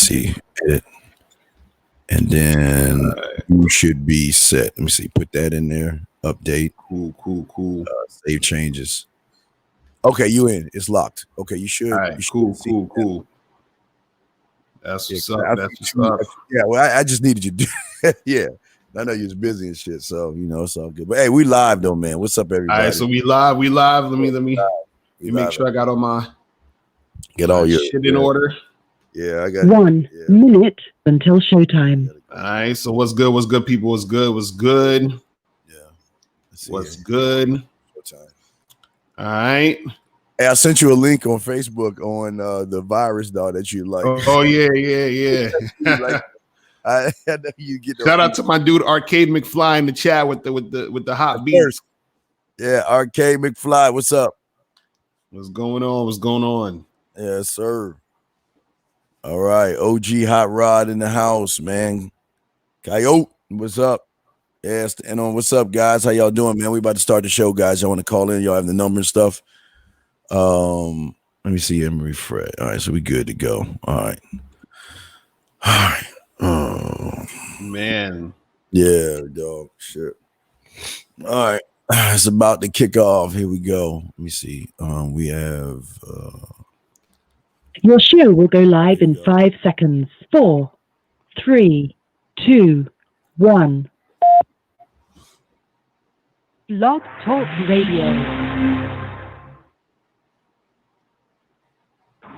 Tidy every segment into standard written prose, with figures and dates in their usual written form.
see it, and then you should be set. Let me see. Put that in there. Update. Cool. Save changes. Okay, you in. It's locked. Okay, you should. All right, cool. That's what's up. Yeah, well, I just needed you to do yeah. I know you was busy and shit, so it's all good. But hey, we live though, man. What's up, everybody? All right, so we live. Let me make sure I got all my shit in order. Yeah, I got 1 minute until showtime. All right, so what's good, people? What's good? Yeah. What's good? Showtime. All right. Hey, I sent you a link on Facebook on the virus dog that you like. Oh yeah. I know you get. Shout out to my dude Arcade McFly in the chat with the hot beats. Yeah, Arcade McFly, what's up? What's going on? Yes, sir. All right, OG Hot Rod in the house, man. Coyote, what's up? Yes, and on what's up, guys? How y'all doing, man? We about to start the show, guys. Y'all want to call in? Y'all have the number and stuff. Let me see and refresh. All right, so we good to go. All right. Oh man. Yeah, dog. Shit. All right. It's about to kick off. Here we go. Let me see. We have your show will go live in 5 seconds. 4, 3, 2, 1. Blog Talk Radio.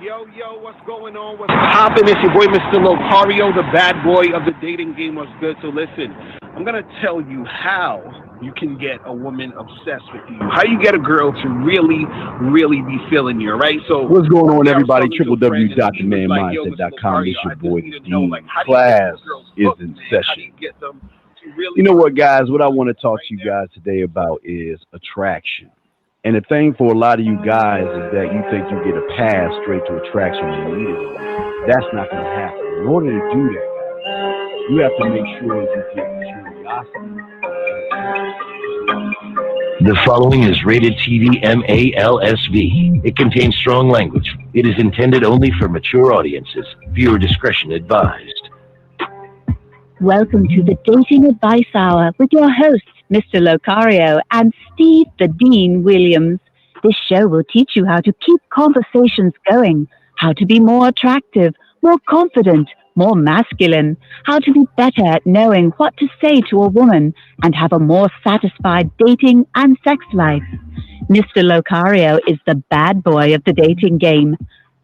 Yo, what's going on? What's poppin'? It's your boy, Mr. Locario, the bad boy of the dating game. What's good? So listen, I'm going to tell you how you can get a woman obsessed with you. How you get a girl to really be feeling you, right? So what's going on, everybody? www.themanmindset.com. It's your boy, Dean. Class is in session. You know what, guys? What I want to talk to you guys today about is attraction. And the thing for a lot of you guys is that you think you get a pass straight to attraction immediately. That's not going to happen. In order to do that, guys, you have to make sure you get curiosity. The following is rated TV MALSV. It contains strong language. It is intended only for mature audiences. Viewer discretion advised. Welcome to the Dating Advice Hour with your hosts, Mr. Locario and Steve the Dean Williams. This show will teach you how to keep conversations going, how to be more attractive, more confident, more masculine, how to be better at knowing what to say to a woman, and have a more satisfied dating and sex life. Mr. Locario is the bad boy of the dating game.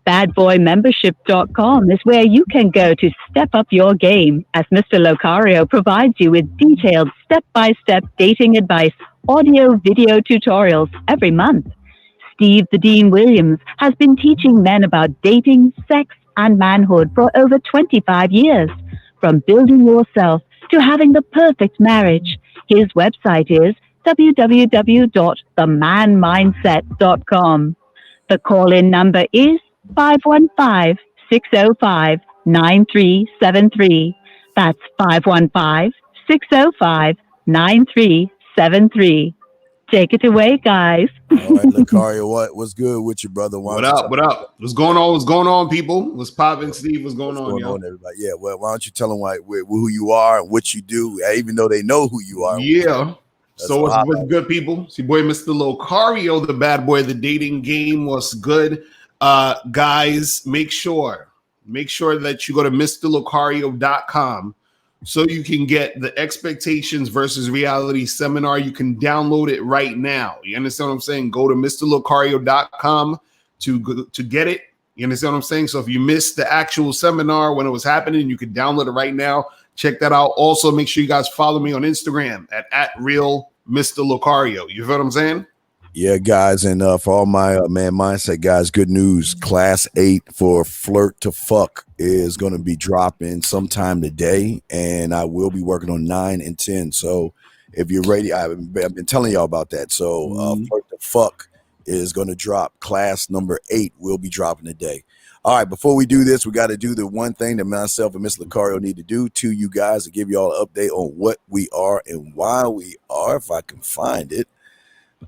Badboymembership.com is where you can go to step up your game, as Mr. Locario provides you with detailed step-by-step dating advice, audio, video tutorials every month. Steve the Dean Williams has been teaching men about dating, sex, and manhood for over 25 years. From building yourself to having the perfect marriage. His website is www.themanmindset.com. The call-in number is 515-605-9373. That's 515-605-9373. Take it away, guys. All right, Locario, what's good with you, brother? What up? What's going on, people? What's popping, Steve? What's going on, everybody? Yeah, well, why don't you tell them who you are and what you do, even though they know who you are. Yeah. So what's good, people? It's your boy, Mr. Locario, the bad boy of the dating game. What's good? Guys, make sure that you go to MrLocario.com so you can get the Expectations versus Reality seminar. You can download it right now. You understand what I'm saying? Go to MrLocario.com to get it. You understand what I'm saying? So if you missed the actual seminar when it was happening, you can download it right now. Check that out. Also, make sure you guys follow me on Instagram at real Mr. Locario. You feel what I'm saying? Yeah, guys, and for all my man mindset guys, good news. Class 8 for Flirt to Fuck is going to be dropping sometime today, and I will be working on 9 and 10. So if you're ready, I've been telling y'all about that. So Flirt to Fuck is going to drop. Class number 8 will be dropping today. All right, before we do this, we got to do the one thing that myself and Miss Locario need to do to you guys to give you all an update on what we are and why we are, if I can find it.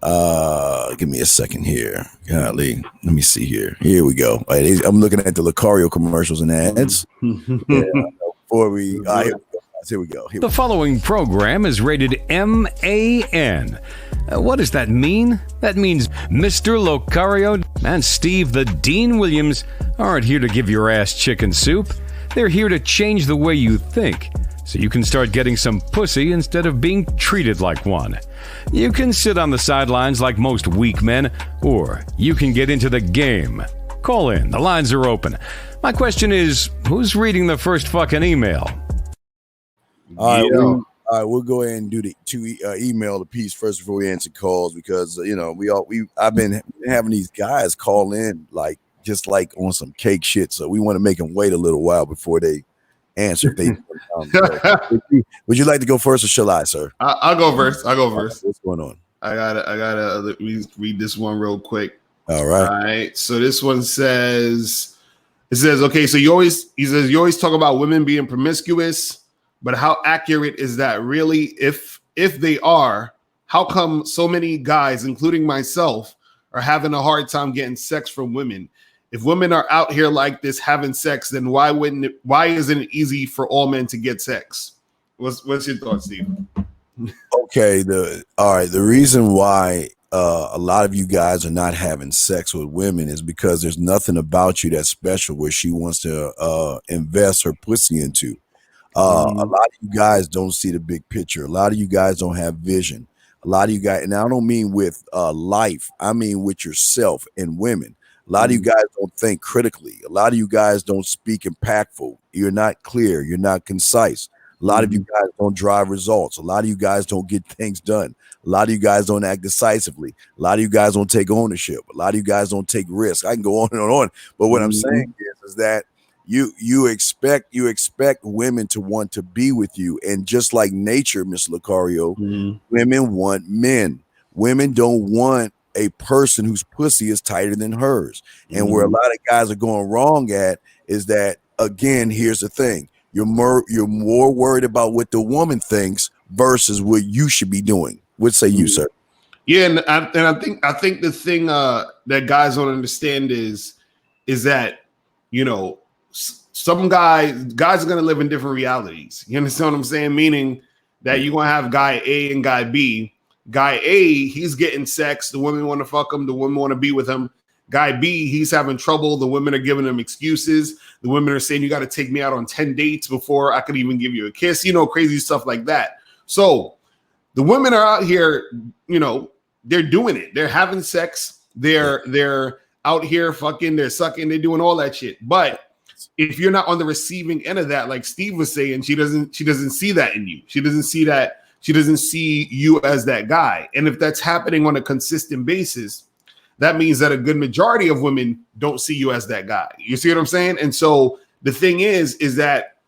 Give me a second here. Golly, let me see here. Here we go. All right, I'm looking at the Locario commercials and ads. Before we, here we go. The following program is rated MAN. What does that mean? That means Mr. Locario and Steve the Dean Williams aren't here to give your ass chicken soup. They're here to change the way you think, so you can start getting some pussy instead of being treated like one. You can sit on the sidelines like most weak men, or you can get into the game. Call in. The lines are open. My question is, who's reading the first fucking email? All right, we'll go ahead and do the email the piece first before we answer calls, because I've been having these guys call in like just like on some cake shit, so we want to make them wait a little while before they answer. Would you like to go first, or shall I, sir? I'll go first. What's going on? I gotta read this one real quick. All right. All right. So this one says, okay, so you always talk about women being promiscuous, but how accurate is that really? If they are, how come so many guys, including myself, are having a hard time getting sex from women? If women are out here like this having sex, then why isn't it easy for all men to get sex? What's your thoughts, Steve? Okay, the reason why a lot of you guys are not having sex with women is because there's nothing about you that's special where she wants to invest her pussy into. A lot of you guys don't see the big picture. A lot of you guys don't have vision. A lot of you guys, and I don't mean with life, I mean with yourself and women. A lot of you guys don't think critically. A lot of you guys don't speak impactful. You're not clear. You're not concise. A lot of you guys don't drive results. A lot of you guys don't get things done. A lot of you guys don't act decisively. A lot of you guys don't take ownership. A lot of you guys don't take risks. I can go on and on. But what I'm saying is that you expect women to want to be with you. And just like nature, Miss Locario, women want men. Women don't want a person whose pussy is tighter than hers. And where a lot of guys are going wrong at is that, again, here's the thing. You're more worried about what the woman thinks versus what you should be doing. What say you, sir? Yeah, and I think the thing that guys don't understand is that, some guys are going to live in different realities. You understand what I'm saying? Meaning that you're going to have guy A and guy B. Guy A, he's getting sex. The women want to fuck him. The women want to be with him. Guy B, he's having trouble. The women are giving him excuses. The women are saying, you got to take me out on 10 dates before I could even give you a kiss, crazy stuff like that. So the women are out here, they're doing it. They're having sex. They're out here fucking, they're sucking, they're doing all that shit. But if you're not on the receiving end of that, like Steve was saying, she doesn't see that in you. She doesn't see that. She doesn't see you as that guy. And if that's happening on a consistent basis, that means that a good majority of women don't see you as that guy. You see what I'm saying? And so the thing is that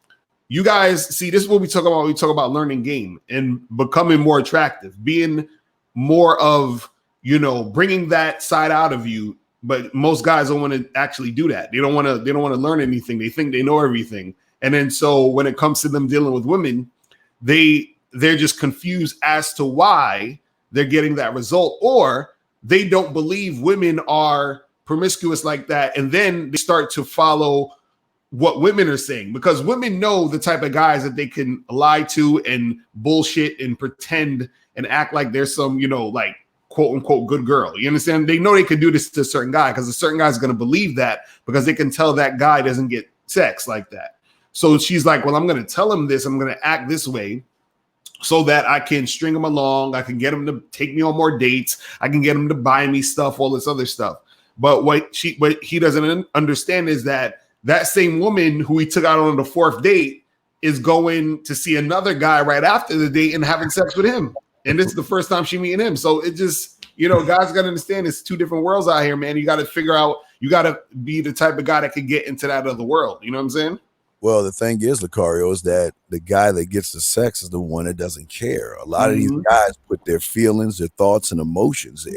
you guys see, this is what we talk about. We talk about learning game and becoming more attractive, being more of, bringing that side out of you. But most guys don't want to actually do that. They don't want to learn anything. They think they know everything. And then so when it comes to them dealing with women, they're just confused as to why they're getting that result, or they don't believe women are promiscuous like that. And then they start to follow what women are saying, because women know the type of guys that they can lie to and bullshit and pretend and act like there's some, like quote unquote good girl. You understand? They know they could do this to a certain guy because a certain guy is going to believe that because they can tell that guy doesn't get sex like that. So she's like, well, I'm going to tell him this. I'm going to act this way so that I can string him along. I can get him to take me on more dates. I can get him to buy me stuff, all this other stuff. But what he doesn't understand is that same woman who he took out on the fourth date is going to see another guy right after the date and having sex with him. And this is the first time she meeting him. So it just, guys got to understand it's two different worlds out here, man. You got to figure out, you got to be the type of guy that can get into that other world. You know what I'm saying? Well, the thing is, Locario, is that the guy that gets the sex is the one that doesn't care. A lot of these guys put their feelings, their thoughts, and emotions.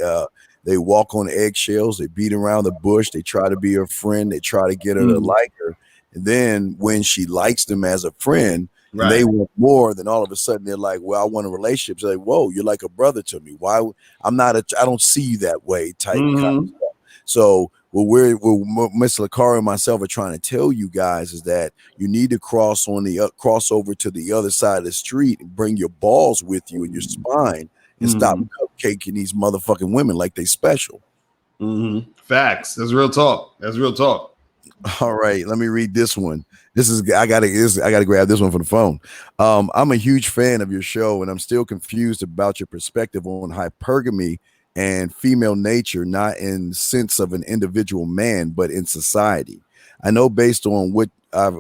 They walk on eggshells. They beat around the bush. They try to be her friend. They try to get her to like her. And then when she likes them as a friend, and they want more, then all of a sudden they're like, well, I want a relationship. It's like, whoa, you're like a brother to me. Why? I don't see you that way type kind of stuff. So what Mr. Locario and myself are trying to tell you guys is that you need to cross over to the other side of the street and bring your balls with you and your spine and stop cupcaking these motherfucking women like they special. Facts. That's real talk. All right, let me read this one. I gotta grab this one from the phone. I'm a huge fan of your show, and I'm still confused about your perspective on hypergamy and female nature, not in sense of an individual man, but in society. I know based on what I've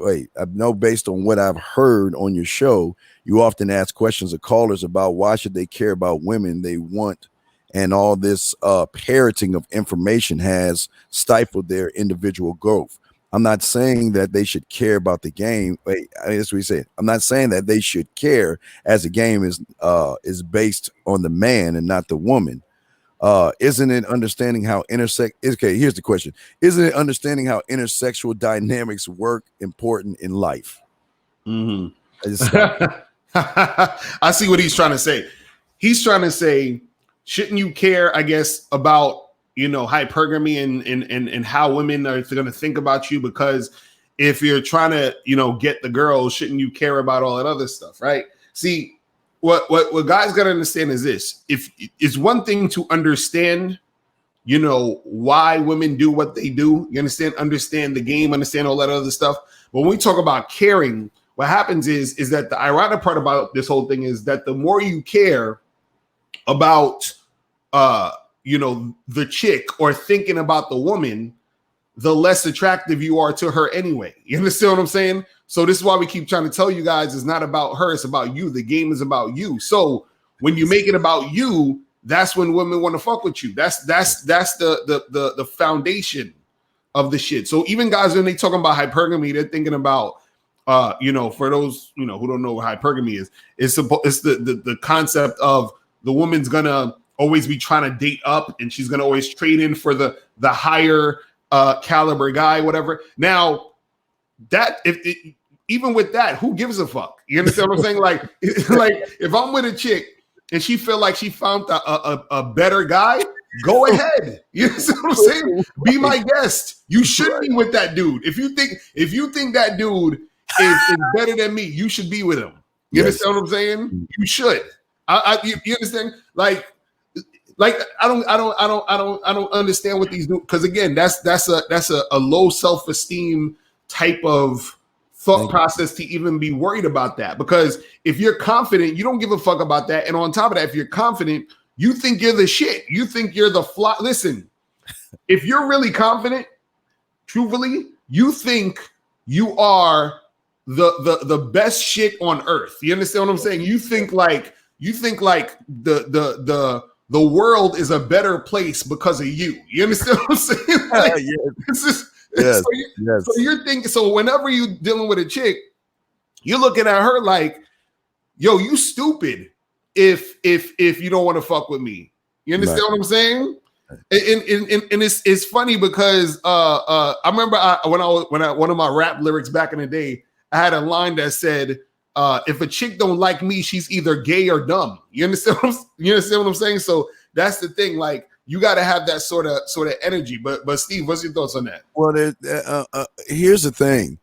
heard on your show, you often ask questions of callers about why should they care about women they want, and all this parroting of information has stifled their individual growth. I'm not saying that they should care about the game. That's what he said. I'm not saying that they should care, as the game is based on the man and not the woman. Isn't it understanding how here's the question. Isn't it understanding how intersexual dynamics work important in life? I see what he's trying to say. He's trying to say, shouldn't you care, I guess, about hypergamy and how women are going to think about you? Because if you're trying to, get the girls, shouldn't you care about all that other stuff, right? See, what guys got to understand is this: if it's one thing to understand, why women do what they do, you understand the game, understand all that other stuff. But when we talk about caring, what happens is that the ironic part about this whole thing is that the more you care about the chick or thinking about the woman, the less attractive you are to her anyway. You understand what I'm saying? So this is why we keep trying to tell you guys it's not about her, it's about you. The game is about you. So when you make it about you, that's when women want to fuck with you. That's the foundation of the shit. So even guys, when they talking about hypergamy, they're thinking about for those who don't know what hypergamy is, it's the concept of the woman's gonna always be trying to date up, and she's gonna always trade in for the higher caliber guy, whatever. Now that even with that, who gives a fuck? You understand what I'm saying? Like if I'm with a chick and she feel like she found a better guy, go ahead. You know what I'm saying? Be my guest. You should be with that dude. If you think that dude is better than me, you should be with him. You understand what I'm saying? You should. You understand? Like I don't understand what these do, because again, that's a low self-esteem type of thought process to even be worried about that. Because if you're confident, you don't give a fuck about that. And on top of that, if you're confident, you think you're the shit. You think you're the fly. Listen, if you're really confident, truthfully, you think you are the best shit on earth. You understand what I'm saying? You think like the world is a better place because of you. You understand what I'm saying? Like, yes. So you're thinking. So whenever you're dealing with a chick, you're looking at her like, "Yo, you stupid if you don't want to fuck with me." You understand what I'm saying? And it's funny because I remember when one of my rap lyrics back in the day, I had a line that said, if a chick don't like me, she's either gay or dumb. You understand what I'm saying? So that's the thing. Like, you got to have that sort of energy. But Steve, what's your thoughts on that? Well, here's the thing.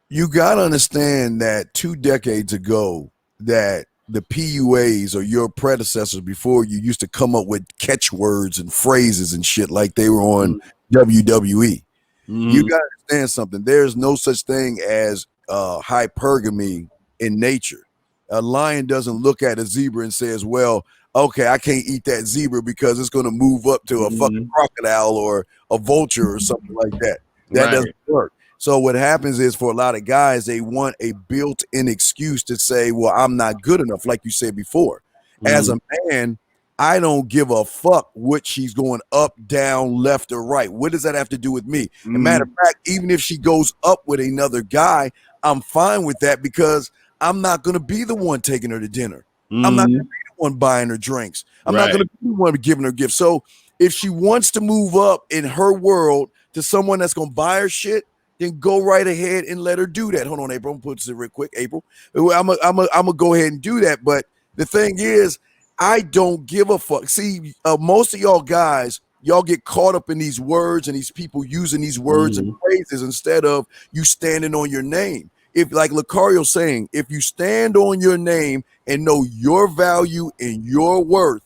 You got to understand that 2 decades ago, that the PUAs or your predecessors before you used to come up with catchwords and phrases and shit like they were on WWE. You got to understand something. There's no such thing as hypergamy in nature. A lion doesn't look at a zebra and says, well, okay, I can't eat that zebra because it's going to move up to a fucking crocodile or a vulture or something like that. That doesn't work. So what happens is, for a lot of guys, they want a built-in excuse to say, well, I'm not good enough, like you said before. As a man, I don't give a fuck what she's going up, down, left, or right. What does that have to do with me? As a matter of fact, even if she goes up with another guy, I'm fine with that, because I'm not going to be the one taking her to dinner. I'm not going to be the one buying her drinks. I'm not going to be the one giving her gifts. So if she wants to move up in her world to someone that's going to buy her shit, then go right ahead and let her do that. Hold on, April. I'm gonna put this in real quick. April, I'm gonna go ahead and do that. But the thing is, I don't give a fuck. See, most of y'all guys, y'all get caught up in these words and these people using these words and phrases instead of you standing on your name. If, like Locario saying, if you stand on your name and know your value and your worth,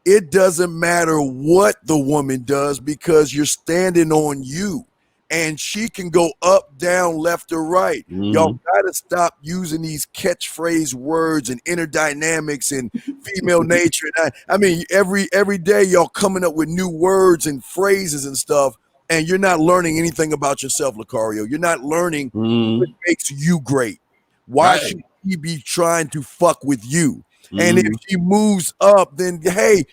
it doesn't matter what the woman does because you're standing on you. And she can go up, down, left, or right. Y'all gotta stop using these catchphrase words and inner dynamics and female nature. And I mean, every day y'all coming up with new words and phrases and stuff, and you're not learning anything about yourself, Locario. You're not learning what makes you great. Why should he be trying to fuck with you? And if she moves up, then hey,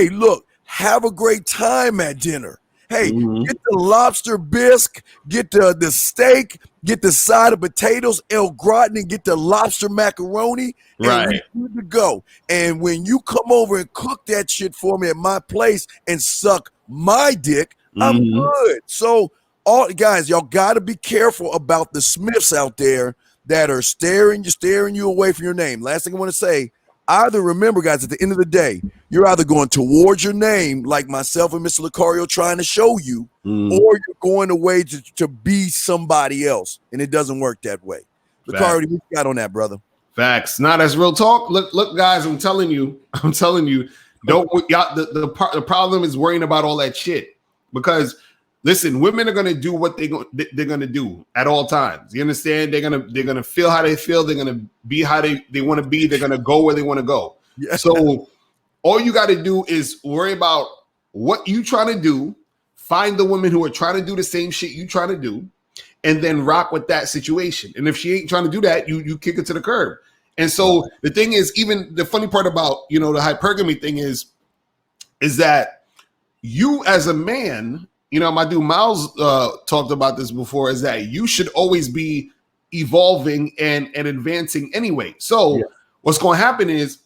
look, have a great time at dinner. Hey, get the lobster bisque, get the steak, get the side of potatoes, El Gratin, and get the lobster macaroni, and we're good to go. And when you come over and cook that shit for me at my place and suck my dick, I'm good. So, all guys, y'all got to be careful about the Smiths out there that are staring you away from your name. Last thing I want to say. Either remember, guys, at the end of the day, you're either going towards your name, like myself and Mr. Locario trying to show you, or you're going away to be somebody else, and it doesn't work that way. Locario, what you got on that, brother? Facts. Not as real talk. Look, guys, I'm telling you, don't y'all. The problem is worrying about all that shit because. Listen, women are gonna do what they're gonna do at all times. You understand? They're gonna feel how they feel. They're gonna be how they want to be. They're gonna go where they want to go. Yeah. So all you got to do is worry about what you trying to do. Find the women who are trying to do the same shit you trying to do, and then rock with that situation. And if she ain't trying to do that, you kick it to the curb. And so the thing is, even the funny part about the hypergamy thing is that you as a man. My dude Miles talked about this before, is that you should always be evolving and advancing anyway. So what's going to happen is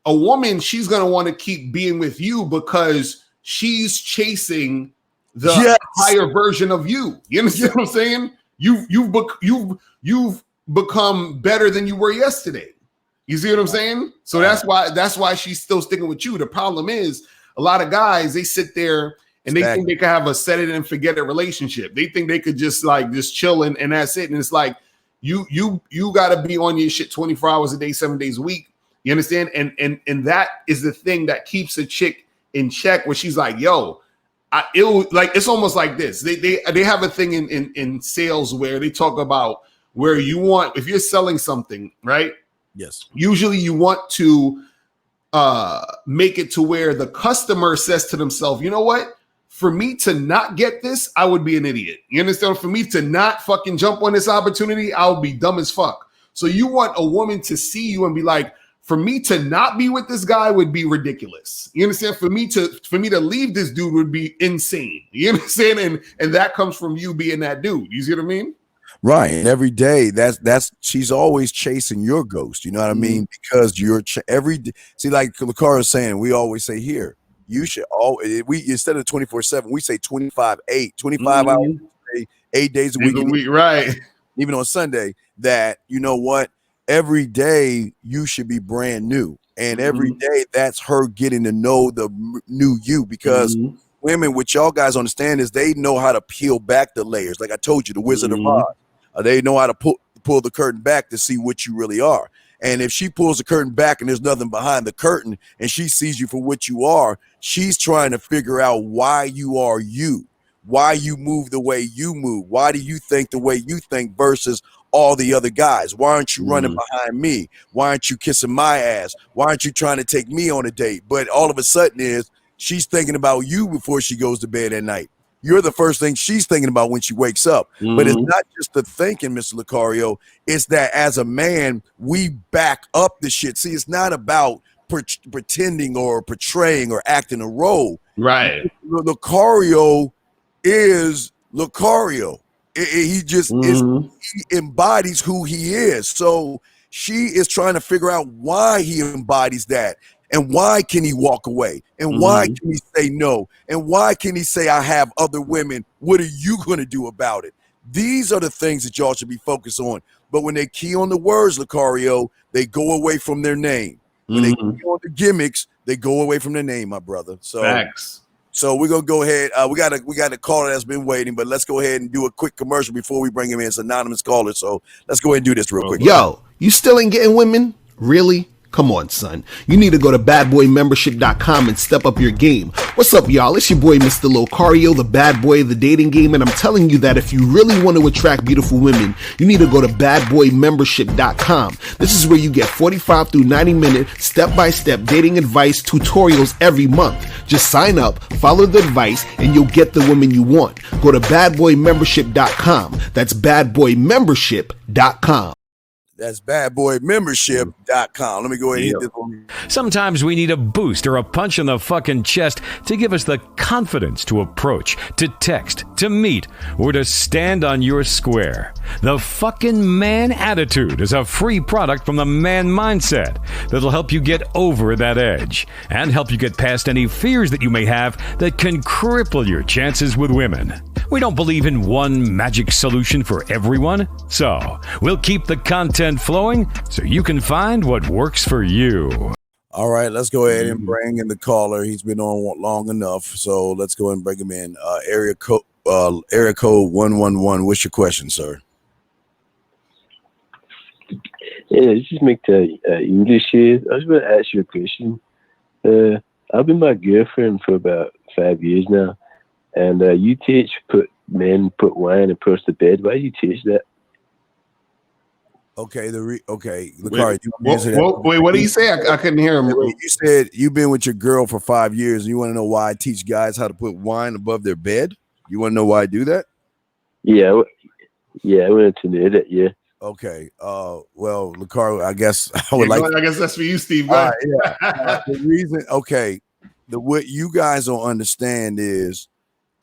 a woman, she's going to want to keep being with you because she's chasing the higher version of you. You understand what I'm saying? You've become better than you were yesterday. You see what I'm saying? So that's why she's still sticking with you. The problem is a lot of guys, they sit there and they think they can have a set it and forget it relationship. They think they could just chill and that's it. And it's like you got to be on your shit 24 hours a day, 7 days a week. You understand? And that is the thing that keeps a chick in check, where she's like, yo, it's almost like this. They have a thing in sales where they talk about where you want, if you're selling something, right? Yes. Usually you want to make it to where the customer says to themselves, you know what? For me to not get this, I would be an idiot. You understand? For me to not fucking jump on this opportunity, I would be dumb as fuck. So you want a woman to see you and be like, for me to not be with this guy would be ridiculous. You understand? For me to leave this dude would be insane. You understand? And that comes from you being that dude. You see what I mean? Right. And every day she's always chasing your ghost. You know what I mean? Because you're see, like Locario is saying, we always say here, you should instead of 24/7, we say 25/8, 25 hours a day, 8 days a week, right? Even on Sunday. That what, every day you should be brand new, and every day that's her getting to know the new you. Because women, what y'all guys understand is they know how to peel back the layers. Like I told you, the Wizard of Oz, they know how to pull the curtain back to see what you really are. And if she pulls the curtain back and there's nothing behind the curtain and she sees you for what you are, she's trying to figure out why you are you, why you move the way you move. Why do you think the way you think versus all the other guys? Why aren't you running behind me? Why aren't you kissing my ass? Why aren't you trying to take me on a date? But all of a sudden she's thinking about you before she goes to bed at night. You're the first thing she's thinking about when she wakes up. But it's not just the thinking, Mr. Locario. It's that as a man, we back up the shit. See, it's not about pretending or portraying or acting a role. Right. Locario is Locario. He just he embodies who he is. So she is trying to figure out why he embodies that. And why can he walk away? And why can he say no? And why can he say, I have other women? What are you going to do about it? These are the things that y'all should be focused on. But when they key on the words, Locario, they go away from their name. When they key on the gimmicks, they go away from their name, my brother. So Facts. So we're gonna go ahead. We got a caller that's been waiting, but let's go ahead and do a quick commercial before we bring him in. It's an anonymous caller, so let's go ahead and do this real quick. Yo, you still ain't getting women? Really? Come on, son. You need to go to badboymembership.com and step up your game. What's up, y'all? It's your boy, Mr. Locario, the bad boy of the dating game, and I'm telling you that if you really want to attract beautiful women, you need to go to badboymembership.com. This is where you get 45 through 90-minute step-by-step dating advice tutorials every month. Just sign up, follow the advice, and you'll get the woman you want. Go to badboymembership.com. That's badboymembership.com. That's badboymembership.com. Let me go ahead and hit this one. Sometimes we need a boost or a punch in the fucking chest to give us the confidence to approach, to text, to meet, or to stand on your square. The fucking man attitude is a free product from the Man Mindset that'll help you get over that edge and help you get past any fears that you may have that can cripple your chances with women. We don't believe in one magic solution for everyone, so we'll keep the content flowing so you can find what works for you. All right, let's go ahead and bring in the caller. He's been on long enough, so let's go ahead and bring him in. Area code 111. What's your question, sir? Yeah, just make the English here. I was going to ask you a question. I've been my girlfriend for about 5 years now, and you teach men put wine across the bed. Why do you teach that? Okay, Locario, wait, what did he say? I couldn't hear him. You said you've been with your girl for 5 years, and you want to know why I teach guys how to put wine above their bed? You want to know why I do that? Yeah, I wanted to know that. Yeah. Okay. Well, Locario, I guess I would I guess that's for you, Steve. Yeah. The reason, what you guys don't understand is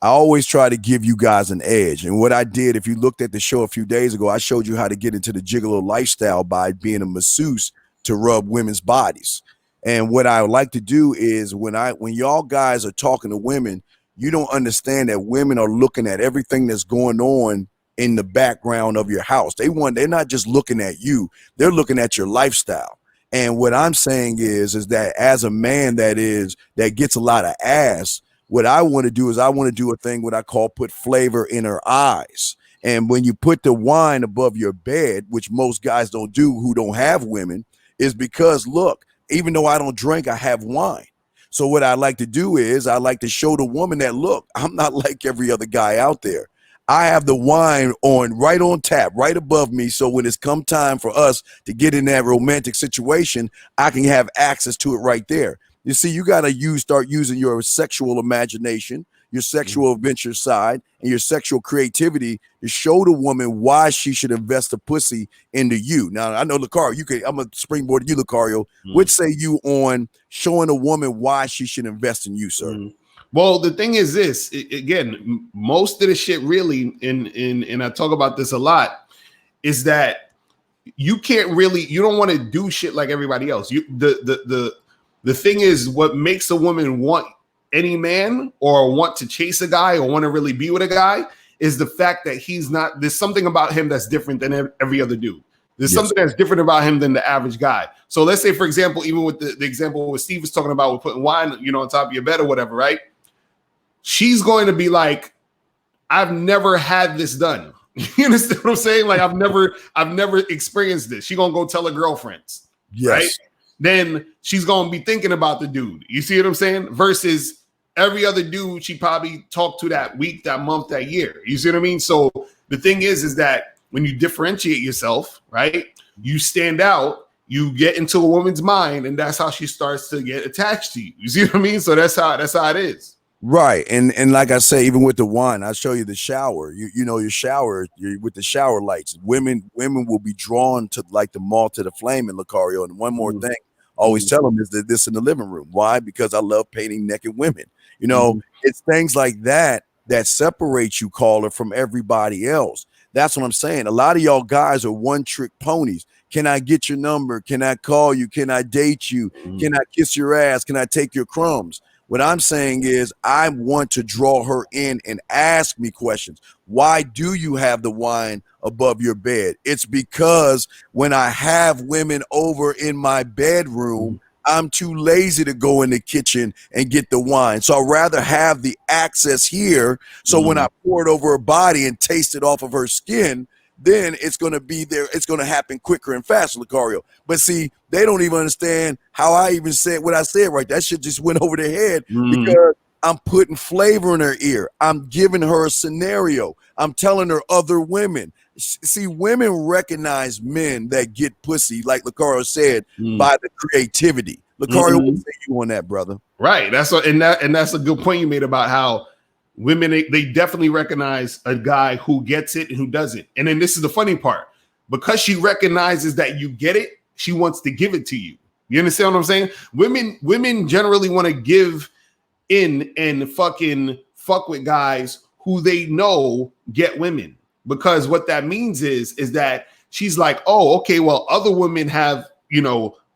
I always try to give you guys an edge. And what I did, if you looked at the show a few days ago, I showed you how to get into the gigolo lifestyle by being a masseuse to rub women's bodies. And what I like to do is when y'all guys are talking to women, you don't understand that women are looking at everything that's going on in the background of your house. They're not just looking at you, they're looking at your lifestyle. And what I'm saying is that as a man that gets a lot of ass, what I want to do is I want to do a thing what I call put flavor in her eyes. And when you put the wine above your bed, which most guys don't do who don't have women, is because, look, even though I don't drink, I have wine. So what I like to do is I like to show the woman that, look, I'm not like every other guy out there. I have the wine right on tap, right above me. So when it's come time for us to get in that romantic situation, I can have access to it right there. You see, you got to start using your sexual imagination, your sexual adventure side, and your sexual creativity to show the woman why she should invest a pussy into you. Now, I know, Locario, I'm going to springboard to you, Locario. What say you on showing a woman why she should invest in you, sir? Well, the thing is this, again, most of the shit really, and I talk about this a lot, is that you don't want to do shit like everybody else. The thing is, what makes a woman want any man or want to chase a guy or want to really be with a guy is the fact that there's something about him that's different than every other dude. There's something that's different about him than the average guy. So let's say, for example, even with the example what Steve was talking about with putting wine, on top of your bed or whatever, right? She's going to be like, I've never had this done. You understand what I'm saying? Like, I've never experienced this. She's going to go tell her girlfriends, right? Then she's going to be thinking about the dude. You see what I'm saying? Versus every other dude she probably talked to that week, that month, that year. You see what I mean? So the thing is that when you differentiate yourself, right, you stand out, you get into a woman's mind, and that's how she starts to get attached to you. You see what I mean? So that's how it is. Right. And like I say, even with the wine, I'll show you the shower. Your shower, with the shower lights. Women will be drawn to like the moth to the flame in Locario. And one more thing, I always tell them is that this in the living room. Why? Because I love painting naked women. It's things like that separate you, caller, from everybody else. That's what I'm saying. A lot of y'all guys are one trick ponies. Can I get your number? Can I call you? Can I date you? Can I kiss your ass? Can I take your crumbs? What I'm saying is I want to draw her in and ask me questions. Why do you have the wine above your bed? It's because when I have women over in my bedroom, I'm too lazy to go in the kitchen and get the wine. So I'd rather have the access here. So when I pour it over her body and taste it off of her skin, then it's going to be there. It's going to happen quicker and faster, Locario. But see, they don't even understand how I even said what I said right. That shit just went over their head because I'm putting flavor in her ear. I'm giving her a scenario. I'm telling her other women. See, women recognize men that get pussy, like Locario said, by the creativity. Locario, what say you on that, brother? Right. That's a good point you made about how women, they definitely recognize a guy who gets it and who doesn't. And then this is the funny part. Because she recognizes that you get it, she wants to give it to you. You understand what I'm saying? Women generally want to give in and fucking fuck with guys who they know get women. Because what that means is that she's like, oh, okay, well, other women have,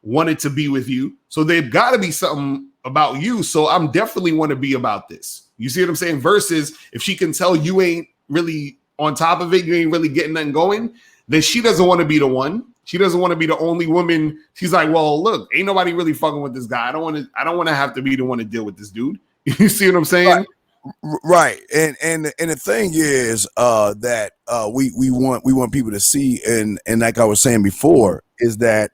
wanted to be with you. So they've got to be something about you. So I'm definitely want to be about this. You see what I'm saying? Versus if she can tell you ain't really on top of it, you ain't really getting nothing going, then she doesn't want to be the one. She doesn't want to be the only woman. She's like, well, look, ain't nobody really fucking with this guy. I don't want to have to be the one to deal with this dude. You see what I'm saying? Right. And the thing is that we want people to see, and like I was saying before, is that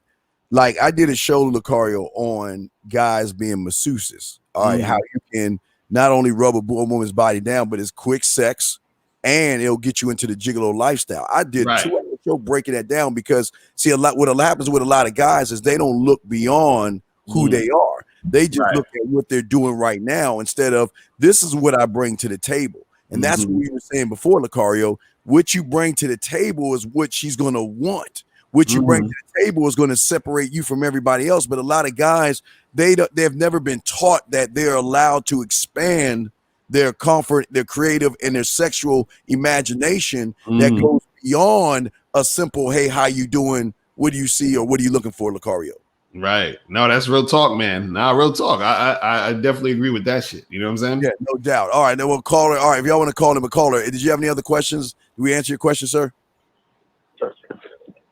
like I did a show, Locario, on guys being masseuses. All right, how you can not only rub a woman's body down, but it's quick sex and it'll get you into the gigolo lifestyle. I did 2 hour show breaking that down because see, what happens with a lot of guys is they don't look beyond who they are. They just look at what they're doing right now instead of this is what I bring to the table. And that's what we were saying before, Locario. What you bring to the table is what she's going to want. What you bring to the table is going to separate you from everybody else. But a lot of guys, they've never been taught that they're allowed to expand their comfort, their creative, and their sexual imagination that goes beyond a simple, hey, how you doing? What do you see? Or what are you looking for, Locario? Right. No, that's real talk, man. Real talk. I definitely agree with that shit. You know what I'm saying? Yeah, no doubt. All right, then we'll call her. All right, if y'all want to call him a caller. Did you have any other questions? Did we answer your question, sir?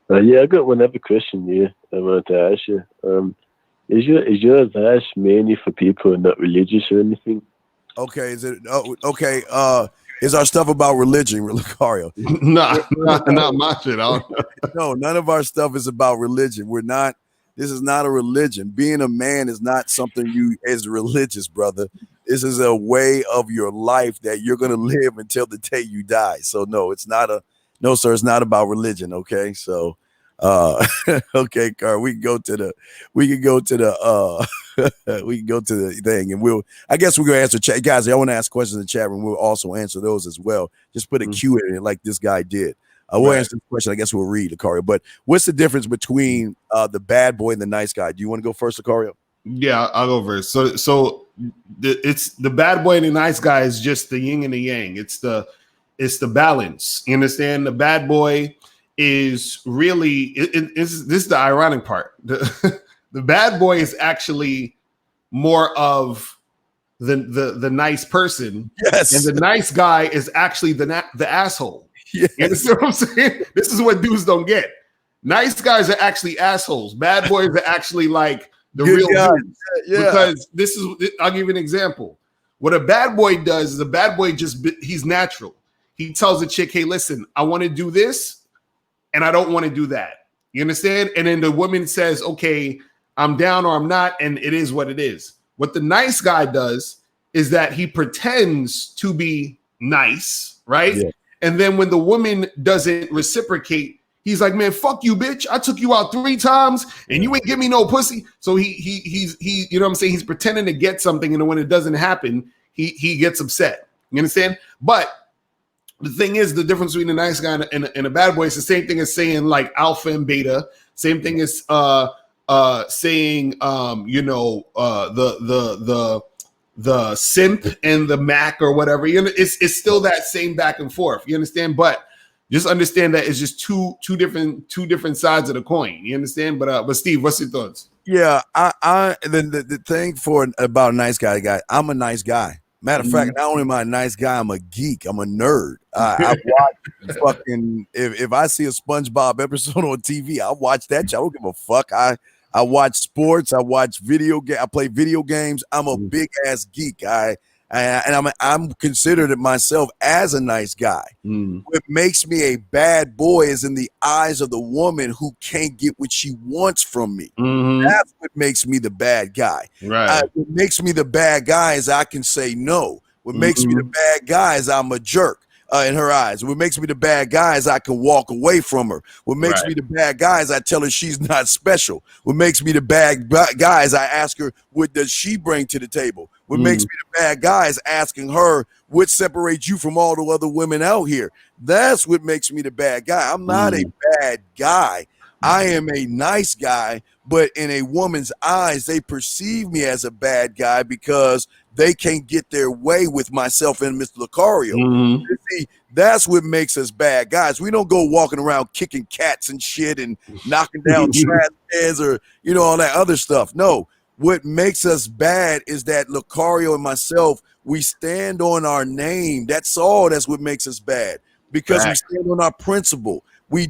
Yeah, I got one other question here I wanted to ask you. Is your advice mainly for people who are not religious or anything? Okay, is it okay? Is our stuff about religion, Locario? Not my shit. No, none of our stuff is about religion. We're not. This is not a religion. Being a man is not something you is religious, brother. This is a way of your life that you're gonna live until the day you die. So no, it's not no, sir. It's not about religion. Okay, so okay, Carl. We can go to the thing, and I guess we're gonna answer chat, guys. Y'all want to ask questions in the chat room? We'll also answer those as well. Just put a Q in it like this guy did. We'll answer the question. I guess we'll read, Locario. But what's the difference between the bad boy and the nice guy? Do you want to go first, Locario? Yeah, I'll go first. So it's the bad boy and the nice guy is just the yin and the yang. It's the balance. You understand? The bad boy is really this is the ironic part. The bad boy is actually more of the nice person. Yes. And the nice guy is actually the asshole. Yes. You understand what I'm saying? This is what dudes don't get. Nice guys are actually assholes. Bad boys are actually like the Good real guy. dudes. Yeah. Because I'll give you an example. What a bad boy does is a bad boy he's natural. He tells a chick, hey, listen, I want to do this and I don't want to do that. You understand? And then the woman says, okay, I'm down or I'm not, and it is what it is. What the nice guy does is that he pretends to be nice, right? Yeah. And then when the woman doesn't reciprocate, he's like, man, fuck you, bitch. I took you out 3 times and you ain't give me no pussy. So he's you know what I'm saying? He's pretending to get something, and when it doesn't happen, he gets upset. You understand? But the thing is, the difference between a nice guy and a bad boy is the same thing as saying like alpha and beta. Same thing as saying the simp and the Mac or whatever. You know, it's still that same back and forth. You understand? But Just understand that it's just two different sides of the coin. You understand? But Steve, what's your thoughts? Yeah, the thing about a nice guy, I'm a nice guy. Matter of fact, not only am I a nice guy, I'm a geek. I'm a nerd. I watch fucking if I see a SpongeBob episode on TV, I watch that. I don't give a fuck. I watch sports. I watch I play video games. I'm a big ass geek. I'm considered myself as a nice guy. What makes me a bad boy is in the eyes of the woman who can't get what she wants from me. That's what makes me the bad guy. Right. What makes me the bad guy is I can say no. What makes me the bad guy is I'm a jerk in her eyes. What makes me the bad guy is I can walk away from her. What makes me the bad guy is I tell her she's not special. What makes me the bad guy is I ask her, what does she bring to the table? What makes me the bad guy is asking her, what separates you from all the other women out here? That's what makes me the bad guy. I'm not a bad guy. I am a nice guy, but in a woman's eyes, they perceive me as a bad guy because they can't get their way with myself and Mr. Locario. See, that's what makes us bad guys. We don't go walking around kicking cats and shit and knocking down trash cans or, all that other stuff. No, what makes us bad is that Locario and myself, we stand on our name. That's all. That's what makes us bad because we stand on our principle. We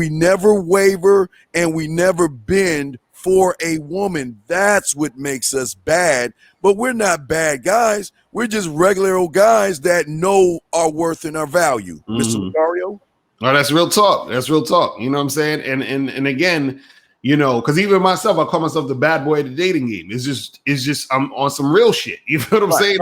never waver and we never bend for a woman. That's what makes us bad. But we're not bad guys. We're just regular old guys that know our worth and our value. Mr. Locario? Oh, that's real talk. That's real talk. You know what I'm saying? And again, because even myself, I call myself the bad boy of the dating game. It's just I'm on some real shit. You know what I'm saying?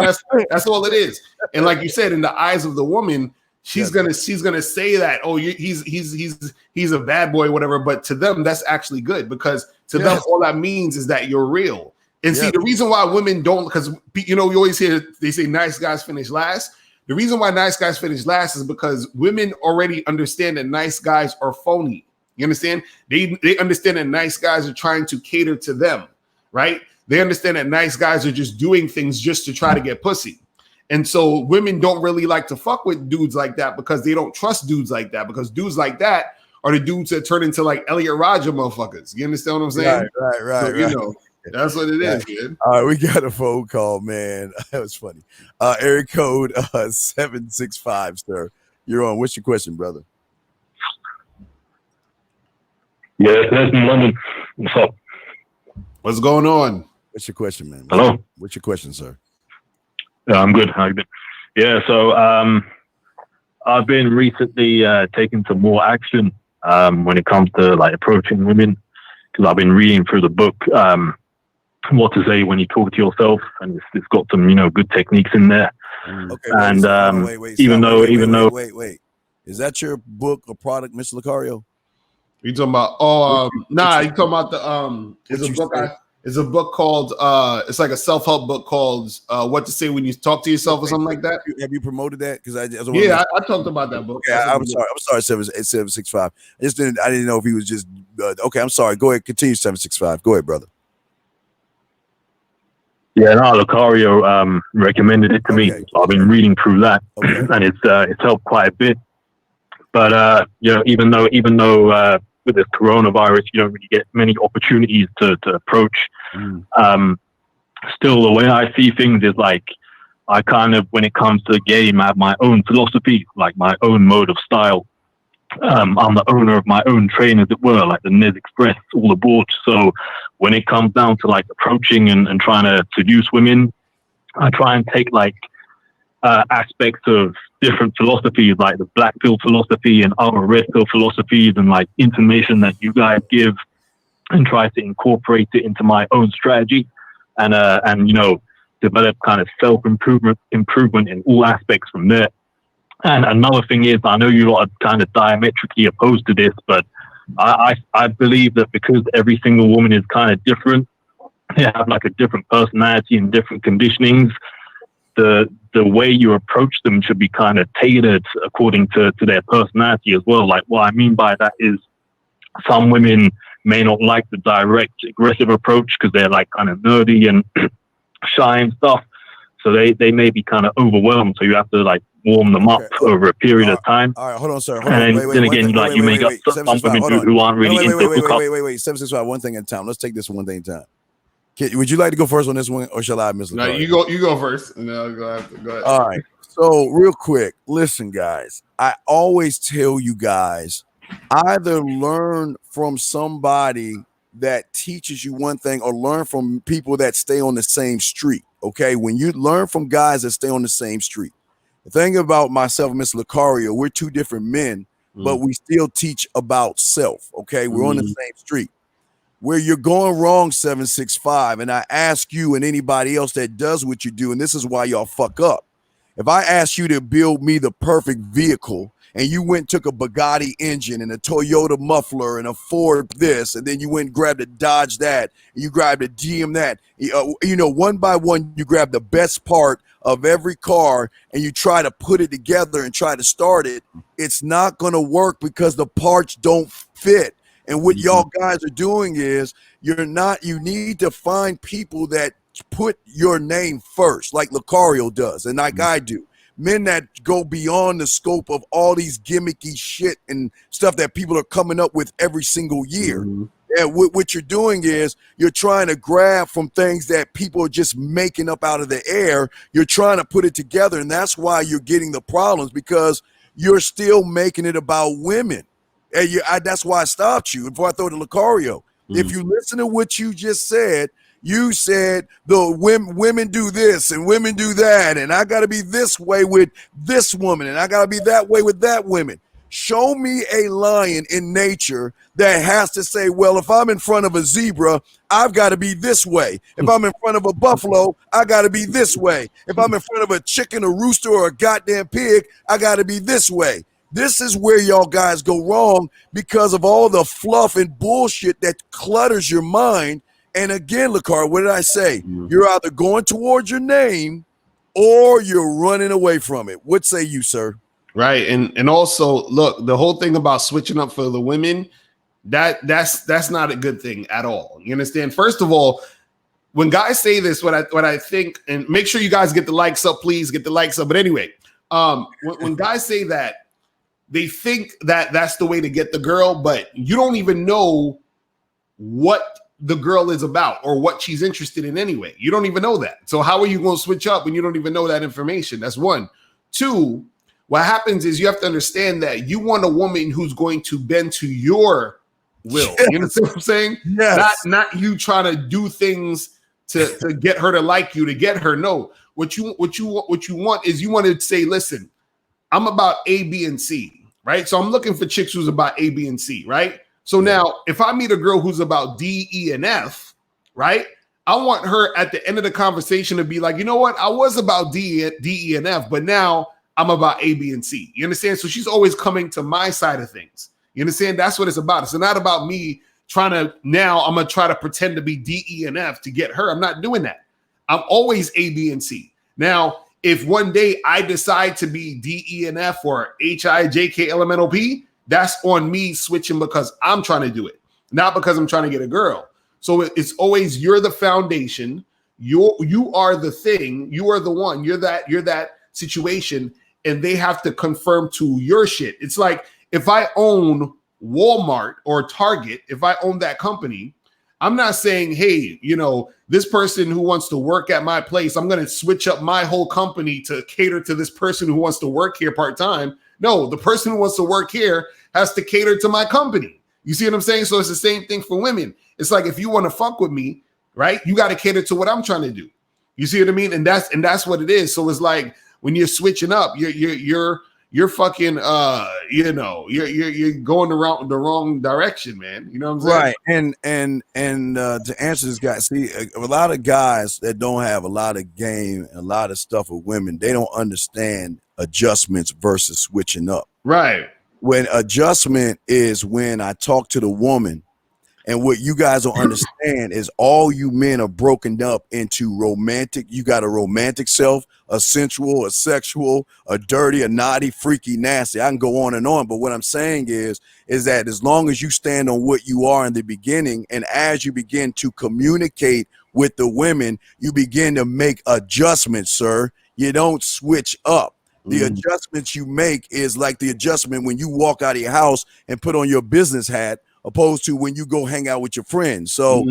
That's all it is. And like you said, in the eyes of the woman, she's gonna say that, oh, he's a bad boy, whatever. But to them, that's actually good because to them, all that means is that you're real. And see, the reason why women don't, because you always hear they say nice guys finish last. The reason why nice guys finish last is because women already understand that nice guys are phony. You understand? They understand that nice guys are trying to cater to them, right? They understand that nice guys are just doing things just to try to get pussy. And so women don't really like to fuck with dudes like that because they don't trust dudes like that, because dudes like that are the dudes that turn into like Elliot Rodger motherfuckers. You understand what I'm saying? Right. So, that's what it is, man. All right, we got a phone call, man. That was funny. Area code 765, sir. You're on. What's your question, brother? Yeah, that's in London. What's up? What's going on? What's your question, man? Hello. What's your question, sir? Yeah, I'm good. How you been? Yeah, so I've been recently taking some more action when it comes to like approaching women, because I've been reading through the book What to Say When You Talk to Yourself, and it's got some good techniques in there. Okay, and wait, even though is that your book or product, Mr. Locario? You talking about? You talking about the It's a book called it's like a self-help book called What to Say When You Talk to Yourself or something like that. Have you promoted that? Because I talked about that book. Yeah, I'm sorry, 765. I didn't know if he was just okay. I'm sorry. Go ahead, continue 765. Go ahead, brother. Yeah, no, Locario recommended it to me. So I've been reading through that, and it's helped quite a bit. But even though with this coronavirus, you don't really get many opportunities to approach. Still, the way I see things is like I kind of, when it comes to the game, I have my own philosophy, like my own mode of style. I'm the owner of my own train, as it were, like the Nez Express, all aboard. So when it comes down to like approaching and trying to seduce women, I try and take like aspects of different philosophies, like the black pill philosophy and other red pill philosophies, and like information that you guys give, and try to incorporate it into my own strategy, and develop kind of self-improvement in all aspects from there. And another thing is, I know you lot are kind of diametrically opposed to this, but I believe that because every single woman is kind of different, they have like a different personality and different conditionings, the way you approach them should be kind of tailored according to their personality as well. Like, what I mean by that is some women may not like the direct, aggressive approach because they're like kind of nerdy and shy and stuff. So they may be kind of overwhelmed. So you have to like warm them up over a period of time. All right, hold on, sir. Hold and on. then again, like you may get some women who aren't really into hookup. Wait. 765. One thing at a time. Let's take this one thing at a time. Would you like to go first on this one, or shall I, Miss No, Locario? you go first. And then I'll go ahead. All right. So real quick, listen, guys. I always tell you guys, either learn from somebody that teaches you one thing, or learn from people that stay on the same street. Okay, when you learn from guys that stay on the same street. The thing about myself and Mr. Locario, we're two different men, but we still teach about self. Okay, we're on the same street. Where you're going wrong, 765, and I ask you and anybody else that does what you do, and this is why y'all fuck up. If I asked you to build me the perfect vehicle, and you went and took a Bugatti engine and a Toyota muffler and a Ford this, and then you went and grabbed a Dodge that, and you grabbed a GM that, one by one, you grab the best part of every car and you try to put it together and try to start it, it's not going to work because the parts don't fit. And what y'all guys are doing is you need to find people that put your name first, like Locario does, and like I do. Men that go beyond the scope of all these gimmicky shit and stuff that people are coming up with every single year. And what you're doing is you're trying to grab from things that people are just making up out of the air. You're trying to put it together, and that's why you're getting the problems, because you're still making it about women. And that's why I stopped you before I throw to Locario. If you listen to what you just said, you said the women do this and women do that, and I got to be this way with this woman, and I got to be that way with that woman. Show me a lion in nature that has to say, well, if I'm in front of a zebra, I've got to be this way. If I'm in front of a buffalo, I got to be this way. If I'm in front of a chicken, a rooster, or a goddamn pig, I got to be this way. This is where y'all guys go wrong because of all the fluff and bullshit that clutters your mind. And again, Locario, what did I say? You're either going towards your name or you're running away from it. What say you, sir? Right. And also, look, the whole thing about switching up for the women, that's not a good thing at all. You understand? First of all, when guys say this, what I think, and make sure you guys get the likes up, please get the likes up. But anyway, when guys say that, they think that that's the way to get the girl, but you don't even know what the girl is about or what she's interested in anyway. You don't even know that. So how are you going to switch up when you don't even know that information? That's one. Two, what happens is you have to understand that you want a woman who's going to bend to your will. You know what I'm saying? Yes. Not you trying to do things to get her to like you, to get her. No, what you want is you want to say, listen, I'm about A, B, and C, right? So I'm looking for chicks who's about A, B, and C, right? So now if I meet a girl who's about D, E, and F, right? I want her at the end of the conversation to be like, you know what? I was about D, E, and F, but now I'm about A, B, and C. You understand? So she's always coming to my side of things. You understand? That's what it's about. It's not about me trying to, now I'm going to try to pretend to be D, E, and F to get her. I'm not doing that. I'm always A, B, and C. Now, if one day I decide to be D, E, and F or H, I, J, K, L, M, N, O, P, that's on me switching because I'm trying to do it, not because I'm trying to get a girl. So it's always, you're the foundation. You are the thing. You are the one. You're that situation, and they have to confirm to your shit. It's like if I own Walmart or Target, if I own that company, I'm not saying, hey, this person who wants to work at my place, I'm going to switch up my whole company to cater to this person who wants to work here part-time. No, the person who wants to work here has to cater to my company. You see what I'm saying? So it's the same thing for women. It's like, if you want to fuck with me, right, you got to cater to what I'm trying to do. You see what I mean? And that's what it is. So it's like when you're switching up, you're fucking you're going the wrong direction, man. You know what I'm saying? Right. And to answer this guy, see, a lot of guys that don't have a lot of game and a lot of stuff with women, they don't understand adjustments versus switching up. Right. When adjustment is when I talk to the woman, and what you guys don't understand is all you men are broken up into romantic. You got a romantic self, a sensual, a sexual, a dirty, a naughty, freaky, nasty. I can go on and on. But what I'm saying is that as long as you stand on what you are in the beginning, and as you begin to communicate with the women, you begin to make adjustments, sir. You don't switch up. The adjustments you make is like the adjustment when you walk out of your house and put on your business hat, opposed to when you go hang out with your friends. So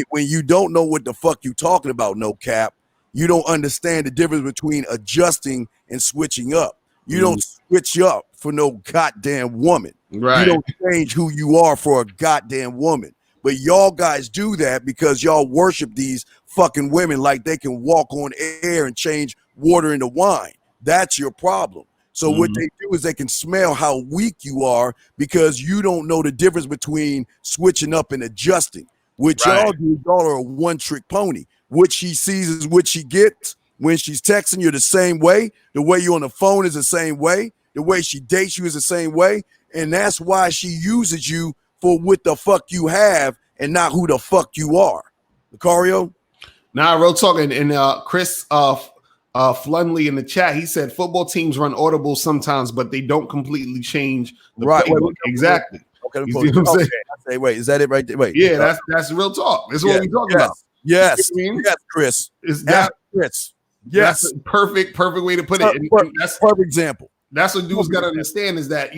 when you don't know what the fuck you talking about, no cap, you don't understand the difference between adjusting and switching up. You don't switch up for no goddamn woman. Right. You don't change who you are for a goddamn woman. But y'all guys do that because y'all worship these fucking women like they can walk on air and change water into wine. That's your problem. So what they do is they can smell how weak you are because you don't know the difference between switching up and adjusting. What y'all do, y'all are a one-trick pony. What she sees is what she gets. When she's texting you the same way, the way you on the phone is the same way, the way she dates you is the same way, and that's why she uses you for what the fuck you have and not who the fuck you are. Locario? Nah, real talking. And Chris Flunley in the chat, he said football teams run audibles sometimes, but they don't completely change the playbook. Exactly. Okay, you see what I'm saying? I say, wait, is that it right there? Wait. Yeah, that's real talk. That's what we're talking about. Yes, you know what I mean? Yes, Chris. Is that Chris? Yes, that's a perfect way to put it. And that's perfect example. That's what dudes got to understand is that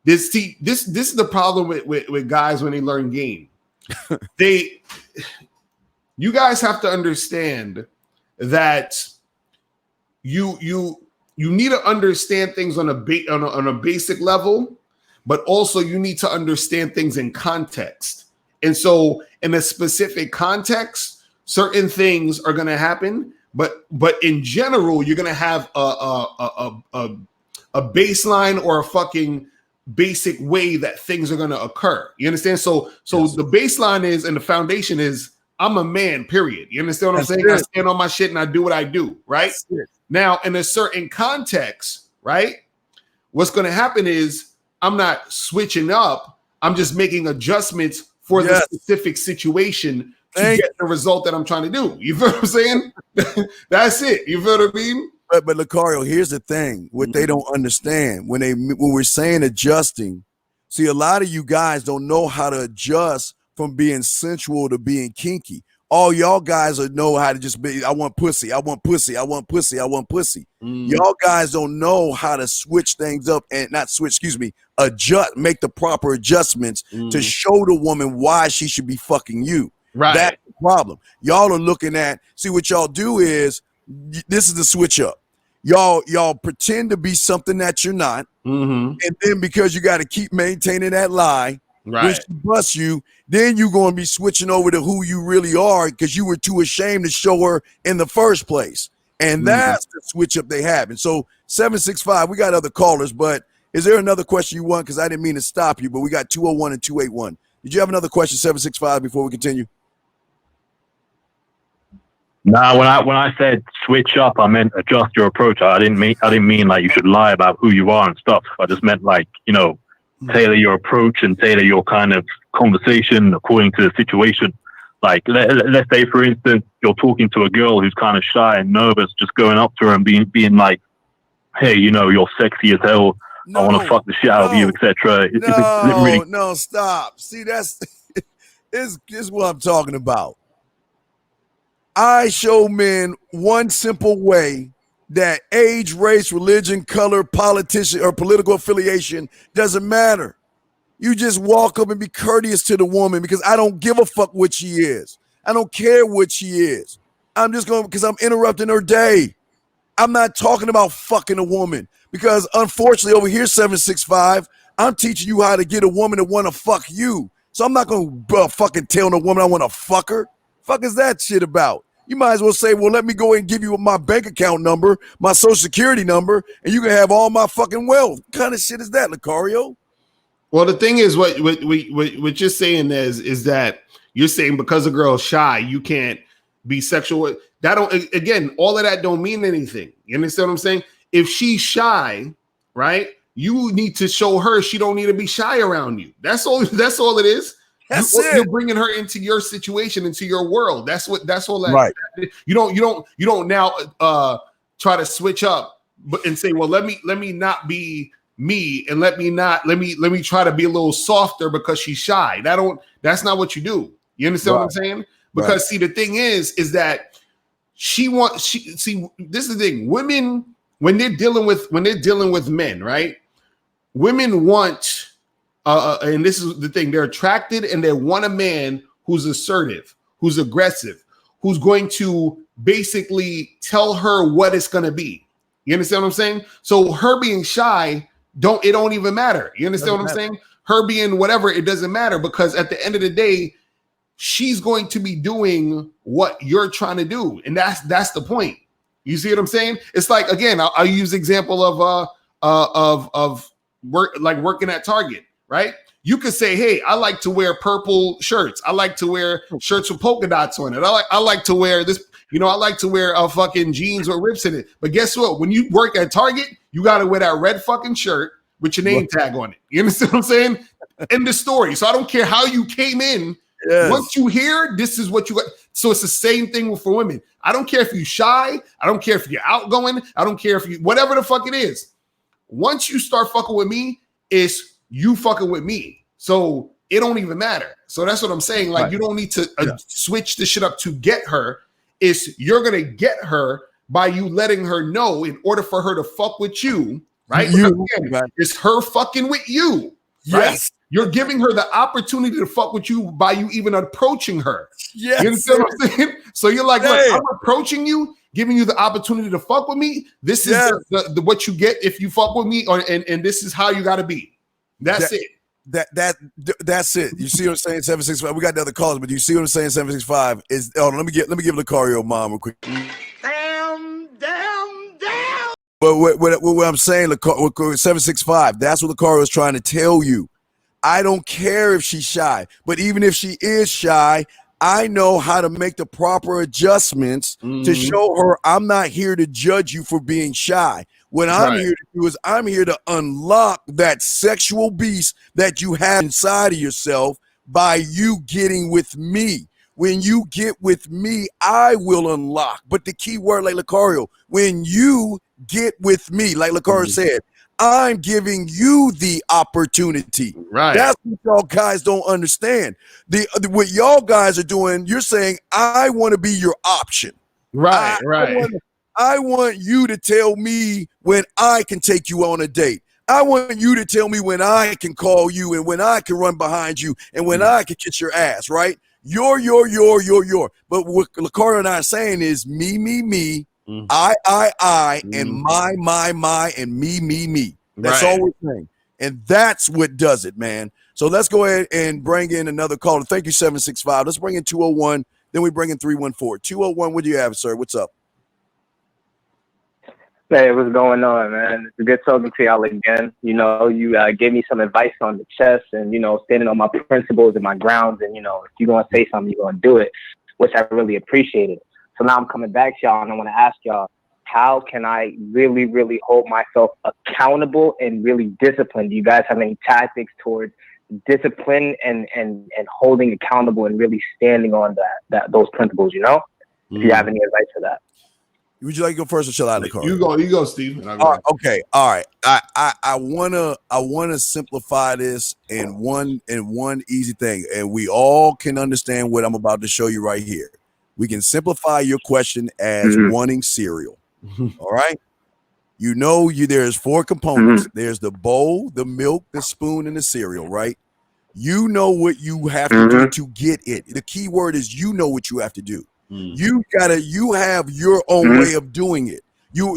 this is the problem with guys when they learn game. You guys have to understand that you need to understand things on a basic level, but also you need to understand things in context. And so in a specific context, certain things are going to happen, but in general, you're going to have a baseline or a fucking basic way that things are going to occur. You understand? So the baseline is, and the foundation is, I'm a man, period. You understand what I'm saying? I stand on my shit and I do what I do, right? Now, in a certain context, right? What's going to happen is I'm not switching up. I'm just making adjustments for the specific situation to get the result that I'm trying to do. You feel what I'm saying? That's it. You feel what I mean? But Locario, here's the thing: what they don't understand when we're saying adjusting. See, a lot of you guys don't know how to adjust from being sensual to being kinky. All y'all guys know how to just be, I want pussy, I want pussy, I want pussy, I want pussy. Y'all guys don't know how to switch things up and not switch, adjust, make the proper adjustments to show the woman why she should be fucking you. Right. That's the problem. Y'all are looking at, see what y'all do is, this is the switch up. Y'all pretend to be something that you're not. And then because you got to keep maintaining that lie, when she busts you, then you're going to be switching over to who you really are because you were too ashamed to show her in the first place. And that's the switch up they have. And so 765, we got other callers, but is there another question you want? Because I didn't mean to stop you, but we got 201 and 281. Did you have another question, 765, before we continue? Nah, when I said switch up, I meant adjust your approach. I didn't mean like you should lie about who you are and stuff. I just meant like, tailor your approach and tailor your kind of conversation according to the situation. Like let's say, for instance, you're talking to a girl who's kind of shy and nervous, just going up to her and being like, "Hey, you're sexy as hell. I want to fuck the shit out of you, etc." No, stop. See, this is what I'm talking about. I show men one simple way that age, race, religion, color, politician, or political affiliation doesn't matter. You just walk up and be courteous to the woman because I don't give a fuck what she is. I don't care what she is. I'm just going because I'm interrupting her day. I'm not talking about fucking a woman because unfortunately over here, 765, I'm teaching you how to get a woman to want to fuck you. So I'm not going to fucking tell no woman I want to fuck her. Fuck is that shit about? You might as well say, well, let me go and give you my bank account number, my social security number, and you can have all my fucking wealth. What kind of shit is that, Locario? Well, the thing is, what you're saying is that you're saying because a girl's shy, you can't be sexual. That don't, again, all of that don't mean anything. You understand what I'm saying? If she's shy, right, you need to show her she don't need to be shy around you. That's all it is. You're bringing her into your situation, into your world. That's all that. Right. You don't now try to switch up, and say, well, let me not be me, and let me try to be a little softer because she's shy. That's not what you do. You understand what I'm saying? Because see, the thing is that see, this is the thing. Women, when they're dealing with men, right? Women want, and this is the thing, they're attracted and they want a man who's assertive, who's aggressive, who's going to basically tell her what it's going to be. You understand what I'm saying? So her being shy, it don't even matter. You understand what I'm saying? Her being whatever, it doesn't matter, because at the end of the day, she's going to be doing what you're trying to do. And that's the point. You see what I'm saying? It's like, again, I'll use the example of work, like working at Target, right? You could say, hey, I like to wear purple shirts. I like to wear shirts with polka dots on it. I like to wear this, I like to wear a fucking jeans with rips in it. But guess what? When you work at Target, you got to wear that red fucking shirt with your name tag on it. You understand what I'm saying? End the story. So I don't care how you came in. Yes. Once you hear, this is what you got. So it's the same thing for women. I don't care if you're shy. I don't care if you're outgoing. I don't care if you, whatever the fuck it is. Once you start fucking with me, it's you fucking with me. So it don't even matter. So that's what I'm saying. Like, you don't need to switch the shit up to get her. It's you're going to get her by you letting her know in order for her to fuck with you, right? It's her fucking with you. Right? Yes. You're giving her the opportunity to fuck with you by you even approaching her. Yes. You understand what I'm saying? So you're like, look, I'm approaching you, giving you the opportunity to fuck with me. This is the what you get if you fuck with me, and this is how you got to be. That's it. That's it. You see what I'm saying? 765. We got the other callers, but you see what I'm saying? 765 is. Oh, let me give Locario mom real quick. Damn. But what I'm saying, 765. That's what Locario is trying to tell you. I don't care if she's shy, but even if she is shy, I know how to make the proper adjustments to show her I'm not here to judge you for being shy. What I'm here to do is I'm here to unlock that sexual beast that you have inside of yourself by you getting with me. When you get with me, I will unlock. But the key word, like Locario, when you get with me, like Locario said, I'm giving you the opportunity. Right. That's what y'all guys don't understand. What y'all guys are doing, you're saying, I want to be your option. Right, I want you to tell me when I can take you on a date. I want you to tell me when I can call you and when I can run behind you and when I can kiss your ass, right? Your. But what Locario and I are saying is me, I, and my, and me. That's all we're saying. And that's what does it, man. So let's go ahead and bring in another caller. Thank you, 765. Let's bring in 201. Then we bring in 314. 201, what do you have, sir? What's up? Hey, what's going on, man? It's good talking to y'all again. You gave me some advice on the chess and, standing on my principles and my grounds. And, if you're going to say something, you're going to do it, which I really appreciated. So now I'm coming back to y'all and I want to ask y'all, how can I really, really hold myself accountable and really disciplined? Do you guys have any tactics towards discipline and holding accountable and really standing on those principles, If you have any advice for that. Would you like to go first or shall I? You go, Steve. Okay. All right. I wanna simplify this in one easy thing, and we all can understand what I'm about to show you right here. We can simplify your question as wanting cereal. All right. There's 4 components. There's the bowl, the milk, the spoon, and the cereal, right? You know what you have to do to get it. The key word is you know what you have to do. You have your own way of doing it.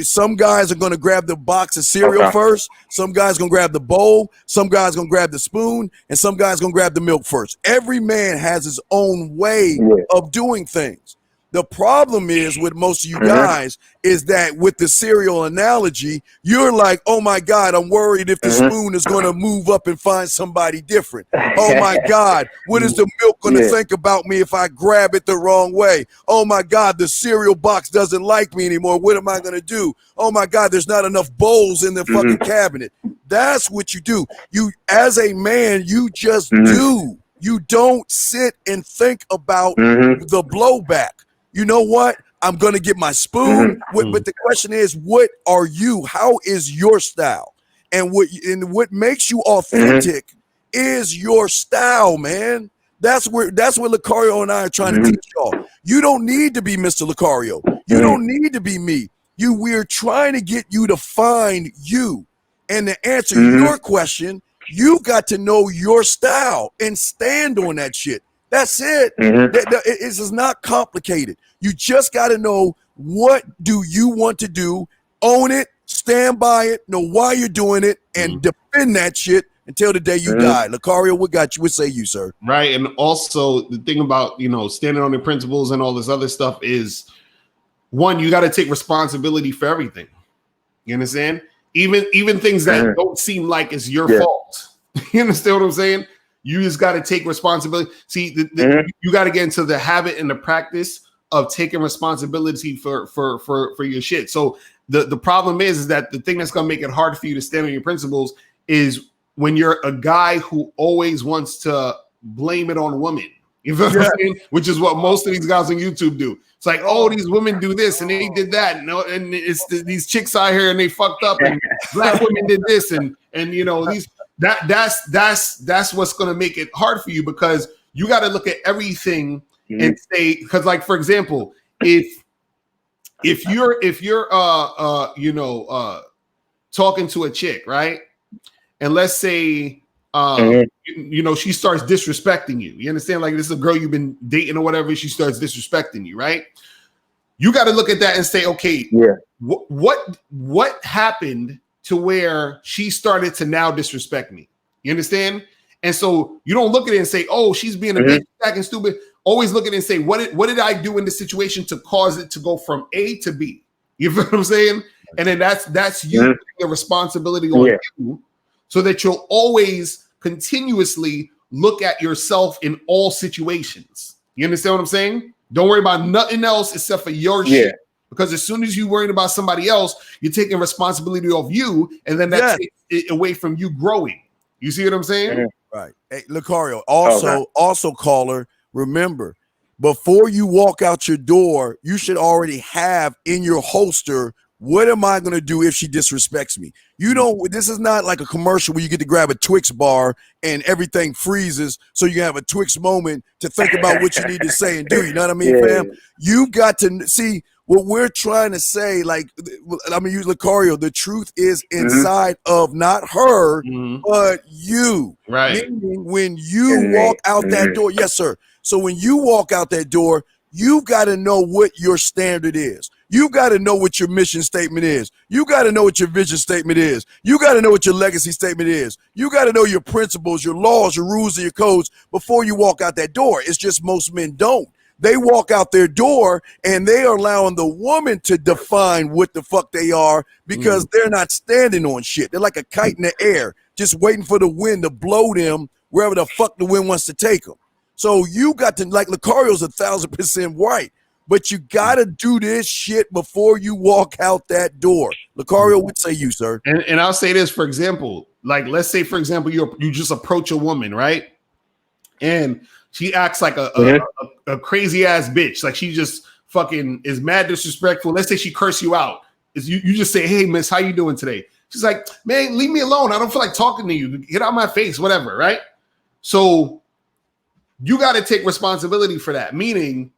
Some guys are gonna grab the box of cereal first, some guys gonna grab the bowl, some guys gonna grab the spoon, and some guys gonna grab the milk first. Every man has his own way of doing things. The problem is with most of you guys is that with the cereal analogy, you're like, oh my God, I'm worried if the spoon is going to move up and find somebody different. Oh my God, what is the milk going to think about me if I grab it the wrong way? Oh my God, the cereal box doesn't like me anymore. What am I going to do? Oh my God, there's not enough bowls in the fucking cabinet. That's what you do. You, as a man, you just do. You don't sit and think about the blowback. You know what? I'm going to get my spoon. But the question is, what are you? How is your style? And what makes you authentic is your style, man. That's what Locario and I are trying to teach y'all. You don't need to be Mr. Locario. You don't need to be me. We're trying to get you to find you. And to answer your question, you got to know your style and stand on that shit. That's it. This is not complicated. You just got to know what do you want to do, own it, stand by it, know why you're doing it, and defend that shit until the day you die. Locario, what got you? What say you, sir? Right. And also the thing about, standing on your principles and all this other stuff is, one, you got to take responsibility for everything. You understand? Even things that don't seem like it's your fault. You understand what I'm saying? You just got to take responsibility. See, you got to get into the habit and the practice of taking responsibility for your shit. So the problem is that the thing that's going to make it hard for you to stand on your principles is when you're a guy who always wants to blame it on women. You feel what I'm saying? Which is what most of these guys on YouTube do. It's like, oh, these women do this and they did that, and it's these chicks out here and they fucked up, and black women did this, and these that's what's gonna make it hard for you, because you got to look at everything and say, because like for example, if you're talking to a chick, right, and let's say she starts disrespecting you. You understand? Like, this is a girl you've been dating or whatever. She starts disrespecting you, right? You got to look at that and say, okay, what happened to where she started to now disrespect me? You understand? And so you don't look at it and say, oh, she's being a bitch, acting stupid. Always look at it and say, what did I do in this situation to cause it to go from A to B? You feel what I'm saying? And then that's you taking the responsibility on you, so that you'll always continuously look at yourself in all situations. You understand what I'm saying? Don't worry about nothing else except for your shit. Because as soon as you're worrying about somebody else, you're taking responsibility of you, and then that takes it away from you growing. You see what I'm saying? Right. Hey, Locario, also caller, remember, before you walk out your door, you should already have in your holster, what am I going to do if she disrespects me? This is not like a commercial where you get to grab a Twix bar and everything freezes so you have a Twix moment to think about what you need to say and do. You know what I mean, fam? You got to see what we're trying to say. Like, I'm going to use Locario. The truth is inside of not her, but you. Right. Meaning when you walk out that door, yes, sir. So when you walk out that door, you got to know what your standard is. You got to know what your mission statement is. You got to know what your vision statement is. You got to know what your legacy statement is. You got to know your principles, your laws, your rules, and your codes before you walk out that door. It's just most men don't. They walk out their door and they are allowing the woman to define what the fuck they are, because they're not standing on shit. They're like a kite in the air, just waiting for the wind to blow them wherever the fuck the wind wants to take them. So you got to, like Locario's 1,000% right, but you got to do this shit before you walk out that door. Locario, what say you, sir? And I'll say this, for example, like, let's say, for example, you just approach a woman, right? And she acts like a crazy ass bitch. Like, she just fucking is mad disrespectful. Let's say she curse you out. You just say, hey, miss, how you doing today? She's like, man, leave me alone. I don't feel like talking to you. Get out of my face, whatever, right? So you got to take responsibility for that. Meaning,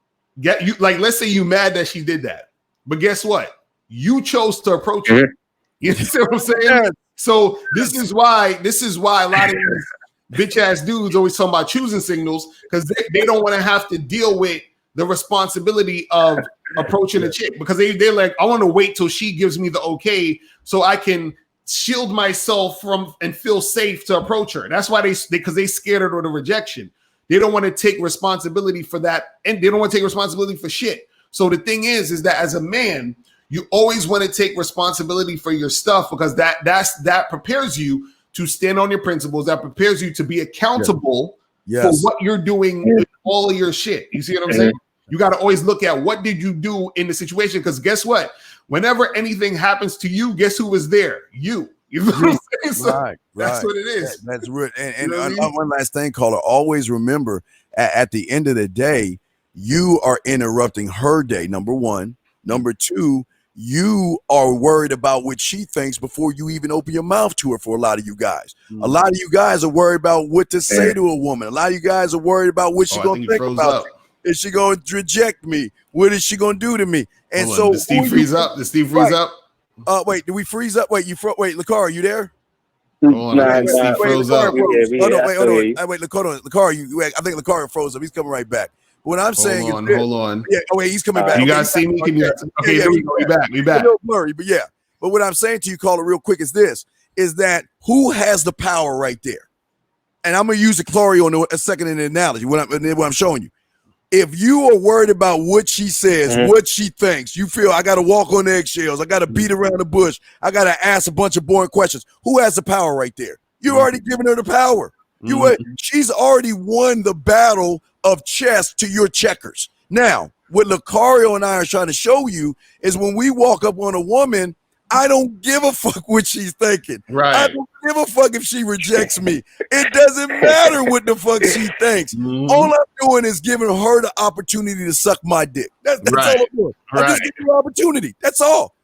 let's say you mad that she did that, but guess what? You chose to approach her. You see what I'm saying? So this is why a lot of these bitch ass dudes always talking about choosing signals, because they don't want to have to deal with the responsibility of approaching a chick, because they're like, I want to wait till she gives me the okay so I can shield myself from and feel safe to approach her. That's why because they scared her of the rejection. They don't want to take responsibility for that, and they don't want to take responsibility for shit. So the thing is that as a man, you always want to take responsibility for your stuff, because that prepares you to stand on your principles. That prepares you to be accountable for what you're doing with all of your shit. You see what I'm saying? You got to always look at what did you do in the situation, because guess what? Whenever anything happens to you, guess who was there? You. You know what I'm saying? So that's what it is. That's real. And one last thing, caller. Always remember, at the end of the day, you are interrupting her day. Number one. Number two, you are worried about what she thinks before you even open your mouth to her. For a lot of you guys, a lot of you guys are worried about what to say to a woman. A lot of you guys are worried about what she's gonna think about you. Is she gonna reject me? What is she gonna do to me? And so, did Steve freeze up? Did Steve freeze up? Wait, did we freeze up? Wait, wait, Lacara, you there? Hold on, I think Steve froze up. Hold on, wait, hold on. Wait, Lacara, I think Lacara froze up. He's coming right back. What I'm saying hold on. Yeah, oh wait, he's coming back. You guys see me? Can you? Okay, here we go. We back. We back. A little blurry, but yeah. But what I'm saying to you, caller, real quick, is this: is that who has the power right there? And I'm gonna use Locario in a second in the analogy. What I'm showing you. If you are worried about what she says, what she thinks, you feel I got to walk on eggshells, I got to beat around the bush, I got to ask a bunch of boring questions. Who has the power right there? You're already giving her the power. She's already won the battle of chess to your checkers. Now, what Locario and I are trying to show you is when we walk up on a woman, I don't give a fuck what she's thinking. Right. I don't give a fuck if she rejects me. It doesn't matter what the fuck she thinks. All I'm doing is giving her the opportunity to suck my dick. That's all I'm doing. I'm just giving her opportunity. That's all.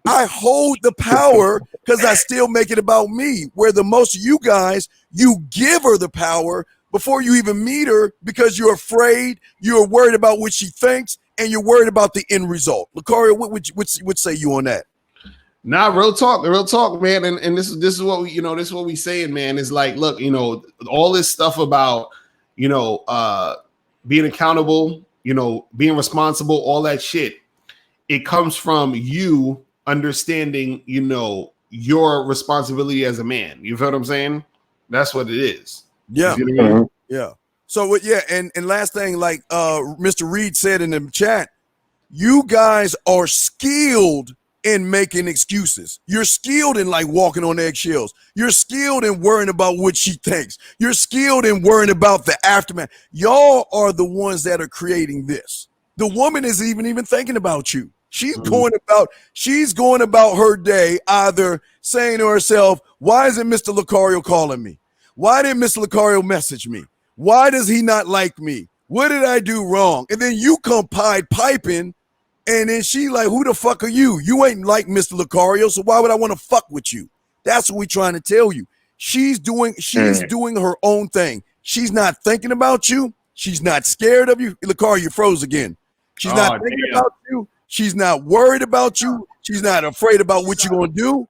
I hold the power because I still make it about me. Where the most of you guys, you give her the power before you even meet her because you're afraid, you're worried about what she thinks, and you're worried about the end result. Locario, what say you on that? Nah, real talk, man. And this is what we, this is what we saying, man. Is like, look, all this stuff about, being accountable, being responsible, all that shit. It comes from you understanding, your responsibility as a man. You feel what I'm saying? That's what it is. Yeah. You know what I mean? Yeah. So yeah, and last thing, like Mr. Reed said in the chat, you guys are skilled in making excuses. You're skilled in like walking on eggshells. You're skilled in worrying about what she thinks. You're skilled in worrying about the aftermath. Y'all are the ones that are creating this. The woman isn't even thinking about you. She's going about her day either saying to herself, why isn't Mr. Locario calling me? Why didn't Mr. Locario message me? Why does he not like me? What did I do wrong? And then you come Pied Piping, and then she like, who the fuck are you? You ain't like Mr. Locario, so why would I want to fuck with you? That's what we're trying to tell you. She's doing her own thing. She's not thinking about you. She's not scared of you. Locario, you froze again. She's not thinking about you. She's not worried about you. She's not afraid about what you're going to do.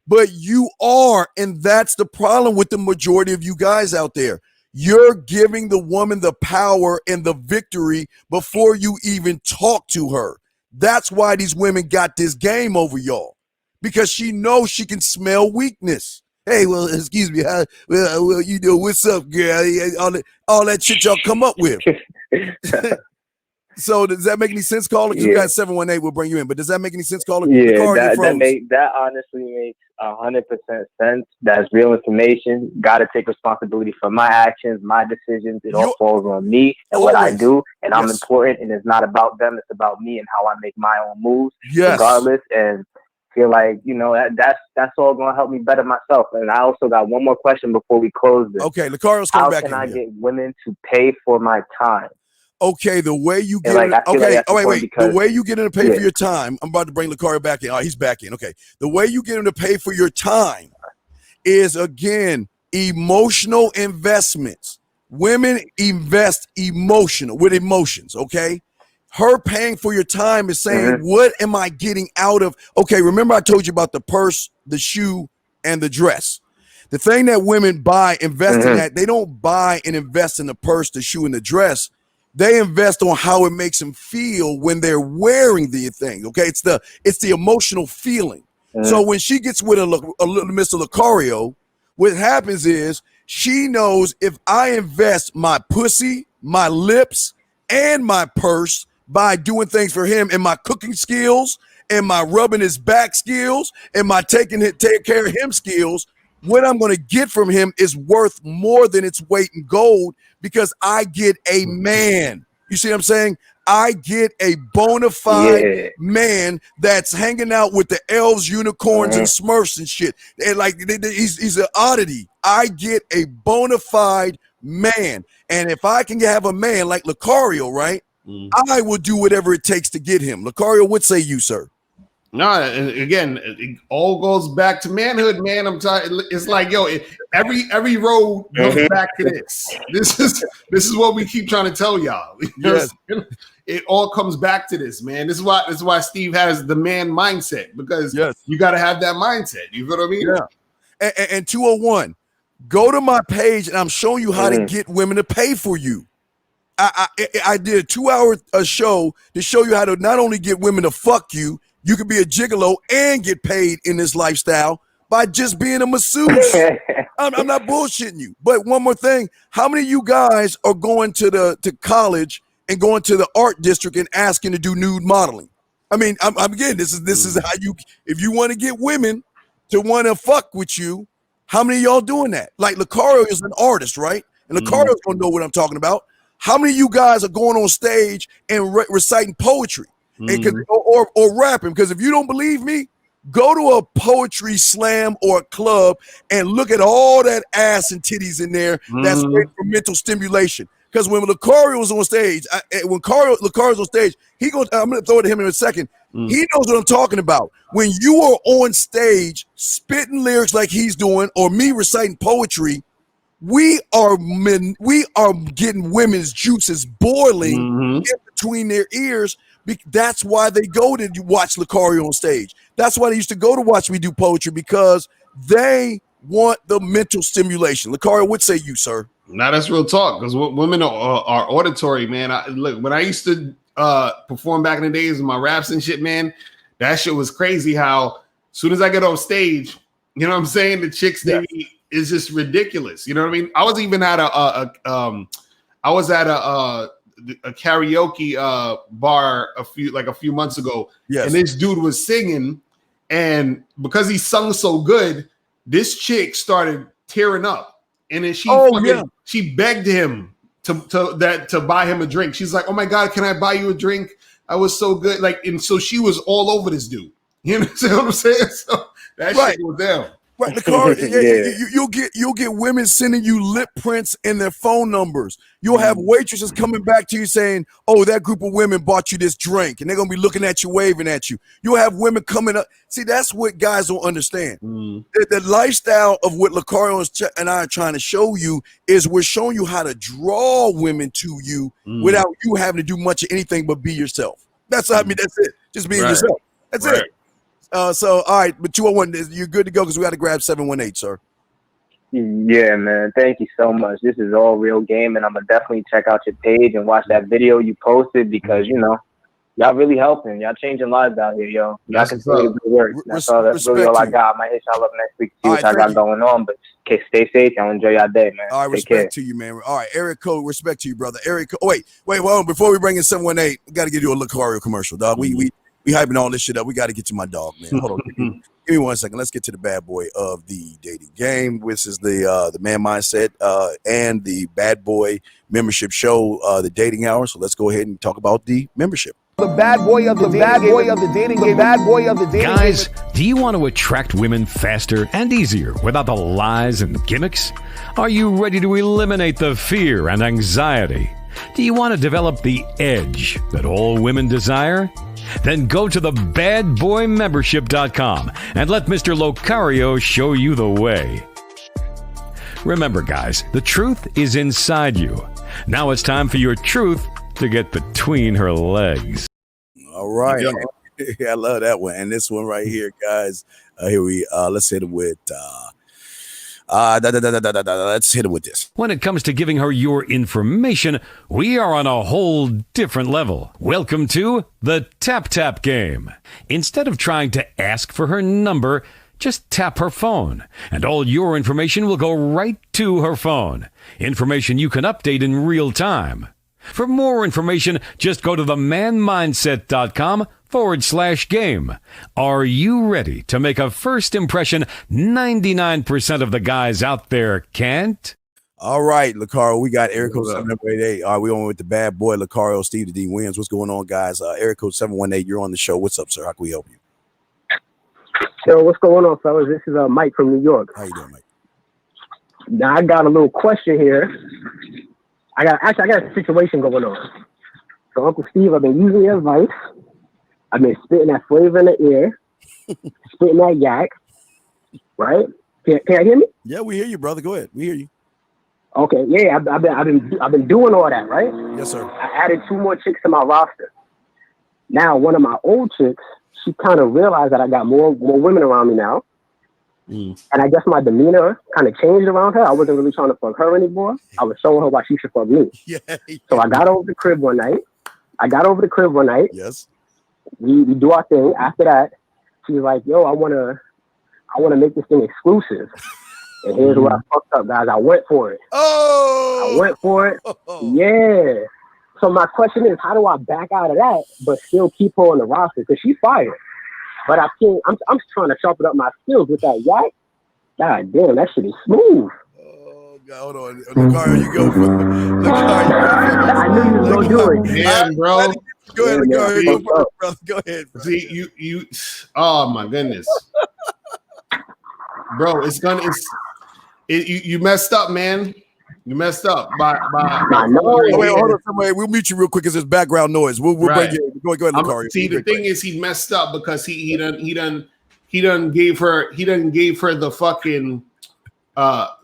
But you are, and that's the problem with the majority of you guys out there. You're giving the woman the power and the victory before you even talk to her. That's why these women got this game over y'all, because she knows she can smell weakness. Hey, well, excuse me. Well, you know, what's up, girl? All that shit y'all come up with. So does that make any sense, caller? You got 718, we'll bring you in. But does that make any sense, caller? Yeah, that honestly makes 100% sense. That's real information. Got to take responsibility for my actions, my decisions. It all falls on me and what I do. And I'm important. And it's not about them. It's about me and how I make my own moves, regardless. And feel like, that's all going to help me better myself. And I also got one more question before we close this. Okay, Lucario's coming back in. How can I get women to pay for my time? Okay, the way you get the way you get him to pay for your time, I'm about to bring Locario back in. Oh, he's back in. Okay. The way you get him to pay for your time is, again, emotional investments. Women invest with emotions, okay? Her paying for your time is saying, what am I getting out of? Okay, remember I told you about the purse, the shoe, and the dress. The thing that women buy, invest in that, they don't buy and invest in the purse, the shoe, and the dress. They invest on how it makes them feel when they're wearing the thing. Okay, it's the emotional feeling. So when she gets with a little Mr. Locario, what happens is she knows if I invest my pussy, my lips, and my purse by doing things for him, and my cooking skills, and my rubbing his back skills, and my taking care of him skills, what I'm going to get from him is worth more than its weight in gold, because I get a man. You see what I'm saying? I get a bona fide man that's hanging out with the elves, unicorns, and smurfs and shit. And like he's an oddity. I get a bona fide man. And if I can have a man like Locario, right, I will do whatever it takes to get him. Locario, what say you, sir? No, and again, it all goes back to manhood, man. I'm telling. It's like, yo, every road goes back to this. This is what we keep trying to tell y'all. Yes. It all comes back to this, man. This is why Steve has the man mindset, because you got to have that mindset. You feel what I mean? Yeah. And 201, go to my page, and I'm showing you how to get women to pay for you. I did a 2-hour show to show you how to not only get women to fuck you, you could be a gigolo and get paid in this lifestyle by just being a masseuse. I'm not bullshitting you. But one more thing, how many of you guys are going to college and going to the art district and asking to do nude modeling? I mean, I'm again, this is how you, if you want to get women to want to fuck with you, how many of y'all doing that? Like Locario is an artist, right? And Locario's gonna know what I'm talking about. How many of you guys are going on stage and reciting poetry and or rapping? Because if you don't believe me, go to a poetry slam or a club and look at all that ass and titties in there. That's great for mental stimulation. Because when Locario was on stage, Locario's on stage, I'm going to throw it to him in a second. He knows what I'm talking about. When you are on stage spitting lyrics like he's doing, or me reciting poetry, we are getting women's juices boiling in between their ears. That's why they go to watch Locario on stage. That's why they used to go to watch me do poetry, because they want the mental stimulation. Locario, what say you, sir? Now that's real talk, because women are auditory, man. Look, when I used to perform back in the days with my raps and shit, man, that shit was crazy. How as soon as I get on stage, you know what I'm saying, the chicks is just ridiculous. You know what I mean? I was even at a karaoke bar a few months ago, and this dude was singing, and because he sung so good, this chick started tearing up, and then she begged him to buy him a drink. She's like, "Oh my God, can I buy you a drink? I was so good." Like, and so she was all over this dude. You know what I'm saying? So that shit was down. Right, you'll get women sending you lip prints and their phone numbers. You'll have waitresses coming back to you saying, "Oh, that group of women bought you this drink," and they're gonna be looking at you, waving at you. You'll have women coming up. See, that's what guys don't understand. The lifestyle of what Locario and I are trying to show you is we're showing you how to draw women to you without you having to do much of anything but be yourself. That's I mean, that's it. Just being yourself. That's it. So, all right, but 201, you're good to go because we got to grab 718, sir. Yeah, man. Thank you so much. This is all real game, and I'm going to definitely check out your page and watch that video you posted because, you know, y'all really helping. Y'all changing lives out here, yo. Y'all continue to do work. That's really all I got. I might hit y'all up next week to see what y'all got going on, but stay safe. Y'all enjoy y'all day, man. All right, respect to you, man. All right, Eric Code, respect to you, brother. Eric Code. Wait, hold on. Before we bring in 718, we got to give you a Locario commercial, dog. We hyping all this shit up. We got to get you my dog, man. Hold on. Give me 1 second. Let's get to the bad boy of the dating game, which is the man mindset and the bad boy membership show, the dating hour. So let's go ahead and talk about the membership. The bad boy of the dating game. Bad boy of the dating game. Guys, do you want to attract women faster and easier without the lies and gimmicks? Are you ready to eliminate the fear and anxiety? Do you want to develop the edge that all women desire? Then go to the badboymembership.com and let Mr. Locario show you the way. Remember, guys, the truth is inside you. Now it's time for your truth to get between her legs. All right. I love that one. And this one right here, guys. Let's hit it with let's hit it with this. When it comes to giving her your information, we are on a whole different level. Welcome to the Tap Tap Game. Instead of trying to ask for her number, just tap her phone, and all your information will go right to her phone. Information you can update in real time. For more information, just go to themanmindset.com/game. Are you ready to make a first impression 99% of the guys out there can't? All right, Locario, we got Eric Code 718. All right, we on with the bad boy, Locario, Steve the Dean Williams. What's going on, guys? Eric Code 718, you're on the show. What's up, sir? How can we help you? Yo, what's going on, fellas? This is Mike from New York. How you doing, Mike? Now, I got a little question here. I got a situation going on. So, Uncle Steve, I've been using your advice. I've been spitting that flavor in the ear, spitting that yak, right? Can you hear me? Yeah, we hear you, brother. Go ahead. We hear you. Okay, yeah, I've been doing all that, right? Yes, sir. I added 2 more chicks to my roster. Now, one of my old chicks, she kind of realized that I got more women around me now. And I guess my demeanor kind of changed around her. I wasn't really trying to fuck her anymore. I was showing her why she should fuck me. Yeah. So I got over the crib one night. Yes. We do our thing. After that, she was like, yo, I wanna make this thing exclusive. And here's where I fucked up, guys. I went for it. Oh! I went for it. Yeah. So my question is, how do I back out of that but still keep her on the roster? Because she's fired. But I'm trying to sharpen up my skills with that yak. God damn, that shit is smooth. Oh, God, hold on. Locario, you go for I knew you was going to do it. Damn, bro. Go ahead, Locario. Go for it, brother. Go ahead. Bro. See, you, oh, my goodness. Bro, you messed up, man. You messed up by wait, hold on, somebody. We'll meet you real quick because there's background noise. We'll bring you. Go ahead, Locario. See, the thing is, he messed up because he done gave her the fucking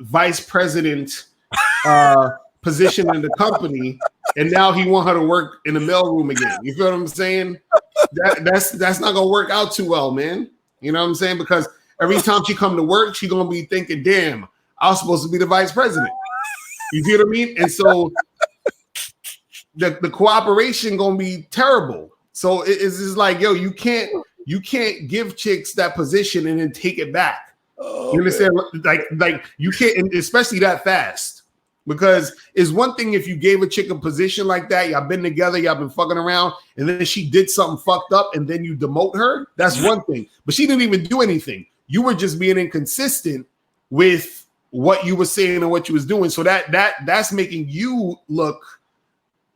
vice president position in the company, and now he want her to work in the mailroom again. You feel what I'm saying? That's not gonna work out too well, man. You know what I'm saying? Because every time she come to work, she gonna be thinking, "Damn, I was supposed to be the vice president." You see what I mean? And so the cooperation gonna be terrible. So it's just like, yo, you can't give chicks that position and then take it back. You understand? Like you can't, and especially that fast. Because it's one thing if you gave a chick a position like that, y'all been together, y'all been fucking around, and then she did something fucked up, and then you demote her. That's one thing. But she didn't even do anything. You were just being inconsistent with what you were saying and what you was doing. So that's making you look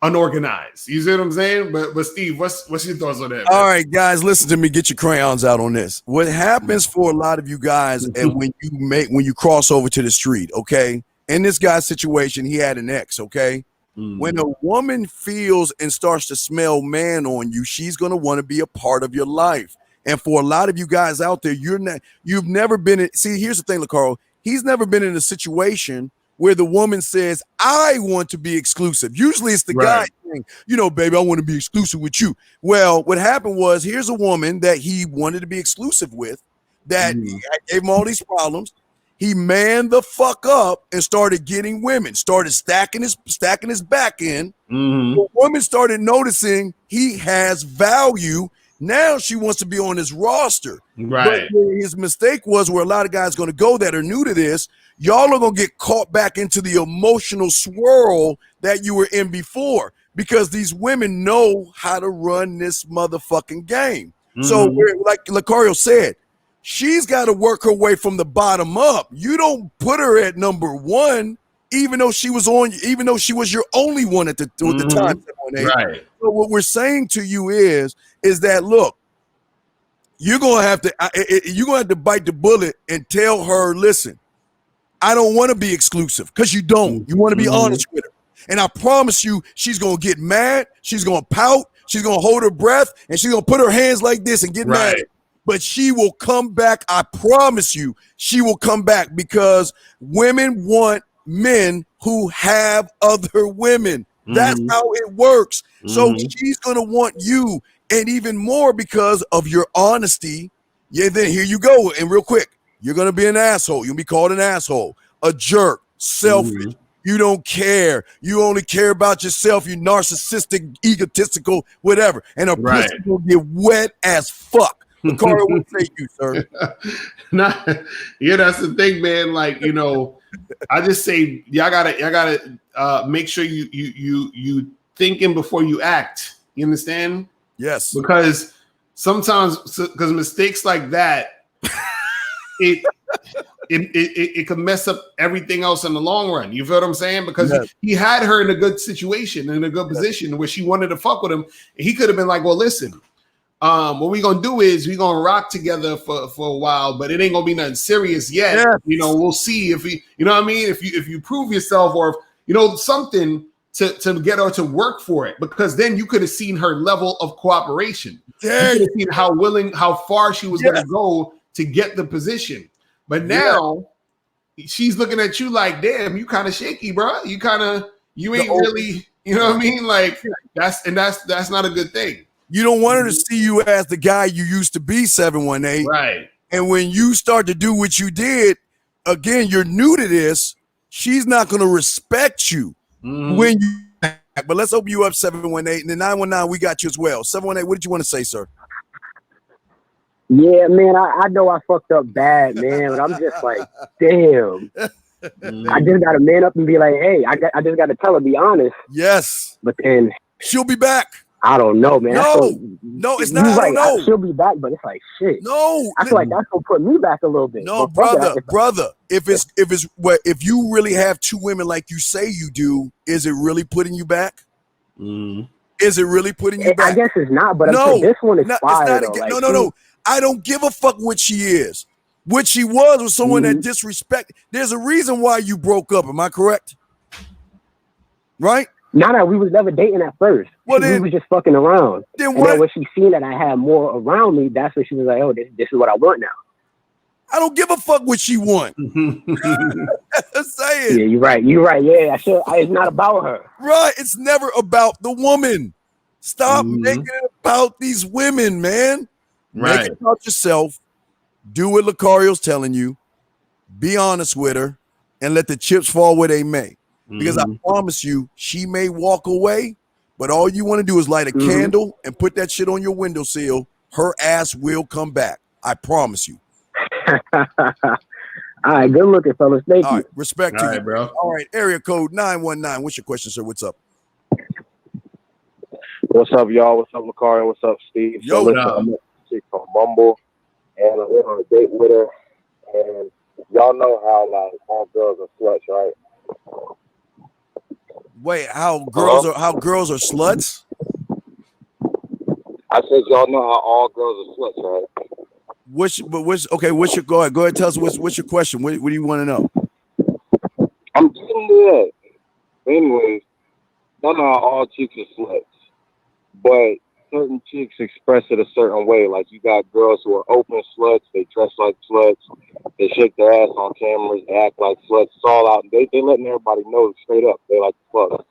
unorganized. You see what I'm saying? But Steve, what's your thoughts on that? Man? All right, guys, listen to me. Get your crayons out on this. What happens for a lot of you guys, and when you cross over to the street, okay? In this guy's situation, he had an ex, okay? When a woman feels and starts to smell man on you, she's gonna want to be a part of your life. And for a lot of you guys out there, you've never been in. See, here's the thing, Locario. He's never been in a situation where the woman says, I want to be exclusive. Usually it's the guy saying, baby, I want to be exclusive with you. Well, what happened was, here's a woman that he wanted to be exclusive with that gave him all these problems. He manned the fuck up and started getting women, started stacking his back end. The woman started noticing he has value. Now she wants to be on his roster. Right. But his mistake was, where a lot of guys going to go that are new to this, y'all are going to get caught back into the emotional swirl that you were in before, because these women know how to run this motherfucking game. So like Locario said, she's got to work her way from the bottom up. You don't put her at number one, even though she was your only one at the time. Right. So what we're saying to you is that, look, you're gonna have to bite the bullet and tell her, listen, I don't want to be exclusive, because you don't. You want to be honest with her. And I promise you, she's gonna get mad, she's gonna pout, she's gonna hold her breath, and she's gonna put her hands like this and get mad. But she will come back. I promise you, she will come back, because women want men who have other women. That's how it works. So she's going to want you, and even more because of your honesty. Yeah, then here you go. And real quick, you're going to be an asshole. You'll be called an asshole, a jerk, selfish. You don't care. You only care about yourself. You narcissistic, egotistical, whatever. And a pussy will get wet as fuck. Locario, what say you, sir? That's the thing, man. Like, I just say y'all gotta make sure you thinking before you act. You understand? Yes. Because sometimes, because mistakes like that, it can mess up everything else in the long run. You feel what I'm saying? Because he had her in a good situation, in a good position where she wanted to fuck with him, and he could have been like, well, listen. What we gonna do is we gonna rock together for a while, but it ain't gonna be nothing serious yet. We'll see if you know what I mean. If you prove yourself, or if something to get her to work for it, because then you could have seen her level of cooperation. You could have seen how far she was going to go to get the position. But now she's looking at you like, damn, you kind of shaky, bro. You ain't really, you know what I mean? Like that's not a good thing. You don't want her to see you as the guy you used to be, 718. Right. And when you start to do what you did, again, you're new to this. She's not going to respect you when you. But let's open you up, 718, and then 919. We got you as well. 718. What did you want to say, sir? Yeah, man, I know I fucked up bad, man, but I'm just like, damn. I just got to man up and be like, hey, I just got to tell her, be honest. Yes. But then she'll be back. I don't know, man. No, it's not. I don't know. She'll be back, but it's like shit. No, I feel like that's gonna put me back a little bit. No, but brother. If you really have two women like you say you do, is it really putting you back? Is it really putting you back? I guess it's not. But no, this one is fire. No. I don't give a fuck what she is. What she was someone that disrespect. There's a reason why you broke up. Am I correct? Right? No, we was never dating at first. We was just fucking around. Then when she seen that I had more around me, that's when she was like, "Oh, this is what I want now." I don't give a fuck what she want. Say it. Yeah, you're right. Yeah, it's not about her. Right. It's never about the woman. Stop making it about these women, man. Right. Make it about yourself. Do what Locario's telling you. Be honest with her, and let the chips fall where they may. Because I promise you, she may walk away, but all you want to do is light a candle and put that shit on your windowsill. Her ass will come back. I promise you. All right, good looking, fellas. Thank you. All right, respect to you, bro. All right, area code 919. What's your question, sir? What's up? What's up, y'all? What's up, Locario? What's up, Steve? Yo, listen, I'm a chick from Bumble, and I went on a date with her, and y'all know how like all girls are sluts, right? Wait, how girls are sluts? I said y'all know how all girls are sluts, right? What's your go ahead, tell us what's your question? What do you want to know? I'm getting to that. Anyways, y'all know how all chicks are sluts, but certain chicks express it a certain way. Like you got girls who are open sluts, they dress like sluts, they shake their ass on cameras, they act like sluts. It's all out. They letting everybody know straight up they like fuck.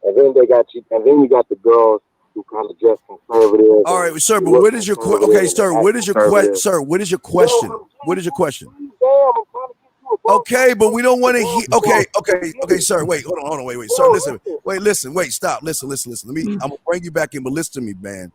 And then you got the girls who kind of dress conservative. All right, sir, but what is your question? Okay, sir, what is your question? Sir, what is your question? What is your question? Okay, but we don't want to hear. Okay, sir. Wait, hold on. Wait, sir. Listen. Stop. Listen. I'm gonna bring you back in, but listen to me, man.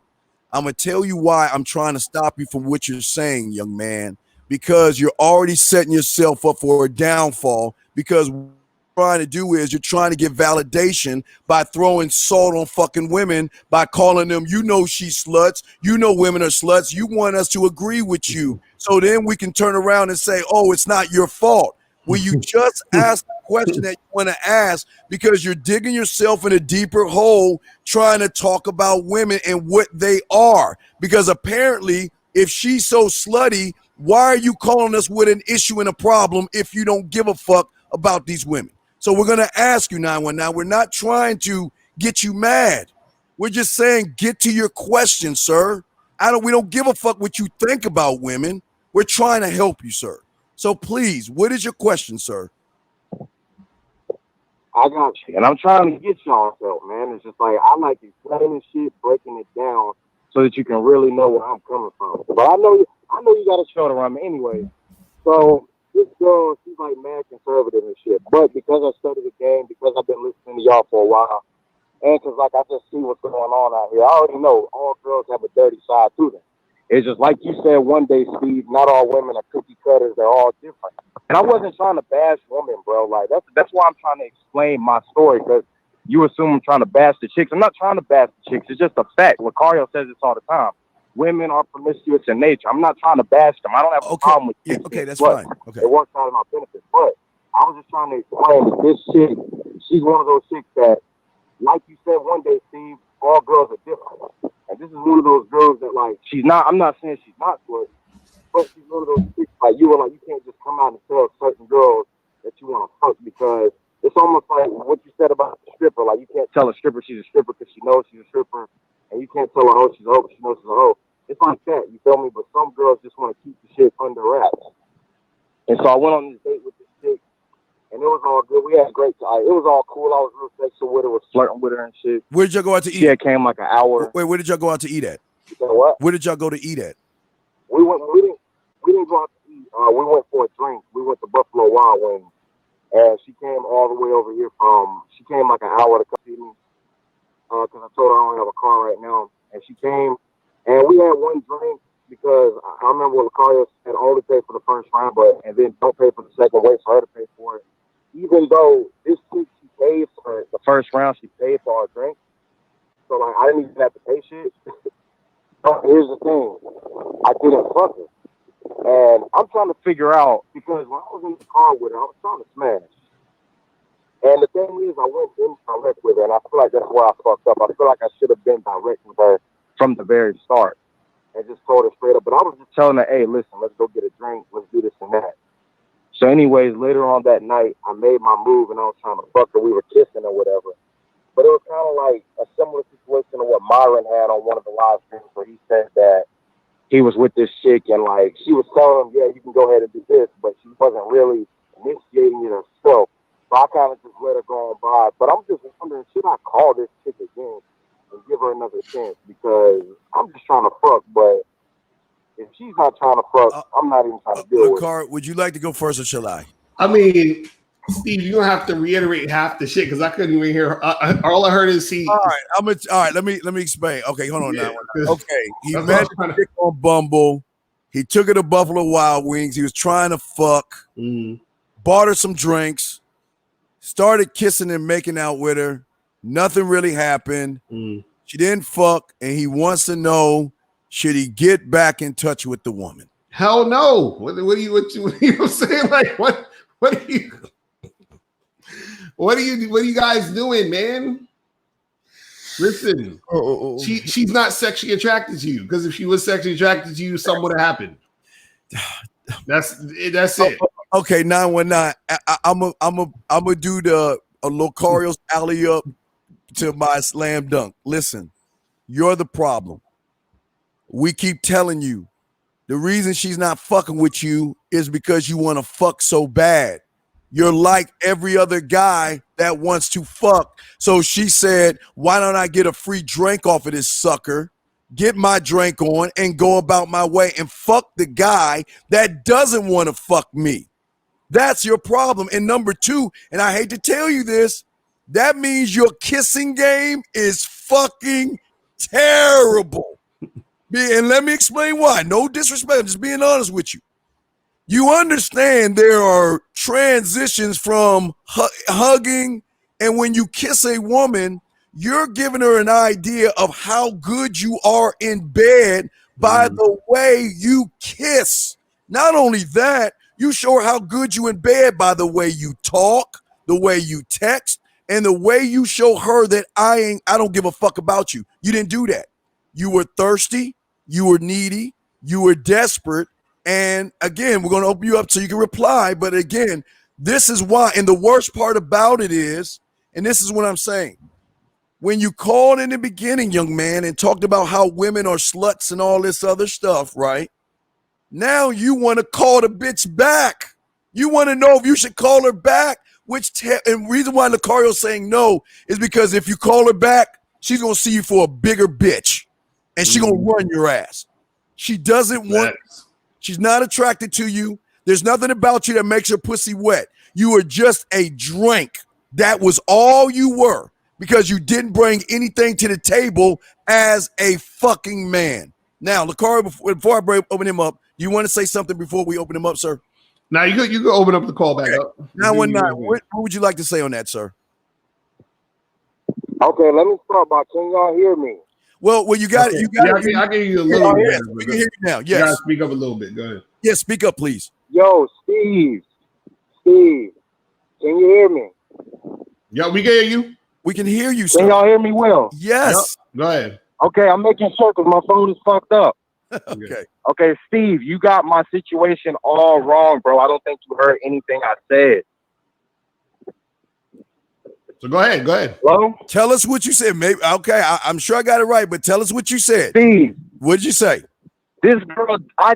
I'm gonna tell you why I'm trying to stop you from what you're saying, young man, because you're already setting yourself up for a downfall. Because what you're trying to do is you're trying to get validation by throwing salt on fucking women, by calling them, she's sluts, women are sluts. You want us to agree with you, so then we can turn around and say, oh, it's not your fault. Will you just ask the question that you want to ask, because you're digging yourself in a deeper hole trying to talk about women and what they are? Because apparently, if she's so slutty, why are you calling us with an issue and a problem if you don't give a fuck about these women? So we're going to ask you 919. We're not trying to get you mad. We're just saying, get to your question, sir. We don't give a fuck what you think about women. We're trying to help you, sir. So please, what is your question, sir? I got you. And I'm trying to get y'all help, man. It's just like, I like explaining shit, breaking it down so that you can really know where I'm coming from. But I know you got a shoulder around me anyway. So this girl, she's like mad conservative and shit. But because I studied the game, because I've been listening to y'all for a while, and because like I just see what's going on out here, I already know all girls have a dirty side to them. It's just like you said one day, Steve, not all women are cookie cutters. They're all different. And I wasn't trying to bash women, bro. Like, that's why I'm trying to explain my story, because you assume I'm trying to bash the chicks. I'm not trying to bash the chicks. It's just a fact. Locario says this all the time. Women are promiscuous in nature. I'm not trying to bash them. I don't have a problem with chicks. Okay, that's fine. Okay. It works out in our benefit. But I was just trying to explain that this chick, she's one of those chicks that, like you said one day, Steve, all girls are different. And this is one of those girls that, like, I'm not saying she's not good, but she's one of those chicks, like, you can't just come out and tell certain girls that you want to fuck, because it's almost like what you said about the stripper. Like, you tell a stripper she's a stripper because she knows she's a stripper, and you can't tell a hoe she's a hoe because she knows she's a hoe. It's like that, you feel me? But some girls just want to keep the shit under wraps. And so I went on this date with this chick, and it was all good. We had a great time. It was all cool. I was real sexual with her, was flirting with her and shit. Where did y'all go out to eat? She had came like an hour. Wait, where did y'all go out to eat at? You said what? Where did y'all go to eat at? We didn't go out to eat. We went for a drink. We went to Buffalo Wild Wings. And she came all the way over here she came like an hour to come see me. Because I told her I don't have a car right now. And she came, and we had one drink because I remember what Locario said, only pay for the first round, and then don't pay for the second, wait for her to pay for it. Even though this chick, she paid for the first round, she paid for our drink. So, like, I didn't even have to pay shit. But here's the thing. I didn't fuck her. And I'm trying to figure out, because when I was in the car with her, I was trying to smash. And the thing is, I went indirect with her, and I feel like that's where I fucked up. I feel like I should have been direct with her from the very start and just told her straight up. But I was just telling her, hey, listen, let's go get a drink. Let's do this and that. So anyways, later on that night, I made my move, and I was trying to fuck her. We were kissing or whatever. But it was kind of like a similar situation to what Myron had on one of the live streams where he said that he was with this chick and, like, she was telling him, yeah, you can go ahead and do this, but she wasn't really initiating it herself. So I kind of just let her go on by. But I'm just wondering, should I call this chick again and give her another chance? Because I'm just trying to fuck, but if she's not trying to fuck, I'm not even trying to deal with it. Would you like to go first or shall I? I mean, Steve, you don't have to reiterate half the shit because I couldn't even hear. All I heard is All right. Let me explain. Okay, hold on now. Okay, he met a chick on Bumble. He took her to Buffalo Wild Wings. He was trying to fuck. Bought her some drinks. Started kissing and making out with her. Nothing really happened. She didn't fuck, and he wants to know, should he get back in touch with the woman? Hell no. What are you saying? Like what are you guys doing, man? Listen, she's not sexually attracted to you, because if she was sexually attracted to you, something would have happened. That's it. Okay, 919. I'm a do the Locario's alley up to my slam dunk. Listen, you're the problem. We keep telling you the reason she's not fucking with you is because you want to fuck so bad. You're like every other guy that wants to fuck. So she said, why don't I get a free drink off of this sucker, get my drink on, and go about my way and fuck the guy that doesn't want to fuck me? That's your problem. And number two, and I hate to tell you this, that means your kissing game is fucking terrible. And let me explain why. No disrespect, I'm just being honest with you. You understand there are transitions from hugging, and when you kiss a woman, you're giving her an idea of how good you are in bed by the way you kiss. Not only that, you show her how good you in bed by the way you talk, the way you text, and the way you show her that I don't give a fuck about you. You didn't do that. You were thirsty, you were needy, you were desperate. And again, we're going to open you up so you can reply. But again, this is why. And the worst part about it is, and this is what I'm saying, when you called in the beginning, young man, and talked about how women are sluts and all this other stuff, right? Now you want to call the bitch back. You want to know if you should call her back, and reason why Locario's saying no is because if you call her back, she's going to see you for a bigger bitch, and she's going to run your ass. She doesn't want, she's not attracted to you. There's nothing about you that makes her pussy wet. You are just a drink. That was all you were, because you didn't bring anything to the table as a fucking man. Now, Locario, before I open him up, do you want to say something before we open him up, sir? Now you can open up the call back up. 919. What would you like to say on that, sir? Okay, let me start by, can y'all hear me? Well, you got it. You got it. I'll give you a little bit. Yes, we can hear you now. Yes. You gotta speak up a little bit. Go ahead. Yes, speak up, please. Yo, Steve, can you hear me? Yeah, we can hear you. We can hear you, sir. Can y'all hear me well? Yes. Yep. Go ahead. Okay, I'm making sure because my phone is fucked up. Okay. Okay, Steve, you got my situation all wrong, bro. I don't think you heard anything I said. So go ahead. Hello? Tell us what you said. Maybe okay. I'm sure I got it right, but tell us what you said. Steve. What'd you say? This girl, I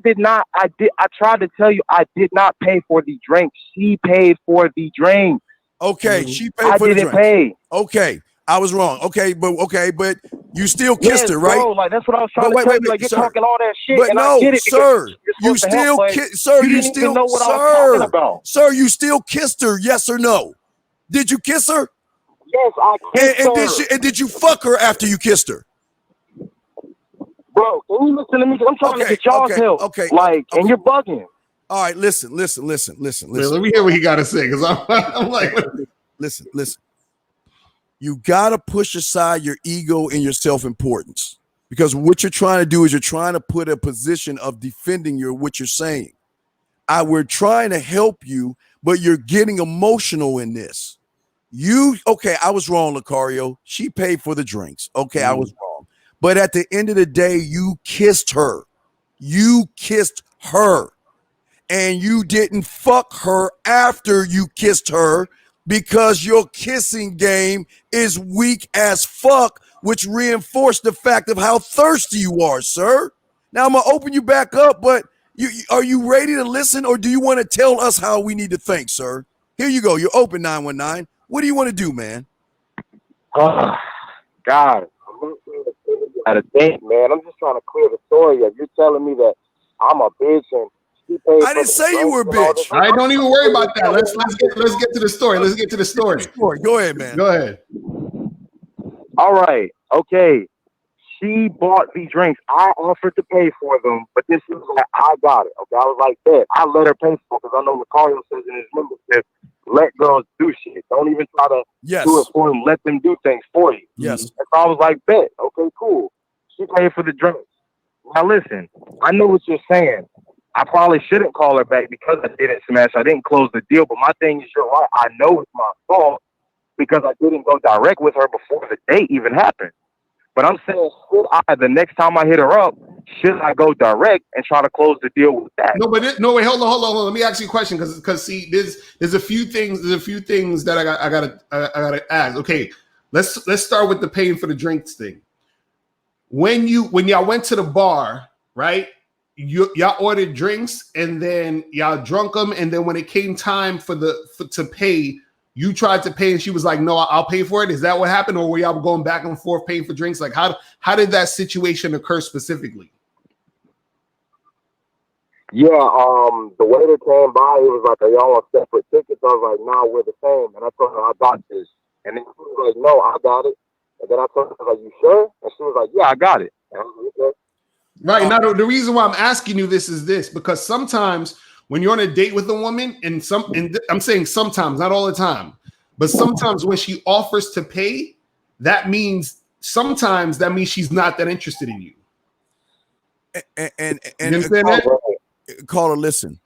tried to tell you I did not pay for the drink. She paid for the drink. Okay, she paid for the drink. I didn't pay. Okay, I was wrong. Okay, but you still kissed her, right? Bro, like that's what I was trying to tell you. Like you're talking all that shit, But and no, I get it. sir, you still kissed. Sir, you still even know what I was talking about. Sir, you still kissed her? Yes or no? Did you kiss her? Yes, I kissed her. And did you fuck her after you kissed her? Bro, can you listen to me? I'm trying to get y'all's help. Okay. And you're bugging. All right, listen. Let me hear what he got to say, because I'm like, listen. You gotta push aside your ego and your self-importance, because what you're trying to do is you're trying to put a position of defending what you're saying. We're trying to help you, but you're getting emotional in this. I was wrong, Locario. She paid for the drinks. Okay, I was wrong. But at the end of the day, you kissed her. And you didn't fuck her after you kissed her, because your kissing game is weak as fuck, which reinforced the fact of how thirsty you are, sir. Now I'm going to open you back up, but are you ready to listen, or do you want to tell us how we need to think, sir? Here you go. You're open, 919. What do you want to do, man? God, I'm not trying to figure out a think, man. I'm just trying to clear the story up. You're telling me that I'm a bitch and she paid. I didn't say you were a bitch. All right, don't even worry about that. Let's get to the story. Let's get to the story. Go ahead, man. Go ahead. All right. Okay. She bought the drinks. I offered to pay for them, but this was like, I got it. Okay. I was like, bet. I let her pay for it, because I know Locario says in his membership, let girls do shit. Don't even try to do it for them. Let them do things for you. Yes. And so I was like, bet. Okay, cool. She paid for the drinks. Now listen, I know what you're saying. I probably shouldn't call her back because I didn't smash. I didn't close the deal. But my thing is, you're right. I know it's my fault because I didn't go direct with her before the date even happened. But I'm saying, the next time I hit her up, should I go direct and try to close the deal with that? Wait, hold on. Let me ask you a question, because see, there's a few things that I gotta ask. Okay, let's start with the paying for the drinks thing. When y'all went to the bar, right? Y'all ordered drinks and then y'all drunk them, and then when it came time to pay, you tried to pay and she was like, "No, I'll pay for it." Is that what happened, or were y'all going back and forth paying for drinks? Like, how did that situation occur specifically? Yeah, the waiter came by. It was like, "Are y'all on separate tickets?" I was like, "No, we're the same." And I told her, "I got this." And then she was like, "No, I got it." And then I told her, "Are you sure?" And she was like, "Yeah, I got it." And I was like, "Okay." Right. Now, the reason why I'm asking you this is this, because sometimes when you're on a date with a woman, and I'm saying sometimes, not all the time, but sometimes when she offers to pay, that means she's not that interested in you. And caller, listen,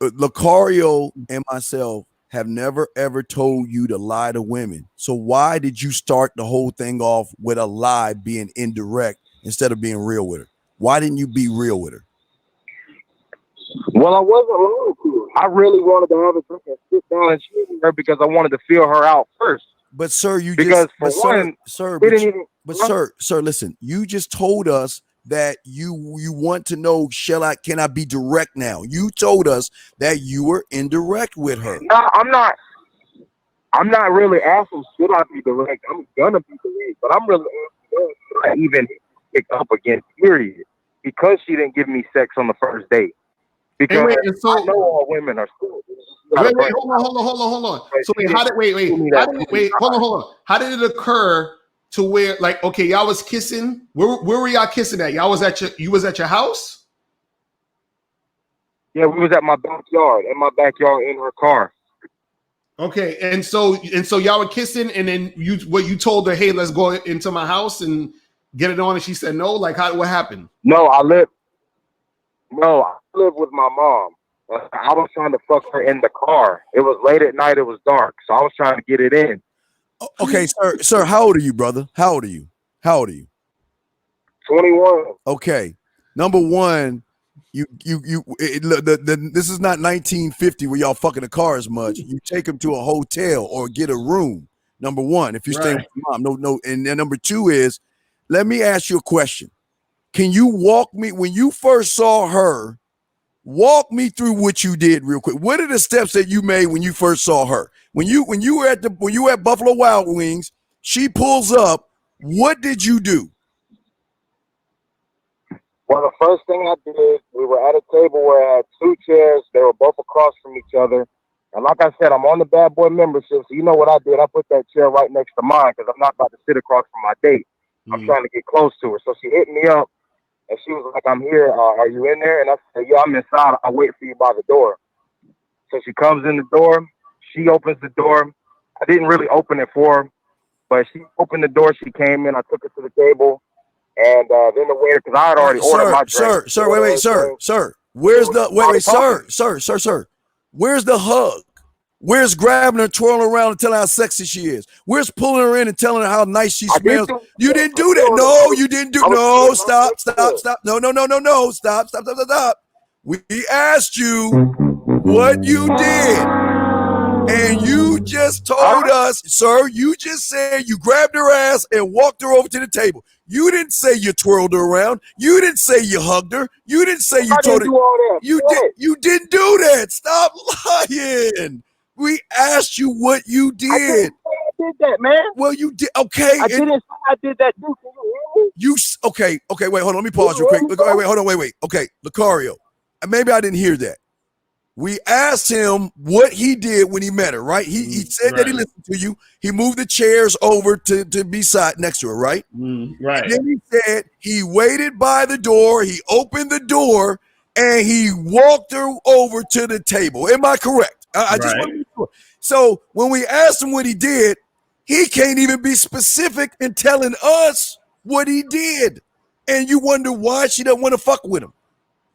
Locario and myself have never ever told you to lie to women. So why did you start the whole thing off with a lie, being indirect instead of being real with her? Why didn't you be real with her? Well, I wasn't lying to her. I really wanted to have a drink and sit down and chill with her because I wanted to feel her out first. But sir, sir, listen, you just told us that you want to know, can I be direct now? You told us that you were indirect with her. No, I'm not really asking, should I be direct? I'm gonna be direct, but I'm really asking, should I even pick up again, period? Because she didn't give me sex on the first date. Because I know all women are stupid. Wait, hold on. So hold on. How did it occur to where, like, okay, y'all was kissing? Where were y'all kissing at? Y'all was at your house? Yeah, we was at my backyard. In her car. Okay, and so y'all were kissing, and then you told her, "Hey, let's go into my house and get it on," and she said no. Like, what happened? No, I live with my mom. I was trying to fuck her in the car. It was late at night. It was dark, so I was trying to get it in. Okay, sir, how old are you, brother? How old are you? 21. Okay, number one, This is not 1950 where y'all fucking the car as much. You take them to a hotel or get a room. Number one, if you're staying with your mom, no. And then number two is, let me ask you a question. Can you walk me when you first saw her? Walk me through what you did real quick. What are the steps that you made when you first saw her? When you were at Buffalo Wild Wings, she pulls up. What did you do? Well, the first thing I did, we were at a table where I had two chairs. They were both across from each other. And like I said, I'm on the Bad Boy membership. So you know what I did? I put that chair right next to mine because I'm not about to sit across from my date. I'm trying to get close to her. So she hit me up and she was like, I'm here. Are you in there? And I said, yeah, I'm inside. I'll wait for you by the door. So she comes in the door. She opens the door. I didn't really open it for her, but she opened the door. She came in. I took her to the table. And then the waiter, because I had already ordered my drink. Sir, wait, sir. Where's the sir? Where's the hug? Where's grabbing her, twirling around and telling how sexy she is? Where's pulling her in and telling her how nice she smells? You didn't do that. No, you didn't do. No, stop. No, stop. We asked you what you did. And you just told us, sir, you just said you grabbed her ass and walked her over to the table. You didn't say you twirled her around. You didn't say you hugged her. You didn't say you told her. You didn't do that. Stop lying. We asked you what you did. I didn't say I did that, man. Well, you did. Okay. I didn't say I did that. Dude, can you hear me? Okay, wait, hold on. Let me pause real quick. Wait. Okay, Locario. Maybe I didn't hear that. We asked him what he did when he met her, right? He said that he listened to you. He moved the chairs over to be side next to her, right? Right. And then he said he waited by the door, he opened the door, and he walked her over to the table. Am I correct? I just want to be sure. So when we asked him what he did, he can't even be specific in telling us what he did. And you wonder why she doesn't want to fuck with him.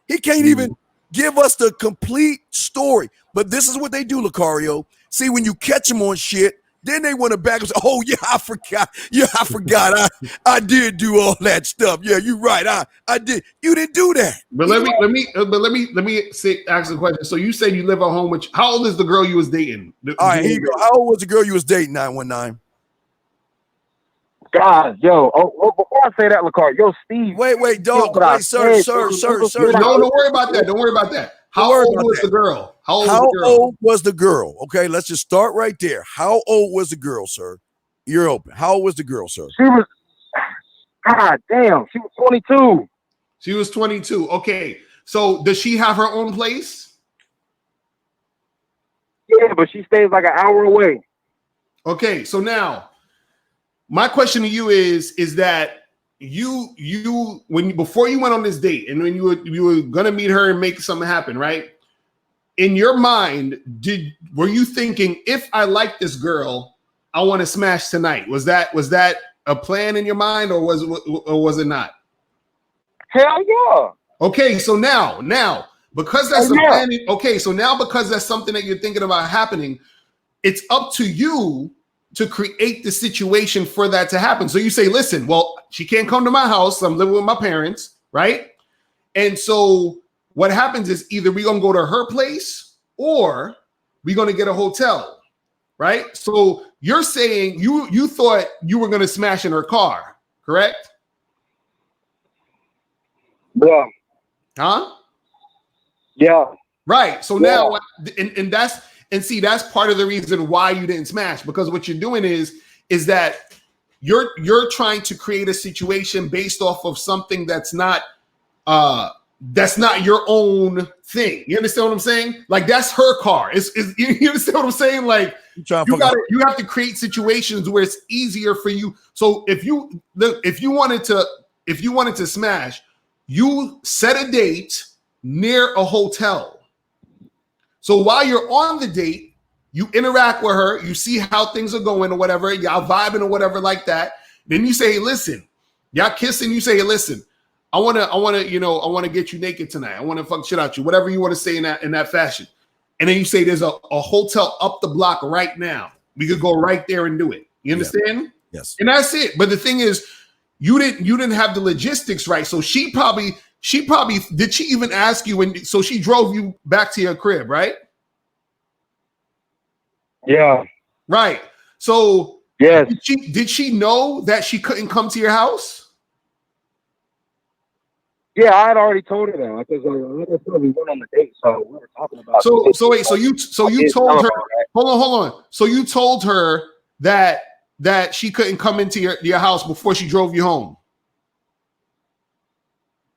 He can't even give us the complete story. But this is what they do, Locario. See, when you catch them on shit, then they want to back up and say, oh, yeah, I forgot. Yeah, I forgot. I did do all that stuff. Yeah, you're right. I did. You didn't do that. But let me ask the question. So you said you live at home with, how old is the girl you was dating? All right, here you go. How old was the girl you was dating, 919? God, yo. Oh, before I say that, Locario, yo, Steve. Wait, dog. Wait, sir. No, don't worry about that. Don't worry about that. How old was the girl? How old was the girl? Okay, let's just start right there. How old was the girl, sir? You're open. How old was the girl, sir? She was, God damn, she was 22. She was 22. Okay, so does she have her own place? Yeah, but she stays like an hour away. Okay, so now my question to you is that you before you went on this date and when you were gonna meet her and make something happen, right? In your mind, were you thinking, if I like this girl, I want to smash tonight? Was that a plan in your mind, or was it not? Hell yeah. Okay, so now because that's a plan. Okay, so now because that's something that you're thinking about happening, it's up to you to create the situation for that to happen. So you say, listen, well, she can't come to my house. I'm living with my parents, right? And so what happens is either we're going to go to her place or we're going to get a hotel, right? So you're saying you thought you were going to smash in her car, correct? Yeah. Huh? Yeah. Right. So now, and that's part of the reason why you didn't smash, because what you're doing is that you're trying to create a situation based off of something that's not your own thing. You understand what I'm saying? Like, that's her car. You understand what I'm saying? Like, you have to create situations where it's easier for you. So if you wanted to smash, you set a date near a hotel. So while you're on the date, you interact with her, you see how things are going or whatever, y'all vibing or whatever like that. Then you say, hey, listen, y'all kissing, you say, hey, listen, I want to get you naked tonight. I want to fuck shit out you, whatever you want to say in that fashion. And then you say there's a hotel up the block right now. We could go right there and do it. You understand? Yes. And that's it. But the thing is, you didn't have the logistics right. So she probably she probably did. She even ask you when? So she drove you back to your crib, right? Yeah. Right. So yes, did she know that she couldn't come to your house? Yeah, I had already told her that because like I said, we went on the date, so we were talking about. So wait, so you told her? Hold on. So you told her that she couldn't come into your house before she drove you home.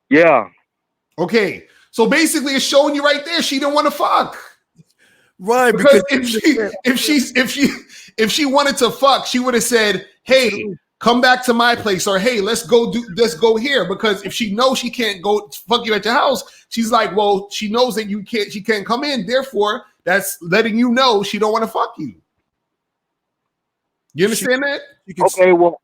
Yeah. Okay. So basically, it's showing you right there she didn't want to fuck. Right. Because if she wanted to fuck, she would have said, "Hey, come back to my place," or "Hey, let's go here." Because if she knows she can't go fuck you at your house, she's like, well, she knows that she can't come in. Therefore, that's letting you know she don't want to fuck you. You understand that? Okay, well,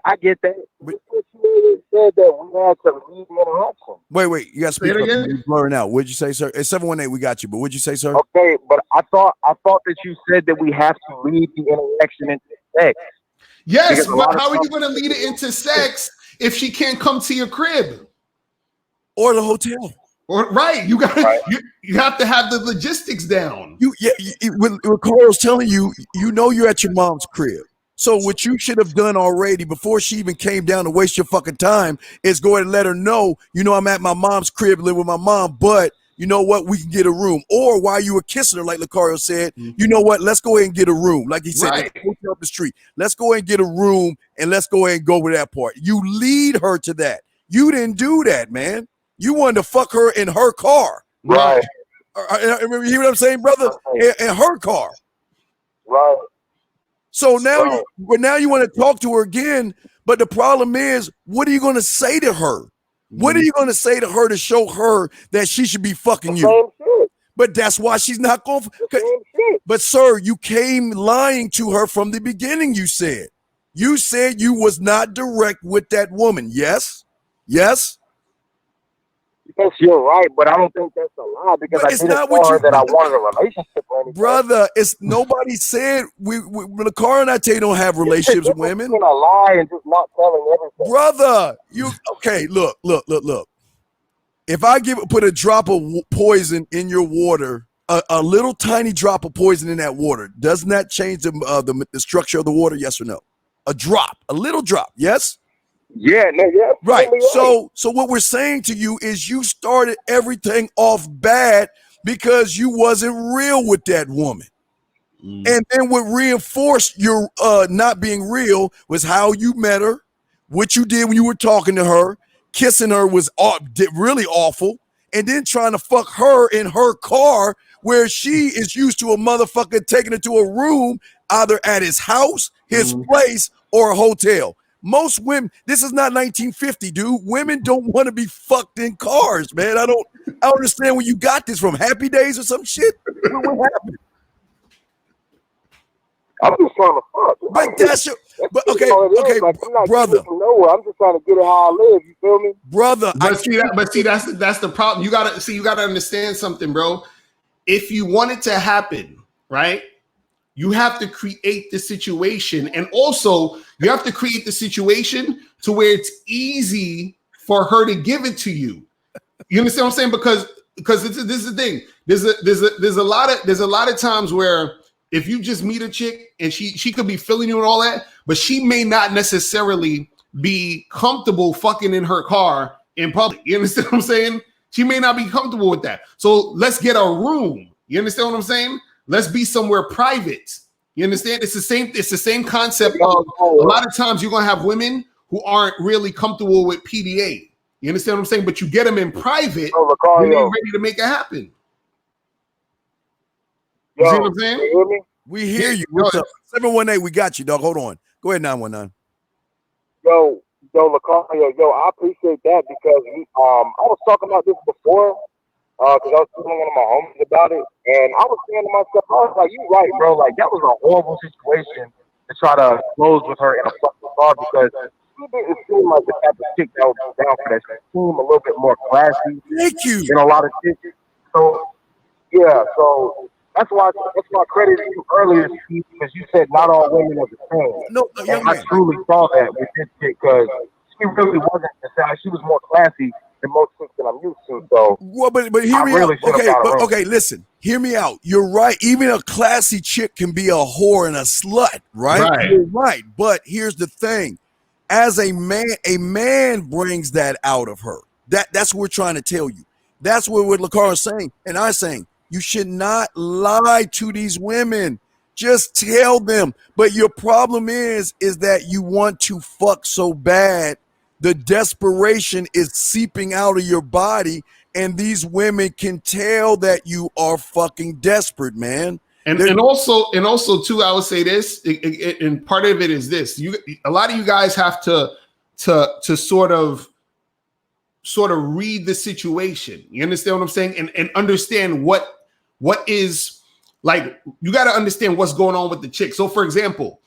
I get that. But you said that we had to leave the interaction. Wait, you got to speak up. You're blurring out. What'd you say, sir? It's 718. We got you, but what'd you say, sir? Okay, but I thought that you said that we have to lead the interaction into sex. Yes, but how are you going to lead it into sex if she can't come to your crib or the hotel? Or right, you got you have to have the logistics down. When Carl's telling you, you're at your mom's crib. So what you should have done already before she even came down to waste your fucking time is go ahead and let her know, I'm at my mom's crib, live with my mom, but you know what? We can get a room. Or while you were kissing her, like Locario said, you know what? Let's go ahead and get a room. Like he said, let's go up the street. Let's go ahead and get a room and let's go ahead and go with that part. You lead her to that. You didn't do that, man. You wanted to fuck her in her car. Right. You hear what I'm saying, brother? In her car. Right. So now, now you want to talk to her again, but the problem is, what are you going to say to her? What are you going to say to her to show her that she should be fucking you? But that's why she's not going. But sir, you came lying to her from the beginning. You said you was not direct with that woman. Yes. Yes, you're right, but I don't think that's a lie because I didn't tell her that I wanted a relationship or anything. Brother, nobody said the car and I tell you don't have relationships with women. A lie and just not telling everything. Brother, look. If I put a drop of poison in your water, a little tiny drop of poison in that water, doesn't that change the structure of the water? Yes or no? A little drop, yes? Yeah. Right. So what we're saying to you is you started everything off bad because you wasn't real with that woman. And then what reinforced your not being real was how you met her, what you did when you were talking to her, kissing her was really awful, and then trying to fuck her in her car where she is used to a motherfucker taking her to a room either at his house, his place, or a hotel. Most women, this is not 1950, dude. Women don't want to be fucked in cars, man. I don't understand where you got this from. Happy Days or some shit? What happened? I'm just trying to fuck. Okay, like, I'm not brother. Nowhere. I'm just trying to get it how I live. You feel me, brother? That's the problem. You gotta understand something, bro. If you want it to happen, right? You have to create the situation, and also you have to create the situation to where it's easy for her to give it to you. You understand what I'm saying? Because this is the thing. There's a lot of times where if you just meet a chick and she could be feeling you and all that, but she may not necessarily be comfortable fucking in her car in public. You understand what I'm saying? She may not be comfortable with that. So let's get a room. You understand what I'm saying? Let's be somewhere private. You understand? It's the same concept of a lot of times you're gonna have women who aren't really comfortable with PDA. You understand what I'm saying? But you get them in private when they're ready to make it happen. You see what I'm saying? You hear me? We hear you. What's up? 718, we got you, dog. Hold on. Go ahead, 919. Yo, Locario, I appreciate that because I was talking about this before. Because I was telling one of my homies about it, and I was saying to myself, I was like, "You right, bro. Like that was a horrible situation to try to close with her in a fucking car because she didn't seem like the type of chick that would be down for that. She seemed a little bit more classy than a lot of chicks. So yeah, so that's why I credited you earlier, Steve, because you said not all women are the same. No, and I truly saw that with this chick because she really wasn't. She was more classy more chicks than I'm used to. So, well, but hear me out. Okay, listen, hear me out. You're right. Even a classy chick can be a whore and a slut, right? You're right. But here's the thing: as a man brings that out of her. That's what we're trying to tell you. That's what Locario is saying, and I'm saying you should not lie to these women. Just tell them. But your problem is that you want to fuck so bad. The desperation is seeping out of your body, and these women can tell that you are fucking desperate, man. And also too, I would say this, and part of it is this: a lot of you guys have to sort of read the situation. You understand what I'm saying, and understand what is like. You got to understand what's going on with the chick. So, for example,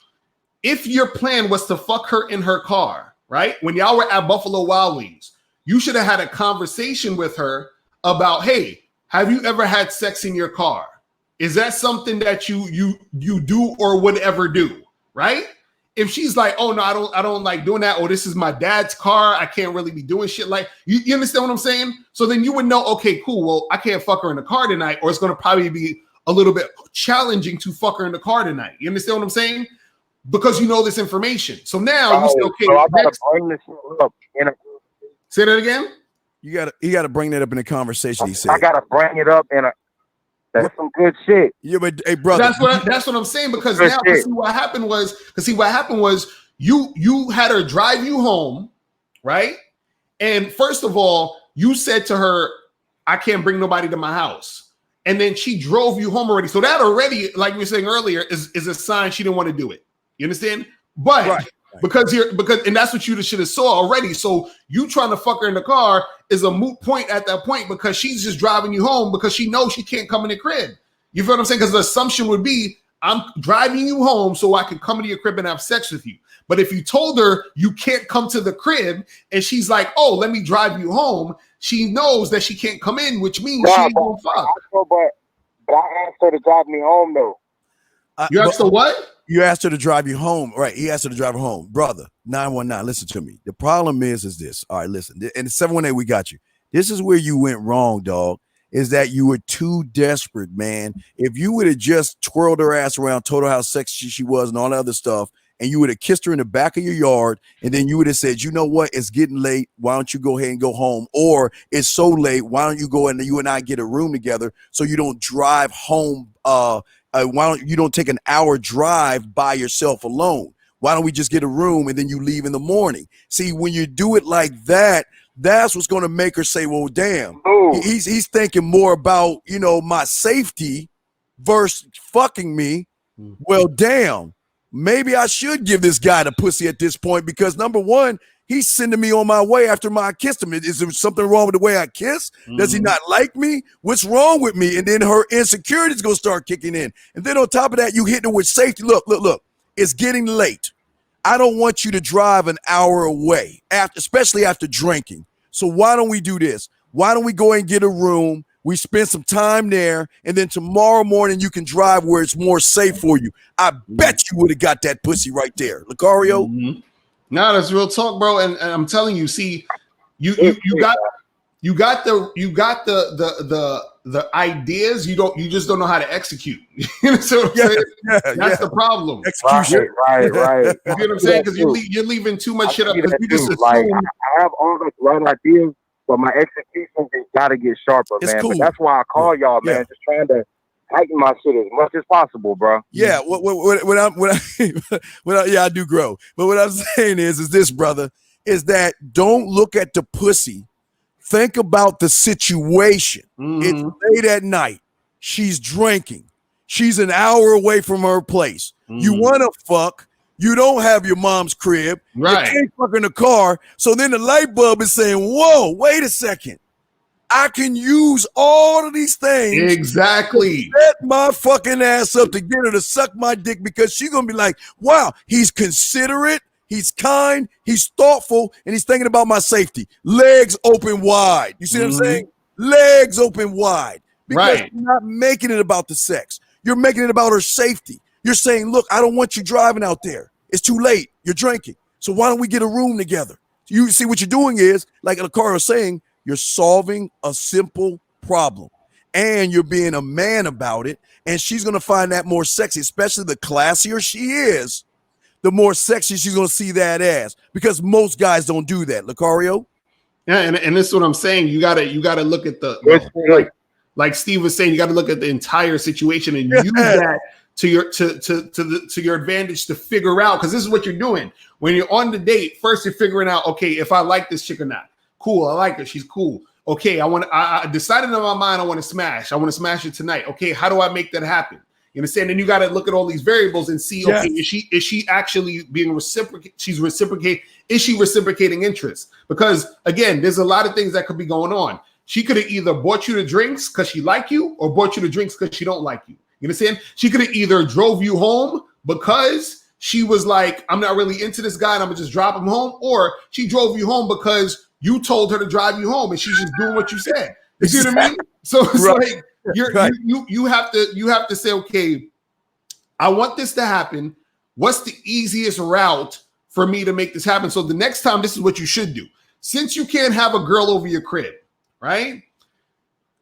if your plan was to fuck her in her car. Right? When y'all were at Buffalo Wild Wings, you should have had a conversation with her about, hey, have you ever had sex in your car? Is that something that you do or would ever do? Right? If she's like, oh no, I don't like doing that, or this is my dad's car, I can't really be doing shit like you understand what I'm saying? So then you would know, okay, cool. Well, I can't fuck her in the car tonight, or it's gonna probably be a little bit challenging to fuck her in the car tonight. You understand what I'm saying? Because you know this information. So now you say, okay, so I gotta bring this up in a, say that again. You gotta bring that up in a conversation. He said, I gotta bring it up in a. That's some good shit. Yeah, but hey, brother, that's what I'm saying. Because now, see what happened was you had her drive you home, right? And first of all, you said to her, "I can't bring nobody to my house," and then she drove you home already. So that already, like we were saying earlier, is a sign she didn't want to do it. You understand? But because and that's what you should have saw already. So you trying to fuck her in the car is a moot point at that point because she's just driving you home because she knows she can't come in the crib. You feel what I'm saying? Because the assumption would be I'm driving you home so I can come into your crib and have sex with you. But if you told her you can't come to the crib and she's like, oh, let me drive you home, she knows that she can't come in, which means she ain't gonna fuck. But I asked her to drive me home though. You asked her what? You asked her to drive you home, right? He asked her to drive her home, brother. 919. Listen to me. The problem is this. All right, listen. And the 718, we got you. This is where you went wrong, dog. Is that you were too desperate, man. If you would have just twirled her ass around, told her how sexy she was, and all that other stuff, and you would have kissed her in the back of your yard, and then you would have said, you know what? It's getting late. Why don't you go ahead and go home? Or it's so late. Why don't you go and you and I get a room together so you don't drive home? Why don't you don't take an hour drive by yourself alone? Why don't we just get a room and then you leave in the morning? See, when you do it like that, that's what's going to make her say, well, damn, he's thinking more about, my safety versus fucking me. Well, damn, maybe I should give this guy the pussy at this point because number one, he's sending me on my way after I kissed him. Is there something wrong with the way I kiss? Does he not like me? What's wrong with me? And then her insecurity is going to start kicking in. And then on top of that, you hit her with safety. Look. It's getting late. I don't want you to drive an hour away, especially after drinking. So why don't we do this? Why don't we go and get a room? We spend some time there, and then tomorrow morning you can drive where it's more safe for you. I bet you would have got that pussy right there. Locario? No, that's real talk, bro. And I'm telling you, see, you got the ideas. You just don't know how to execute. You know what I'm saying? That's the problem. Execution. Right. You know what I'm saying? Because you're leaving too much shit up. You just assume. Like, I have all the right ideas, but my execution has got to get sharper, man. Cool. But that's why I call y'all, man. Just trying to tighten my shit as much as possible, bro. Yeah, I do grow. But what I'm saying is this, brother, is that don't look at the pussy. Think about the situation. It's late at night. She's drinking. She's an hour away from her place. You want to fuck. You don't have your mom's crib. Right. You can't fuck in the car. So then the light bulb is saying, whoa, wait a second. I can use all of these things. Exactly. To set my fucking ass up to get her to suck my dick because she's going to be like, wow, he's considerate, he's kind, he's thoughtful, and he's thinking about my safety. Legs open wide. You see what I'm saying? Legs open wide. Because you're not making it about the sex. You're making it about her safety. You're saying, look, I don't want you driving out there. It's too late. You're drinking. So why don't we get a room together? You see what you're doing is, like Locario was saying, You're solving a simple problem, and you're being a man about it. And she's going to find that more sexy, especially the classier she is, the more sexy she's going to see that ass, because most guys don't do that. Locario? Yeah, and this is what I'm saying. You gotta look at the like Steve was saying, you got to look at the entire situation and use that to your advantage to figure out, because this is what you're doing when you're on the date. First, you're figuring out, okay, if I like this chick or not. Cool, I like her. She's cool. Okay, I decided in my mind I want to smash. I want to smash it tonight. Okay, how do I make that happen? You understand? And you got to look at all these variables and see, okay, is she actually being reciprocated? Is she reciprocating interest? Because again, there's a lot of things that could be going on. She could have either bought you the drinks because she like you, or bought you the drinks because she don't like you. You understand? She could have either drove you home because she was like, I'm not really into this guy and I'm gonna just drop him home, or she drove you home because you told her to drive you home and she's just doing what you said. You see what I mean? So it's like you have to say, okay, I want this to happen. What's the easiest route for me to make this happen? So the next time, this is what you should do. Since you can't have a girl over your crib, right?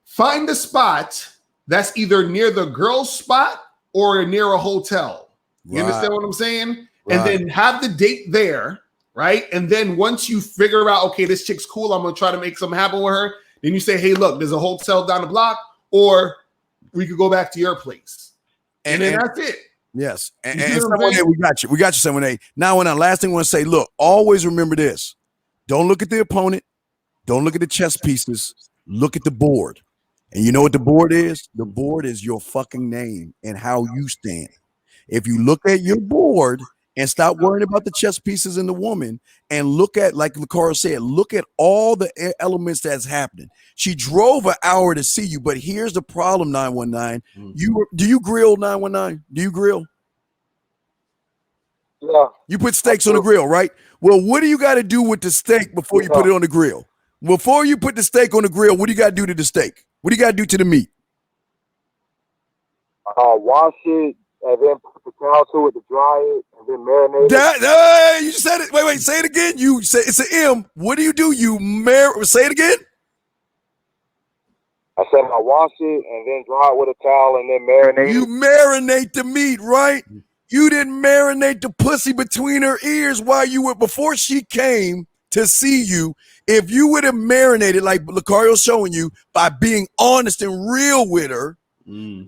Find a spot that's either near the girl's spot or near a hotel. You understand what I'm saying? And then have the date there, right? And then once you figure out, okay, this chick's cool, I'm gonna try to make something happen with her. Then you say, hey, look, there's a hotel down the block, or we could go back to your place. And then that's it. Yes. And 718, we got you. We got you, 718. Now, when the last thing I want to say, look, always remember this. Don't look at the opponent. Don't look at the chess pieces. Look at the board. And you know what the board is? The board is your fucking name and how you stand. If you look at your board and stop worrying about the chess pieces and the woman, and look at, like Locario said, look at all the elements that's happening. She drove an hour to see you, but here's the problem, 919. Do you grill, 919? Do you grill? Yeah. You put steaks on the grill, right? Well, what do you got to do with the steak before you put it on the grill? Before you put the steak on the grill, what do you got to do to the steak? What do you got to do to the meat? Wash it, and then put the towel to it to dry it, and then marinate it. You said it. Wait, say it again. You say it's an M. What do? Say it again. I said I wash it and then dry it with a towel and then marinate. You marinate the meat, right? You didn't marinate the pussy between her ears while you were, before she came to see you. If you would have marinated, like Locario's showing you, by being honest and real with her,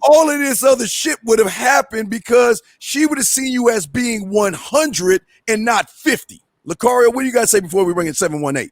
all of this other shit would have happened, because she would have seen you as being 100 and not 50. Locario, what do you got to say before we bring in 718?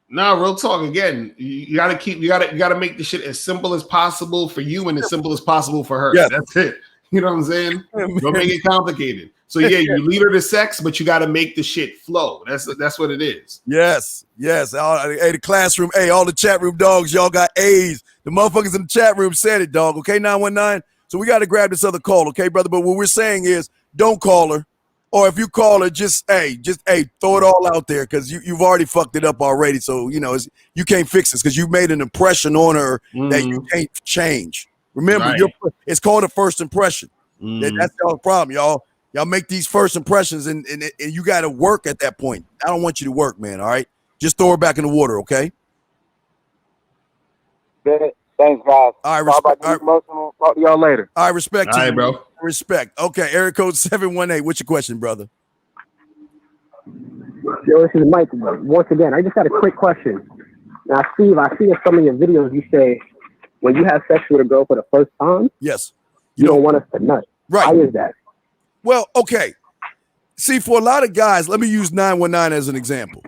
No, real talk again. You gotta make the shit as simple as possible for you and as simple as possible for her. Yes. That's it. You know what I'm saying? Don't make it complicated. So yeah, you lead her to sex, but you got to make the shit flow. That's what it is. Yes. Hey, the classroom. Hey, all the chat room dogs, y'all got A's. The motherfuckers in the chat room said it, dog. Okay, 919. So we got to grab this other call, okay, brother? But what we're saying is, don't call her, or if you call her, just throw it all out there, because you've already fucked it up already. So you know you can't fix this, because you made an impression on her that you can't change. Remember, it's called a first impression. That's y'all problem, y'all. Y'all make these first impressions, and you got to work at that point. I don't want you to work, man. All right, just throw her back in the water, okay? Thanks, guys. All right, talk to y'all later. All right, respect to you, bro. Respect. Okay, area code 718. What's your question, brother? Yo, this is Mike. Once again, I just got a quick question. Now, Steve, I see in some of your videos you say when you have sex with a girl for the first time, yes, you don't want us to nut. Right? Why is that? Well, okay. See, for a lot of guys, let me use 919 as an example.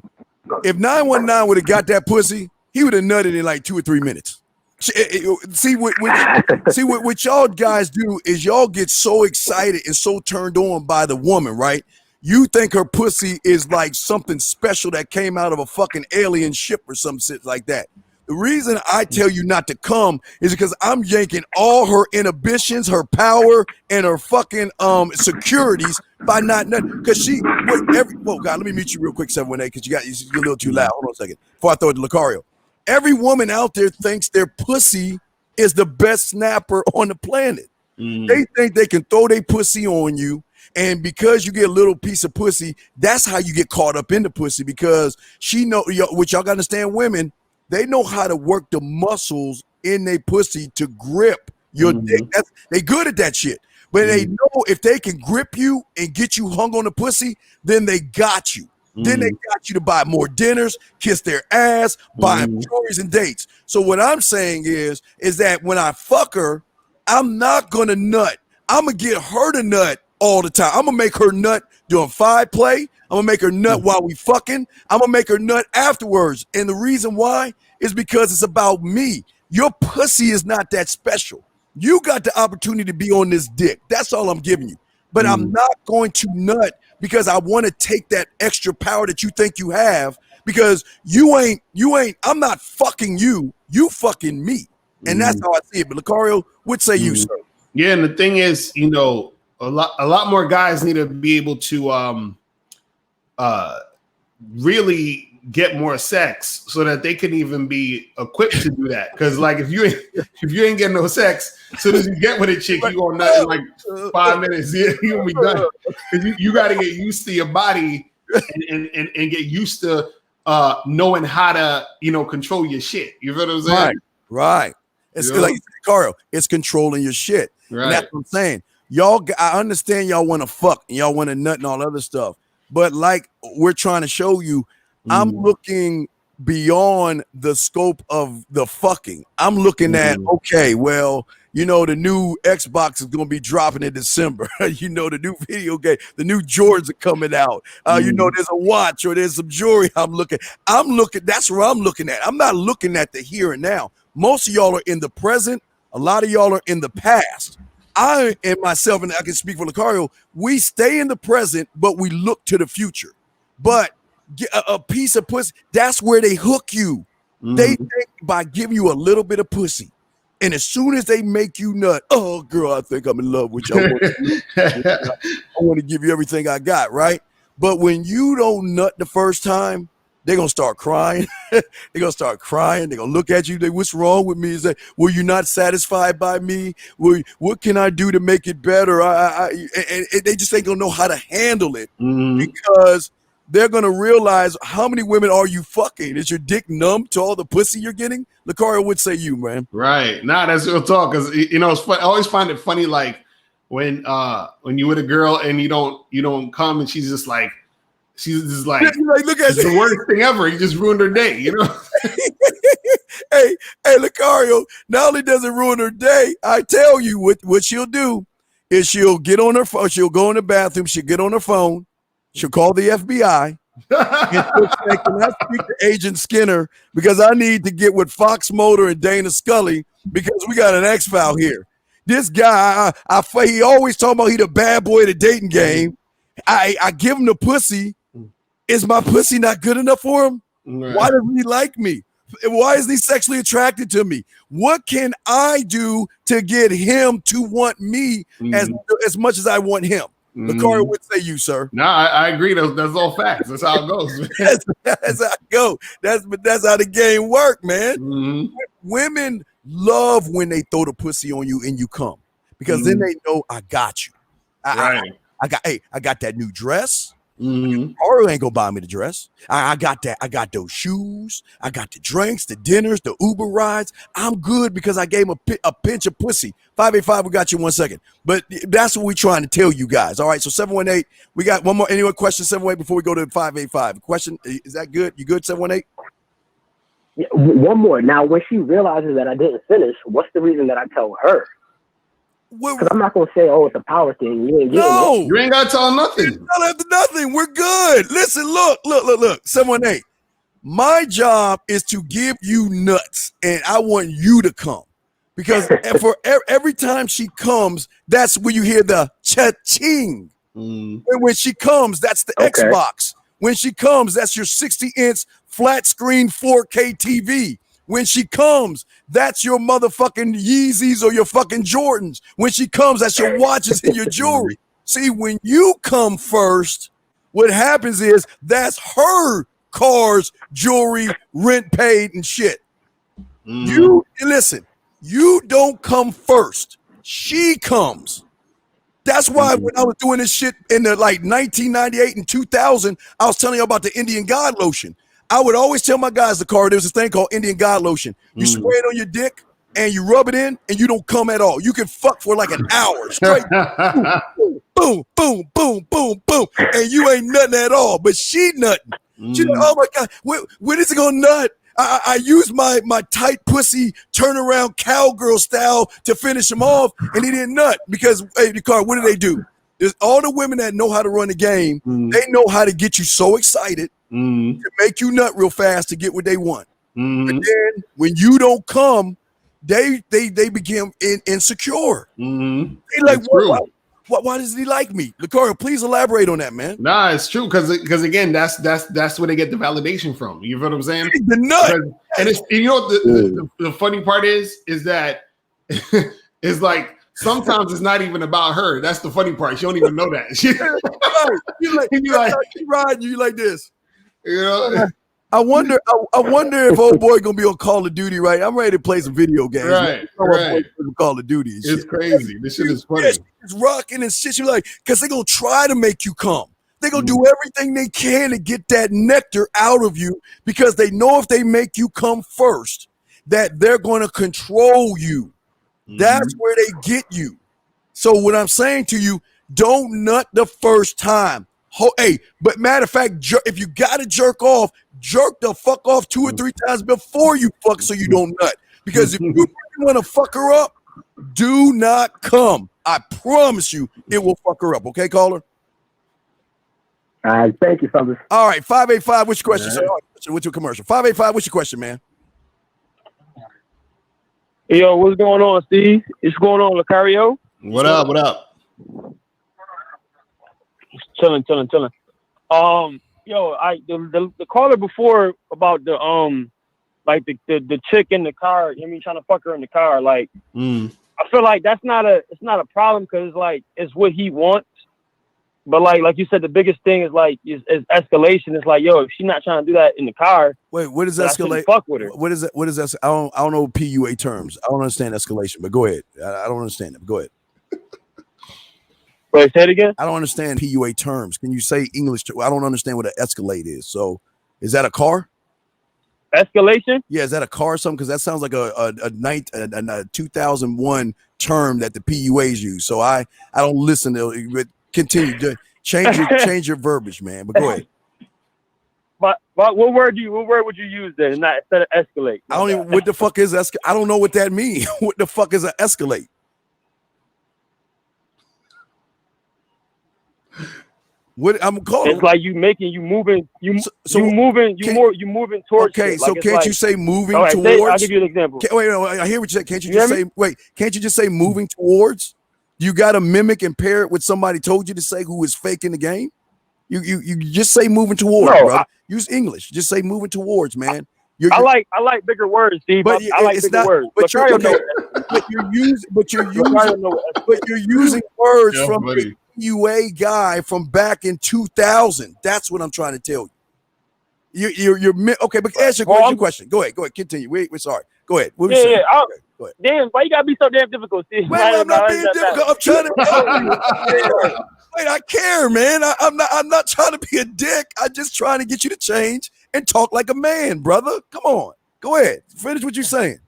If 919 would have got that pussy, he would have nutted in like 2 or 3 minutes. See what y'all guys do is y'all get so excited and so turned on by the woman, right? You think her pussy is like something special that came out of a fucking alien ship or some shit like that. The reason I tell you not to come is because I'm yanking all her inhibitions, her power, and her fucking securities by not nutting. Because God, let me mute you real quick, 718, because you're a little too loud. Hold on a second before I throw it to Locario. Every woman out there thinks their pussy is the best snapper on the planet. They think they can throw their pussy on you, and because you get a little piece of pussy, that's how you get caught up in the pussy, because she know, which y'all gotta understand, women, they know how to work the muscles in their pussy to grip your dick. They good at that shit. But they know if they can grip you and get you hung on the pussy, then they got you. Then they got you to buy more dinners, kiss their ass, buy them jewelries and dates. So what I'm saying is that when I fuck her, I'm not gonna nut. I'm gonna get her to nut all the time. I'm gonna make her nut during 5 play. I'm gonna make her nut while we fucking. I'm gonna make her nut afterwards. And the reason why is because it's about me. Your pussy is not that special. You got the opportunity to be on this dick. That's all I'm giving you. But I'm not going to nut because I want to take that extra power that you think you have, because you ain't, I'm not fucking you. You fucking me. And that's how I see it. But Locario, what say you, sir? Yeah, and the thing is, you know, a lot more guys need to be able to really get more sex so that they can even be equipped to do that. Because like if you ain't getting no sex, as soon as you get with a chick, you gonna nut in like 5 minutes. You gonna be done. You got to get used to your body and get used to knowing how to, you know, control your shit. You know what I'm saying? Right. It's like Carl, it's controlling your shit. Right. And that's what I'm saying. Y'all, I understand y'all want to fuck and y'all want to nut and all other stuff, but like we're trying to show you, I'm looking beyond the scope of the fucking. I'm looking at, okay, well, you know, the new Xbox is going to be dropping in December. You know, the new video game, the new Jordans are coming out. You know, there's a watch or there's some jewelry. I'm looking. That's where I'm looking at. I'm not looking at the here and now. Most of y'all are in the present. A lot of y'all are in the past. I and myself, and I can speak for Locario, we stay in the present, but we look to the future. But a piece of pussy, that's where they hook you. They think by giving you a little bit of pussy. And as soon as they make you nut, oh, girl, I think I'm in love with you. I want to give you everything I got, right? But when you don't nut the first time, they're going to start crying. They're going to start crying. They're going to look at you. What's wrong with me? Is that, were you not satisfied by me? What can I do to make it better? And they just ain't going to know how to handle it because they're going to realize how many women are you fucking? Is your dick numb to all the pussy you're getting? Locario would say you, man. Right. Nah, that's real talk. Because, you know, it's fun. I always find it funny, like when you with a girl and you don't come and she's just like, look at it's the worst thing ever. You just ruined her day, you know? hey, Locario, not only does it ruin her day, I tell you what she'll do is she'll get on her phone, she'll go in the bathroom, she'll get on her phone, she'll call the FBI, and she'll say, can I speak to Agent Skinner because I need to get with Fox Motor and Dana Scully because we got an X-File here. This guy, he always talking about he the bad boy of the dating game. I give him the pussy. Is my pussy not good enough for him? Right. Why doesn't he like me? Why isn't he sexually attracted to me? What can I do to get him to want me as much as I want him? Locario would say you, sir. No, I agree. That's all facts. That's how it goes. That's how it goes. That's how the game work, man. Women love when they throw the pussy on you and you come because then they know I got you. I got that new dress. Or ain't gonna buy me the dress. I got that. I got those shoes. I got the drinks, the dinners, the Uber rides. I'm good because I gave him a pinch of pussy. 585, we got you in 1 second. But that's what we're trying to tell you guys. All right, so 718, we got one more. Any more questions, 718, before we go to 585? Question, is that good? You good, 718? Yeah, one more. Now, when she realizes that I didn't finish, what's the reason that I tell her? Because I'm not going to say, oh, it's a power thing. You ain't getting it. You ain't got to tell nothing. Nothing. We're good. Listen, look. 718. My job is to give you nuts, and I want you to come. Because for every time she comes, that's when you hear the cha-ching. And when she comes, that's the Xbox. When she comes, that's your 60-inch flat screen 4K TV. When she comes, that's your motherfucking Yeezys or your fucking Jordans. When she comes, that's your watches and your jewelry. See, when you come first, what happens is that's her cars, jewelry, rent paid, and shit. You listen, you don't come first. She comes. That's why when I was doing this shit in the like 1998 and 2000, I was telling you about the Indian God lotion. I would always tell my guys, Locario, there's this thing called Indian God lotion. You spray it on your dick and you rub it in and you don't come at all. You can fuck for like an hour straight. Boom, boom, boom, boom, boom, boom. And you ain't nothing at all. But she nutting. She's like, oh my God, when is it gonna nut? I use my tight pussy turnaround cowgirl style to finish him off, and he didn't nut because, hey, Locario, what do? There's all the women that know how to run the game. They know how to get you so excited to make you nut real fast to get what they want. And then when you don't come, they become insecure. They like, why does he like me? Locario, please elaborate on that, man. Nah, it's true because again, that's where they get the validation from. You feel what I'm saying? The nut. And it's, you know what the funny part is that it's like sometimes it's not even about her. That's the funny part. She don't even know that. She like this. You know. I wonder if old boy gonna be on Call of Duty, right? I'm ready to play some video games. Right. Call of Duty. It's crazy. This shit is funny. It's rocking and shit. You're like, because they're gonna try to make you come. They're gonna do everything they can to get that nectar out of you because they know if they make you come first, that they're gonna control you. That's where they get you. So what I'm saying to you, don't nut the first time. Hey, but matter of fact, if you gotta jerk off, jerk the fuck off 2 or 3 times before you fuck so you don't nut. Because if you really want to fuck her up, do not come. I promise you it will fuck her up. Okay, caller? All right, thank you, fellas. All right, 585, what's your question? Right. What's your commercial? 585, what's your question, man? Hey, yo, what's going on, Steve? What's going on, Locario? What up? What up? Chilling. Yo, the caller before about the like the chick in the car, you know what I mean, trying to fuck her in the car, like I feel like it's not a problem because it's what he wants. But like you said, the biggest thing is is escalation. It's like, yo, if she's not trying to do that in the car, wait, what is escalate? Fuck with her. What is it? What is that? I don't know PUA terms. I don't understand escalation, but go ahead. I don't understand it. But go ahead. Wait, say it again. I don't understand PUA terms. Can you say English? I don't understand what an escalate is. So, is that a car? Escalation? Yeah, is that a car or something? Because that sounds like a 2001 term that the PUAs use. So I don't listen to it. Continue. Change your verbiage, man. But go ahead. But what word would you use then instead of escalate? I don't even. What the fuck is escalate? I don't know what that means. What the fuck is an escalate? What I'm calling? It's like you moving towards. Okay, it. so like, can't you say moving right, towards? I'll give you an example. Wait, I hear what you said. Can't you just say wait? Can't you just say moving towards? You got to mimic and pair it with somebody told you to say who is faking the game. You just say moving towards, brother. Use English. Just say moving towards, man. I like bigger words, Steve. But I like bigger words. But you're using words from the UA guy from back in 2000. That's what I'm trying to tell you. You're okay, but answer your question. Go ahead. Continue. We're sorry. Go ahead. What Go ahead. Damn, why you gotta be so damn difficult, Steve? Wait, I'm not being difficult. I'm trying to tell you. Wait, I care, man. I'm not trying to be a dick. I'm just trying to get you to change and talk like a man, brother. Come on. Go ahead. Finish what you're saying.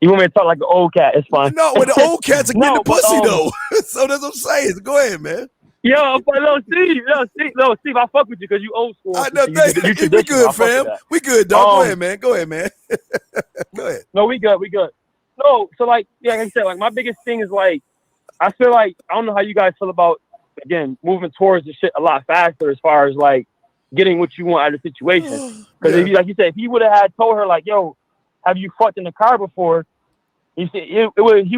You want me to talk like an old cat? It's fine. No, well, the old cats are getting the pussy though. So that's what I'm saying. So go ahead, man. Yo, Steve, I fuck with you because you old school. I know, we good, fam. We good, dog. Go ahead, man. Go ahead. No, we good. No, so like I said, like my biggest thing is like I feel like I don't know how you guys feel about again moving towards the shit a lot faster as far as like getting what you want out of the situation. Because if you, like you said, if he would have had told her like, yo, have you fucked in the car before? He said he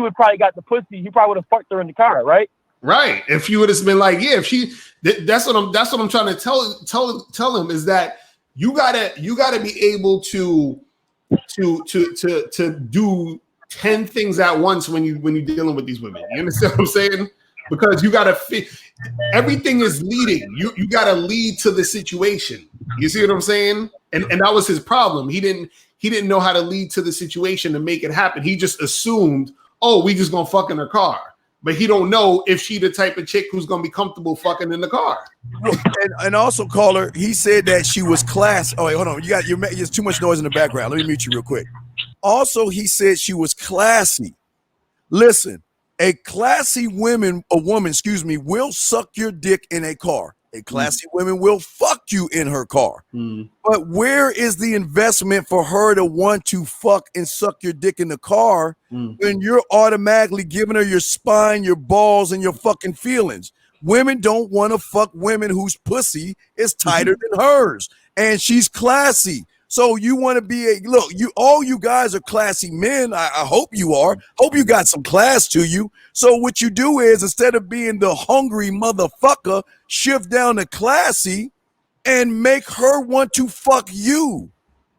would probably got the pussy. He probably would have fucked her in the car, right? Right. If you would have been like, yeah, if she, that's what I'm trying to tell him is that you gotta be able to do 10 things at once when you're dealing with these women. You understand what I'm saying? Because you gotta everything is leading. You gotta lead to the situation. You see what I'm saying? And that was his problem. He didn't know how to lead to the situation to make it happen. He just assumed, oh, we just gonna fuck in her car. but he don't know if she the type of chick who's gonna be comfortable fucking in the car. And also, caller, he said that she was class. Oh, wait, hold on. There's too much noise in the background. Let me mute you real quick. Also, he said she was classy. Listen, a classy woman, will suck your dick in a car. A classy woman will fuck you in her car. But where is the investment for her to want to fuck and suck your dick in the car when you're automatically giving her your spine, your balls, and your fucking feelings? Women don't want to fuck women whose pussy is tighter than hers, and she's classy. So you want to be all you guys are classy men. I hope you are. Hope you got some class to you. So what you do is, instead of being the hungry motherfucker, shift down to classy and make her want to fuck you.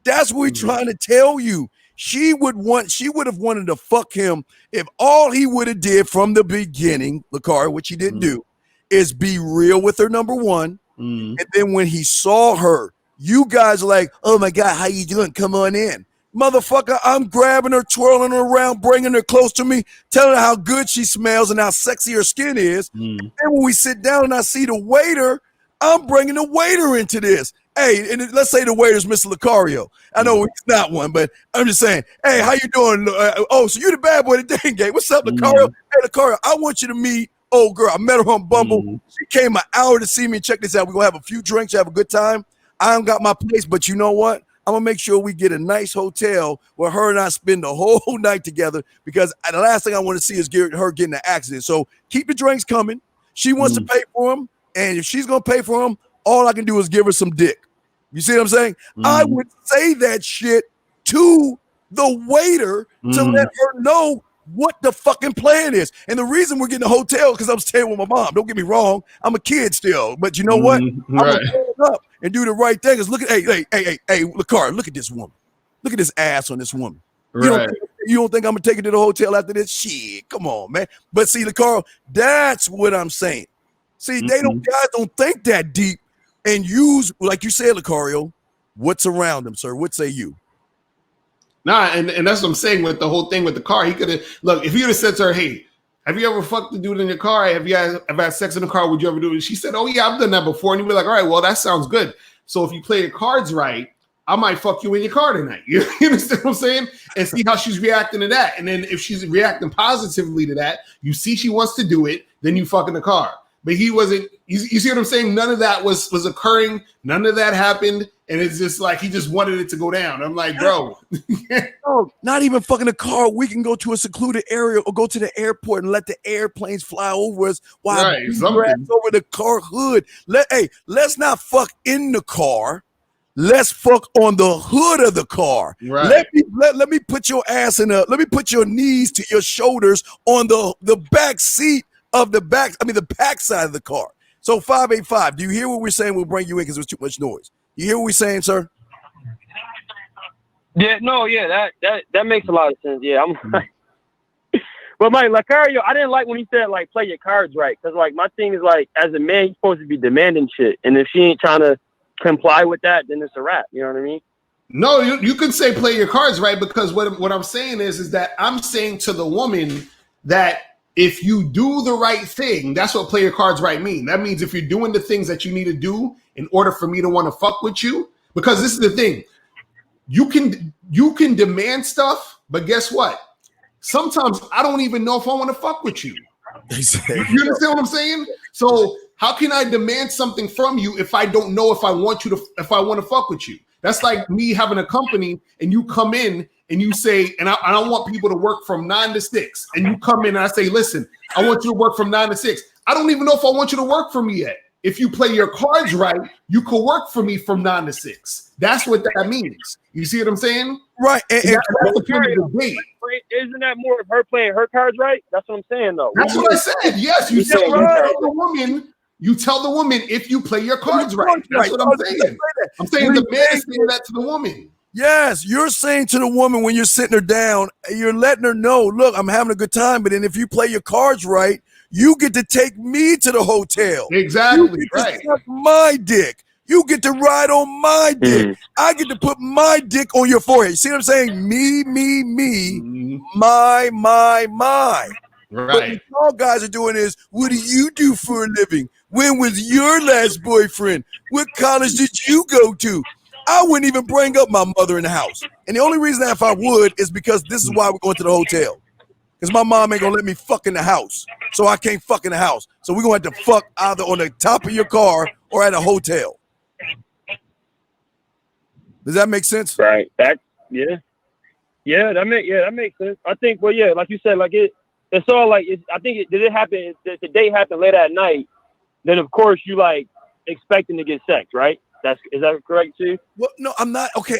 That's what we're trying to tell you. She would have wanted to fuck him if all he would have did from the beginning, Locario, which he didn't do, is be real with her, number one. And then when he saw her, you guys are like, oh my God, how you doing? Come on in. Motherfucker, I'm grabbing her, twirling her around, bringing her close to me, telling her how good she smells and how sexy her skin is. And when we sit down and I see the waiter, I'm bringing the waiter into this. Hey, and let's say the waiter's Mr. Locario. I know he's not one, but I'm just saying, hey, how you doing? So you the bad boy of the dating game. What's up, Locario? Hey, Locario, I want you to meet old girl. I met her on Bumble. She came an hour to see me and check this out. We're going to have a few drinks, have a good time. I don't got my place, but you know what? I'm going to make sure we get a nice hotel where her and I spend the whole night together, because the last thing I want to see is her getting an accident. So keep the drinks coming. She wants to pay for them, and if she's going to pay for them, all I can do is give her some dick. You see what I'm saying? I would say that shit to the waiter to let her know what the fucking plan is. And the reason we're getting a hotel because I'm staying with my mom. Don't get me wrong. I'm a kid still. But you know what? I'm going to pull up and do the right thing. Because look at, hey, Locario, look at this woman. Look at this ass on this woman. Right. You don't think I'm going to take her to the hotel after this? Shit, come on, man. But see, Locario, that's what I'm saying. See, guys don't think that deep and use, like you said, Locario, what's around them, sir? What say you? Nah, and that's what I'm saying with the whole thing with the car. He could have, look, if he would have said to her, hey, have you ever fucked the dude in your car? Have you ever had sex in the car? Would you ever do it? She said, oh, yeah, I've done that before. And he'd be like, all right, well, that sounds good. So if you play your cards right, I might fuck you in your car tonight. You understand what I'm saying? And see how she's reacting to that. And then if she's reacting positively to that, you see she wants to do it, then you fuck in the car. But he wasn't, you see what I'm saying? None of that was occurring. None of that happened. And it's just like he just wanted it to go down. I'm like, bro. No, not even fucking a car. We can go to a secluded area or go to the airport and let the airplanes fly over us while we grab over the car hood. Let's not fuck in the car. Let's fuck on the hood of the car. Right. Let me put your ass let me put your knees to your shoulders on the back seat of the back side of the car. So 585, do you hear what we're saying? We'll bring you in because there's too much noise. You hear what we're saying, sir? That makes a lot of sense. Yeah, but Mike Locario, I didn't like when he said like play your cards right, because like my thing is like as a man, you're supposed to be demanding shit, and if she ain't trying to comply with that, then it's a wrap. You know what I mean? No, you can say play your cards right, because what I'm saying is that I'm saying to the woman that if you do the right thing, that's what play your cards right mean. That means if you're doing the things that you need to do in order for me to want to fuck with you, because this is the thing, you can demand stuff, but guess what? Sometimes I don't even know if I want to fuck with you. You understand what I'm saying? So how can I demand something from you if I don't know if I want to fuck with you? That's like me having a company and you come in and you say, and I want people to work from 9 to 6. And you come in and I say, listen, I want you to work from 9 to 6. I don't even know if I want you to work for me yet. If you play your cards right, you could work for me from 9 to 6. That's what that means. You see what I'm saying? Right. Isn't that more of her playing her cards right? That's what I'm saying, though. That's what I said. Yes, you tell the woman. You tell the woman if you play your cards right. That's what I'm saying. I'm saying the man is saying that to the woman. Yes, you're saying to the woman when you're sitting her down, you're letting her know, look, I'm having a good time, but then if you play your cards right, you get to take me to the hotel. Exactly, you get to suck my dick. You get to ride on my dick. I get to put my dick on your forehead. You see what I'm saying? Me, my. But what y'all guys are doing is, what do you do for a living? When was your last boyfriend? What college did you go to? I wouldn't even bring up my mother in the house. And the only reason that if I would is because this is why we're going to the hotel. Because my mom ain't gonna let me fuck in the house. So I can't fuck in the house. So we're gonna have to fuck either on the top of your car or at a hotel. Does that make sense? Right. That that makes sense. I think like you said, like it's all like I think did it happen the date happened late at night, then of course you like expecting to get sex, right? Is that correct too? Well, no, I'm not. Okay,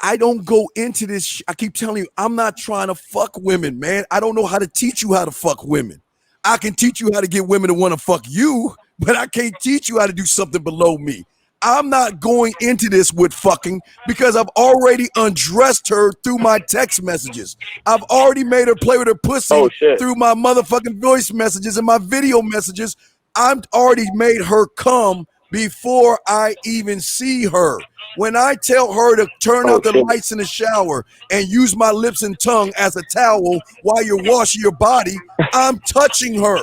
I don't go into this. I keep telling you, I'm not trying to fuck women, man. I don't know how to teach you how to fuck women. I can teach you how to get women to want to fuck you, but I can't teach you how to do something below me. I'm not going into this with fucking because I've already undressed her through my text messages. I've already made her play with her pussy through my motherfucking voice messages and my video messages. I've already made her come before I even see her. When I tell her to turn out the lights in the shower and use my lips and tongue as a towel while you're washing your body, I'm touching her.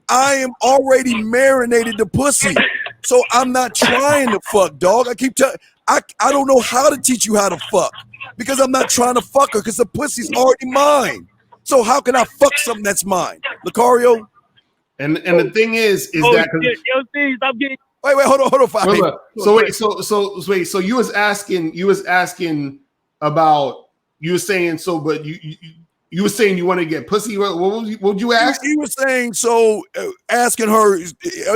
I am already marinated the pussy. So I'm not trying to fuck, dog. I keep telling I don't know how to teach you how to fuck because I'm not trying to fuck her because the pussy's already mine. So how can I fuck something that's mine? Lucario? And the thing is that stop getting Wait, hold on. So you was asking about you were saying but you were saying you want to get pussy. What would you ask? You were saying asking her.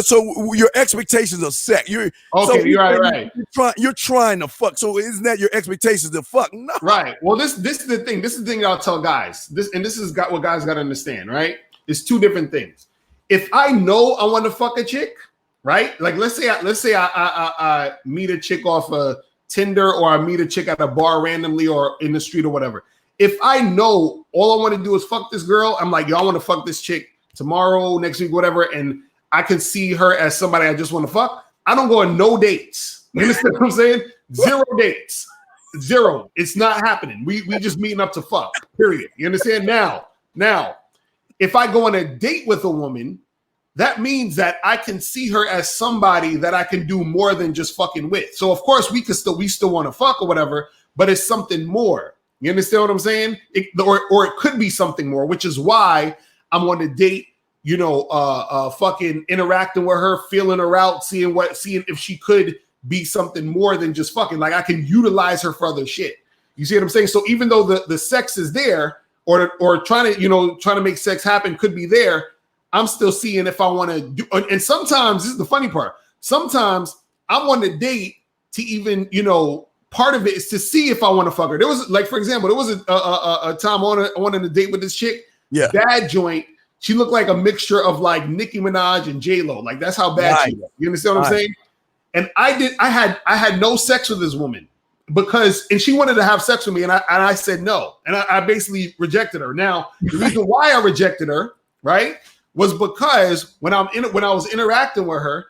So your expectations are set. You're right. You're trying to fuck. So isn't that your expectations to fuck? No. Right. Well, this is the thing. This is the thing I'll tell guys. This is what guys got to understand. Right. It's two different things. If I know I want to fuck a chick, right? Like let's say I meet a chick off a Tinder or I meet a chick at a bar randomly or in the street or whatever. If I know all I want to do is fuck this girl, I'm like, yo, I want to fuck this chick tomorrow, next week, whatever, and I can see her as somebody I just want to fuck, I don't go on no dates. You understand what I'm saying? 0 dates. 0. It's not happening. We just meeting up to fuck, period. You understand? Now, if I go on a date with a woman, that means that I can see her as somebody that I can do more than just fucking with. So of course we still want to fuck or whatever, but it's something more. You understand what I'm saying? Or it could be something more, which is why I'm on a date, fucking interacting with her, feeling her out, seeing if she could be something more than just fucking. Like I can utilize her for other shit. You see what I'm saying? So even though the sex is there, or trying to make sex happen could be there, I'm still seeing if I want to do. And sometimes this is the funny part. Sometimes I'm on a date to even part of it is to see if I want to fuck her. There was, like, for example, there was a time I went on a date with this chick. Yeah. Bad joint. She looked like a mixture of like Nicki Minaj and J-Lo. Like that's how bad she was. You understand what I'm saying? And I had no sex with this woman and she wanted to have sex with me, and I said no. And I basically rejected her. Now, the reason why I rejected her, right, was because when I was interacting with her,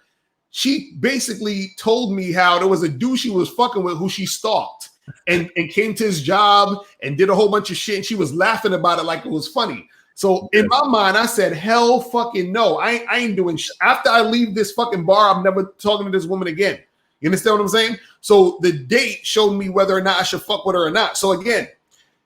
she basically told me how there was a dude she was fucking with who she stalked and came to his job and did a whole bunch of shit. And she was laughing about it like it was funny. So in my mind, I said, hell fucking no. I ain't doing shit. After I leave this fucking bar, I'm never talking to this woman again. You understand what I'm saying? So the date showed me whether or not I should fuck with her or not. So again,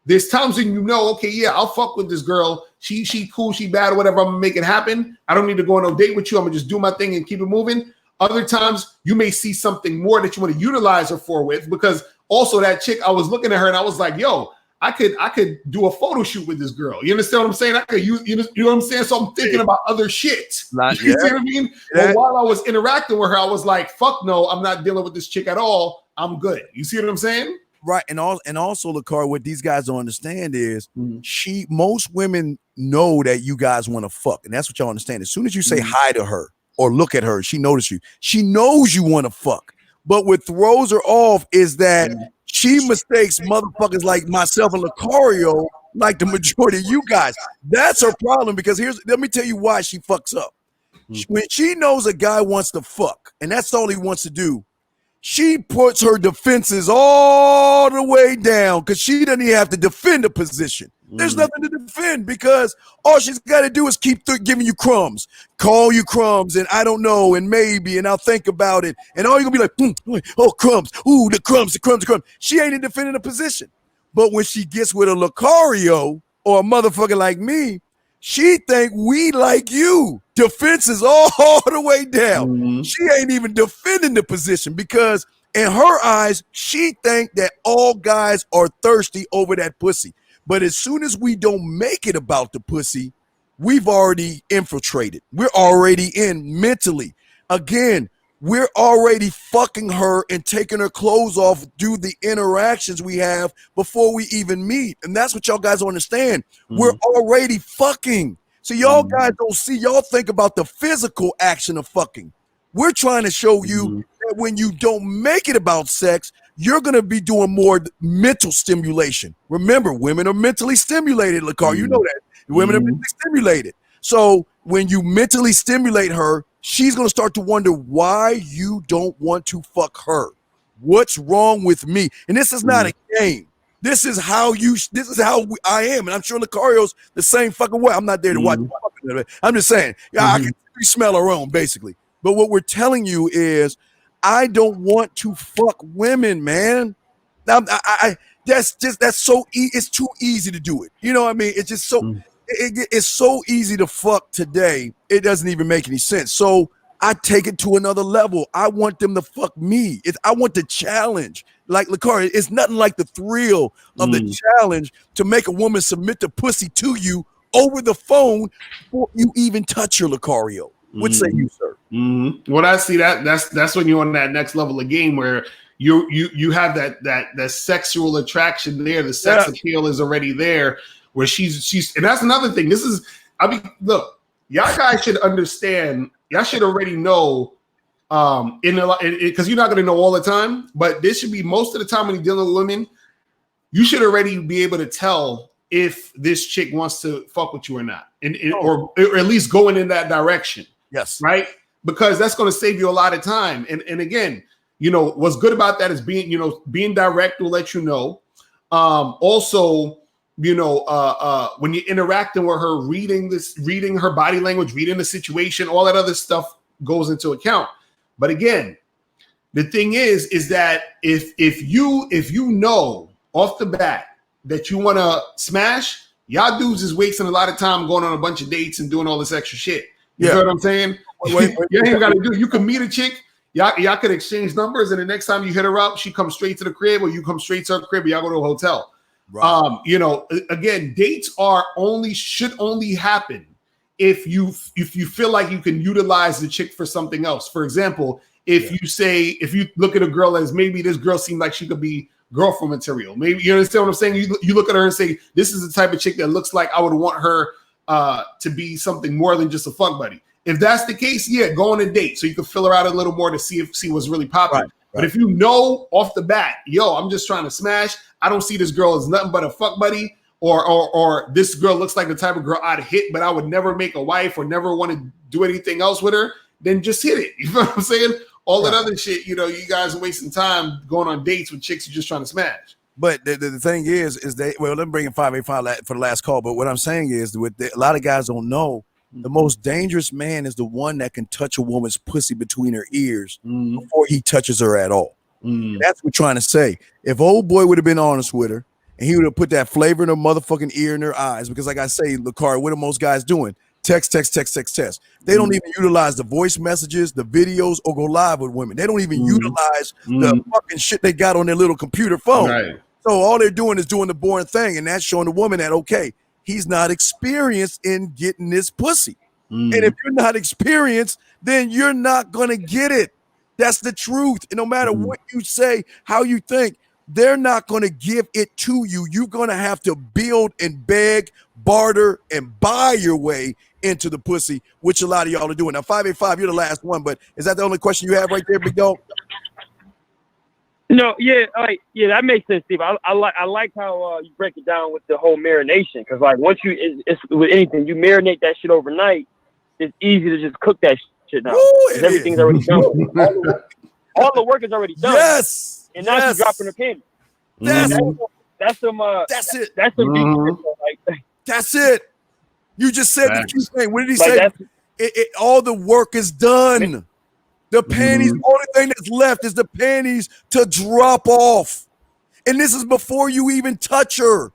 there's times when okay, yeah, I'll fuck with this girl. She cool, she bad, or whatever. I'm gonna make it happen. I don't need to go on no date with you. I'm gonna just do my thing and keep it moving. Other times you may see something more that you want to utilize her for with, because also that chick, I was looking at her and I was like, yo, I could do a photo shoot with this girl. You understand what I'm saying? I could use, you know what I'm saying? So I'm thinking about other shit. You see what I mean? But while I was interacting with her, I was like, fuck no, I'm not dealing with this chick at all. I'm good. You see what I'm saying? Right. And also, Locario, what these guys don't understand is most women know that you guys want to fuck. And that's what y'all understand. As soon as you say hi to her or look at her, she notices you. She knows you want to fuck. But what throws her off is that she mistakes motherfuckers like myself and Locario like the majority of you guys. That's her problem, because let me tell you why she fucks up. When she knows a guy wants to fuck, and that's all he wants to do, she puts her defenses all the way down because she doesn't even have to defend a position. There's nothing to defend because all she's got to do is keep giving you crumbs, call you crumbs, and I don't know, and maybe, and I'll think about it. And all you're going to be like, oh, crumbs. Ooh, the crumbs. She ain't even defending a position. But when she gets with a Locario or a motherfucker like me, she think we like you. Defenses all the way down. She ain't even defending the position because in her eyes, she think that all guys are thirsty over that pussy. But as soon as we don't make it about the pussy, we've already infiltrated. We're already in mentally. Again, we're already fucking her and taking her clothes off due to the interactions we have before we even meet. And that's what y'all guys don't understand. We're already fucking. So y'all guys don't see, y'all think about the physical action of fucking. We're trying to show you that when you don't make it about sex, you're going to be doing more mental stimulation. Remember, women are mentally stimulated, Locario. You know that. Women are mentally stimulated. So when you mentally stimulate her, she's going to start to wonder why you don't want to fuck her. What's wrong with me? And this is not a game. This is how I am. And I'm sure Locario's the same fucking way. I'm not there to watch. I'm just saying, I can smell her own, basically. But what we're telling you is, I don't want to fuck women, man. That's so it's too easy to do it. You know what I mean? It's just so it's so easy to fuck today. It doesn't even make any sense. So I take it to another level. I want them to fuck me. I want the challenge. Like Locario, it's nothing like the thrill of the challenge to make a woman submit the pussy to you over the phone before you even touch her, Locario. What say you, sir? What I see that's when you're on that next level of game where you have that sexual attraction there. The sex appeal is already there. Where she's and that's another thing. Look, y'all guys should understand. Y'all should already know. Because you're not going to know all the time, but this should be most of the time when you're dealing with women. You should already be able to tell if this chick wants to fuck with you or not, or at least going in that direction. Yes. Right? Because that's going to save you a lot of time. And again, what's good about that is being direct will let you know. Also, when you're interacting with her, reading her body language, reading the situation, all that other stuff goes into account. But again, the thing is that if you know off the bat that you want to smash, y'all dudes is wasting a lot of time going on a bunch of dates and doing all this extra shit. You know what I'm saying? You ain't got to do. You can meet a chick. Y'all could exchange numbers, and the next time you hit her up, she comes straight to the crib, or you come straight to her crib, and y'all go to a hotel. Right. Again, dates should only happen if you feel like you can utilize the chick for something else. For example, if you look at a girl as maybe this girl seemed like she could be girlfriend material. Maybe you understand what I'm saying? You look at her and say, this is the type of chick that looks like I would want her to be something more than just a fuck buddy. If that's the case, go on a date so you can fill her out a little more to see what's really popping. Right. But if you know off the bat, I'm just trying to smash. I don't see this girl as nothing but a fuck buddy, or this girl looks like the type of girl I'd hit, but I would never make a wife or never want to do anything else with her, then just hit it. You know what I'm saying? All that other shit, you guys are wasting time going on dates with chicks you're just trying to smash. But the thing is let me bring in 585 for the last call. But what I'm saying is a lot of guys don't know, the most dangerous man is the one that can touch a woman's pussy between her ears before he touches her at all. That's what we're trying to say. If old boy would have been honest with her and he would have put that flavor in her motherfucking ear in her eyes, because like I say, Locario, what are most guys doing? Text. They don't even utilize the voice messages, the videos, or go live with women. They don't even utilize the fucking shit they got on their little computer phone. Right. So all they're doing is doing the boring thing, and that's showing the woman that, okay, he's not experienced in getting this pussy. And if you're not experienced, then you're not going to get it. That's the truth. And no matter what you say, how you think, they're not going to give it to you. You're going to have to build and beg, barter, and buy your way into the pussy, which a lot of y'all are doing. Now, 585, you're the last one, but is that the only question you have right there, big dog? No, that makes sense, Steve. I like how you break it down with the whole marination, because like once it's with anything, you marinate that shit overnight, it's easy to just cook that shit now. Everything's already done. all the work is already done. Yes. And now she's dropping her payment. That's some that's it. That's some deep shit. Like, that's it. You just said the key thing. What did he like say? All the work is done. The panties, only thing that's left is the panties to drop off. And this is before you even touch her.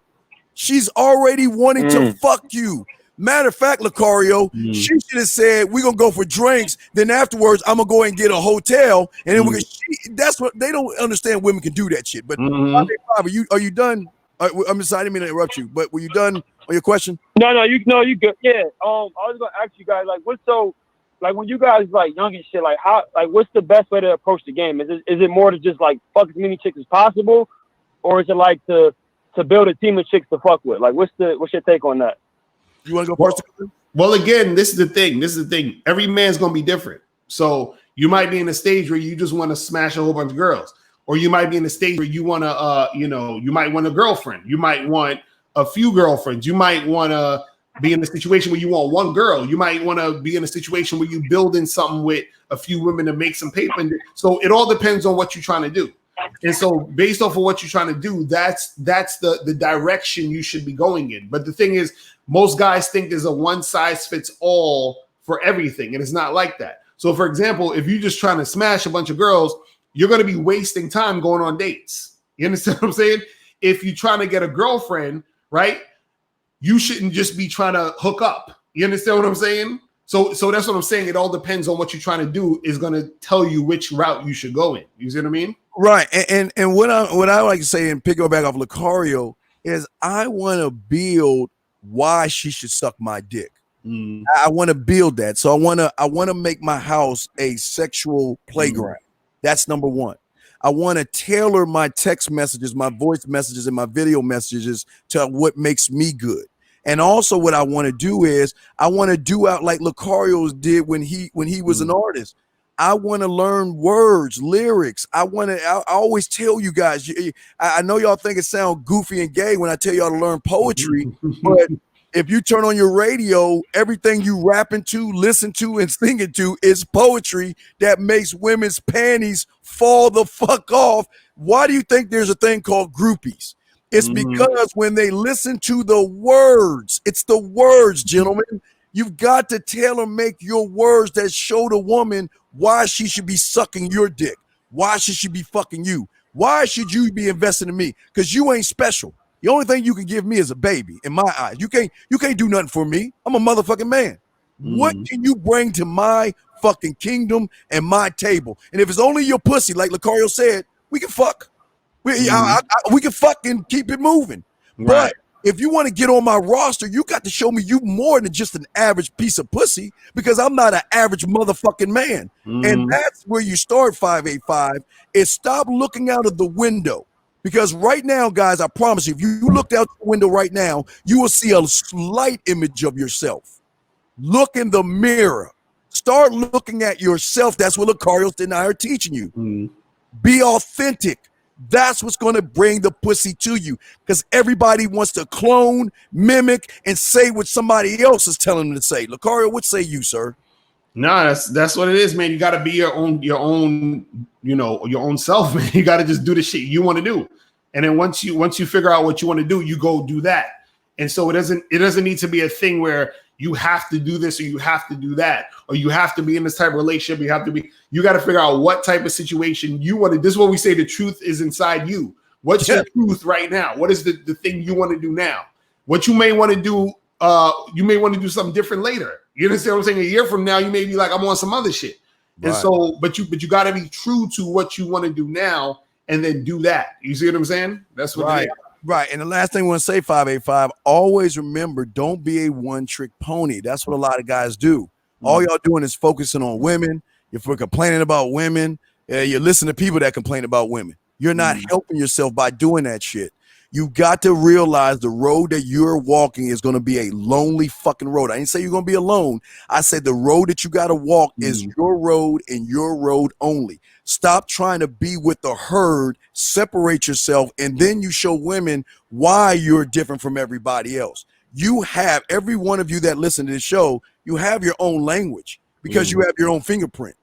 She's already wanting to fuck you. Matter of fact, Locario, she should have said, we're going to go for drinks. Then afterwards, I'm going to go and get a hotel. And then that's what they don't understand. Women can do that shit. But are you done? I'm sorry, I didn't mean to interrupt you, but were you done on your question? No, you good. Yeah. I was going to ask you guys, like, when you guys like young and shit, like what's the best way to approach the game? Is it more to just like fuck as many chicks as possible, or is it like to build a team of chicks to fuck with? Like, what's your take on that? You want to go first? Well, again, this is the thing. Every man's gonna be different. So you might be in a stage where you just want to smash a whole bunch of girls, or you might be in a stage where you want to, you might want a girlfriend. You might want a few girlfriends. You might want to be in a situation where you want one girl. You might want to be in a situation where you build in something with a few women to make some paper. So it all depends on what you're trying to do. And so based off of what you're trying to do, that's the direction you should be going in. But the thing is, most guys think there's a one size fits all for everything. And it's not like that. So for example, if you're just trying to smash a bunch of girls, you're going to be wasting time going on dates. You understand what I'm saying? If you're trying to get a girlfriend, right? You shouldn't just be trying to hook up. You understand what I'm saying? So that's what I'm saying. It all depends on what you're trying to do is going to tell you which route you should go in. You see what I mean? Right. And what I like to say and pick up back off Locario is I want to build why she should suck my dick. I want to build that. So I want to make my house a sexual playground. That's number one. I want to tailor my text messages, my voice messages, and my video messages to what makes me good. And also what I want to do is I want to do out like Locario did when he was an artist. I want to learn words, lyrics. I always tell you guys, I know y'all think it sounds goofy and gay when I tell y'all to learn poetry, but if you turn on your radio, everything you rapping to, listen to, and singing to is poetry that makes women's panties fall the fuck off. Why do you think there's a thing called groupies? It's because when they listen to the words, it's the words, gentlemen. You've got to tailor make your words that show the woman why she should be sucking your dick, why she should be fucking you, why should you be investing in me? Because you ain't special. The only thing you can give me is a baby in my eyes. You can't do nothing for me. I'm a motherfucking man. What can you bring to my fucking kingdom and my table? And if it's only your pussy, like Locario said, we can fuck. We can fucking keep it moving. Right. But if you want to get on my roster, you got to show me you more than just an average piece of pussy, because I'm not an average motherfucking man. And that's where you start 585 is stop looking out of the window. Because right now, guys, I promise you, if you looked out the window right now, you will see a slight image of yourself. Look in the mirror. Start looking at yourself. That's what Locario and I are teaching you. Be authentic. That's what's going to bring the pussy to you, because everybody wants to clone, mimic, and say what somebody else is telling them to say. Locario, what say you, sir? No, that's what it is, man. You got to be your own, your own self, man. You got to just do the shit you want to do, and then once you figure out what you want to do, you go do that. And so it doesn't need to be a thing where you have to do this or you have to do that or you have to be in this type of relationship. You got to figure out what type of situation you want to. This is what we say: the truth is inside you. What's your truth right now? What is the thing you want to do now? What you may want to do, you may want to do something different later. You understand what I'm saying? A year from now, you may be like, I'm on some other shit. Right. And so, but you got to be true to what you want to do now, and then do that. You see what I'm saying? That's what. Right. Right. And the last thing I want to say, 585, always remember, don't be a one-trick pony. That's what a lot of guys do. All y'all doing is focusing on women. You're complaining about women. You listen to people that complain about women. You're not helping yourself by doing that shit. You got to realize the road that you're walking is going to be a lonely fucking road. I didn't say you're going to be alone. I said the road that you got to walk is your road and your road only. Stop trying to be with the herd, separate yourself, and then you show women why you're different from everybody else. You have, every one of you that listen to this show, you have your own language. because you have your own fingerprint.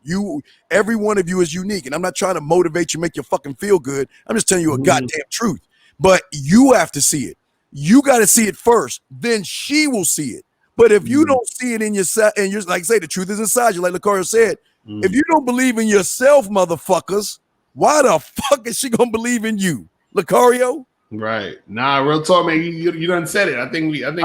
Every one of you is unique, and I'm not trying to motivate you, make you fucking feel good. I'm just telling you a goddamn truth. But you have to see it. You got to see it first, then she will see it. But if you don't see it in yourself, and you're like, say the truth is inside you, like Locario said, if you don't believe in yourself, motherfuckers, why the fuck is she gonna believe in you, Locario? Right. Nah, real talk, man. You done said it. I think we good.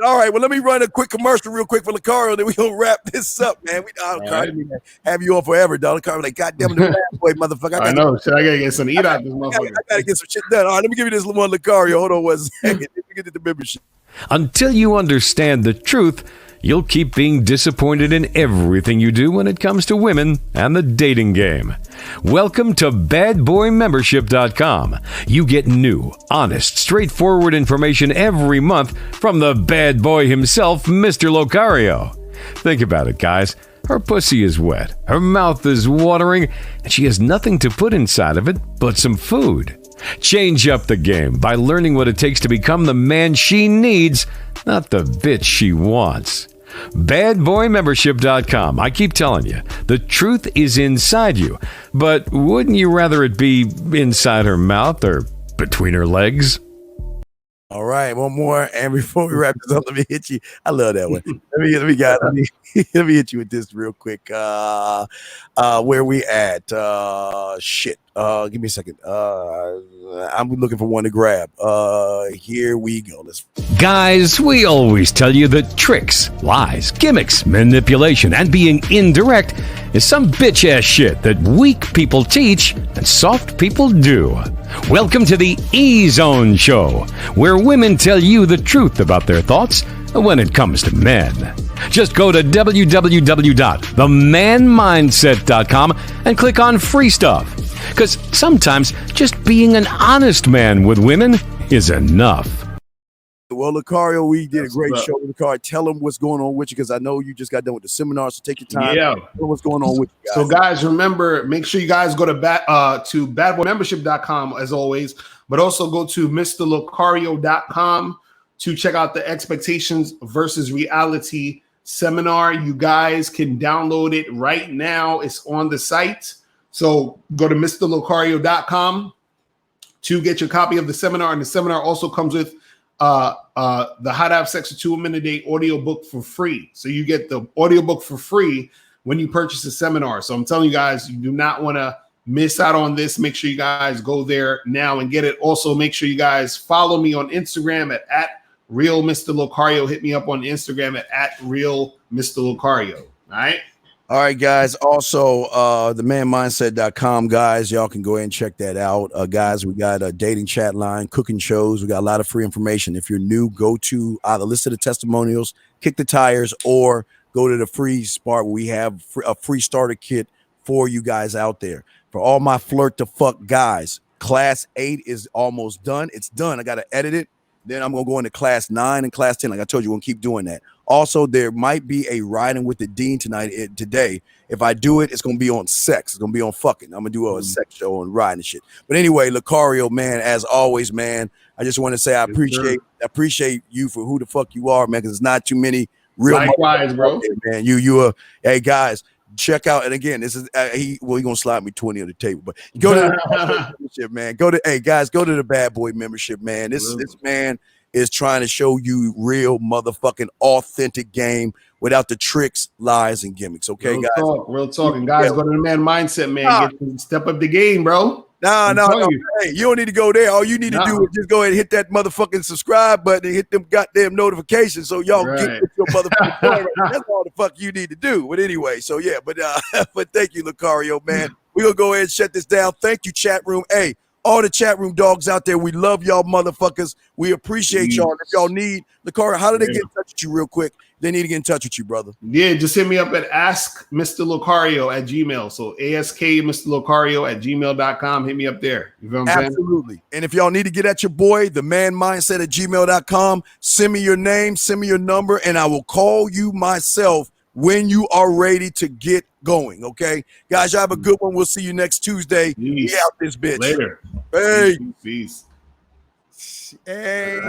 All right. Well, let me run a quick commercial real quick for Locario, then we gonna wrap this up, man. I didn't mean to have you on forever, dog. Locario, like, goddamn the bad boy, motherfucker. I know. I gotta get some eat out this motherfucker. I gotta get some shit done. All right, let me give you this one, Locario. Hold on one second. Let me get to the membership. Until you understand the truth, you'll keep being disappointed in everything you do when it comes to women and the dating game. Welcome to badboymembership.com. You get new, honest, straightforward information every month from the bad boy himself, Mr. Locario. Think about it, guys. Her pussy is wet, her mouth is watering, and she has nothing to put inside of it but some food. Change up the game by learning what it takes to become the man she needs, not the bitch she wants. Badboymembership.com. I keep telling you, the truth is inside you, but wouldn't you rather it be inside her mouth or between her legs? All right, one more, and before we wrap this up, let me hit you. I love that one. Let me hit you with this real quick. Where we at? Shit. Give me a second. I'm looking for one to grab. Here we go. Guys, we always tell you that tricks, lies, gimmicks, manipulation, and being indirect is some bitch-ass shit that weak people teach and soft people do. Welcome to the E-Zone Show, where women tell you the truth about their thoughts when it comes to men. Just go to www.themanmindset.com and click on free stuff. Because sometimes just being an honest man with women is enough. Well, Locario, we did a great show. Locario, tell them what's going on with you, because I know you just got done with the seminar, so take your time. Yeah. Tell them what's going on with you guys. So, guys, remember, make sure you guys go to badboymembership.com as always, but also go to mrlocario.com to check out the Expectations versus Reality seminar. You guys can download it right now. It's on the site. So go to mrlocario.com to get your copy of the seminar. And the seminar also comes with the How to Have Sex with 2 Women a Day audiobook for free. So you get the audiobook for free when you purchase the seminar. So I'm telling you guys, you do not want to miss out on this. Make sure you guys go there now and get it. Also, make sure you guys follow me on Instagram at Real Mr. Locario. Hit me up on Instagram at Real Mr. Locario. All right. All right, guys. Also, themanmindset.com, guys. Y'all can go ahead and check that out. Guys, we got a dating chat line, cooking shows. We got a lot of free information. If you're new, go to either listen to testimonials, kick the tires, or go to the free spot where we have a free starter kit for you guys out there. For all my flirt to fuck guys, class 8 is almost done. It's done. I got to edit it. Then I'm going to go into class 9 and class 10. Like I told you, we're going to keep doing that. Also, there might be a riding with the dean today. If I do it, it's going to be on sex. It's going to be on fucking. I'm going to do a sex show on riding and shit. But anyway, Locario, man, as always, man, I just want to say I appreciate you for who the fuck you are, man, because it's not too many real. Likewise, bro. Man, you are. Hey, guys, check out. And again, this is he's going to slide me 20 on the table, but go to the membership, man. Go to the Bad Boy membership, man. This man is trying to show you real motherfucking authentic game without the tricks, lies, and gimmicks. Okay, guys. Real talk. And guys, go to the Man Mindset, man. Step up the game, bro. No. Hey, you don't need to go there. All you need to do is just go ahead and hit that motherfucking subscribe button and hit them goddamn notifications so y'all get your motherfucking point. That's all the fuck you need to do. But anyway, so yeah, but thank you, Locario, man. We're gonna go ahead and shut this down. Thank you, chat room. Hey, all the chat room dogs out there, we love y'all motherfuckers. We appreciate y'all. If y'all need, Locario, how do they get in touch with you real quick? They need to get in touch with you, brother. Yeah, just hit me up at askmrlocario@gmail. So askmrlocario@gmail.com. Hit me up there. You know what I'm Absolutely. Saying? And if y'all need to get at your boy, the man mindset @gmail.com, send me your name, send me your number, and I will call you myself when you are ready to get going. Okay, guys, y'all have a good one. We'll see you next Tuesday. Peace. We out this bitch. Later. Hey. Peace. Hey.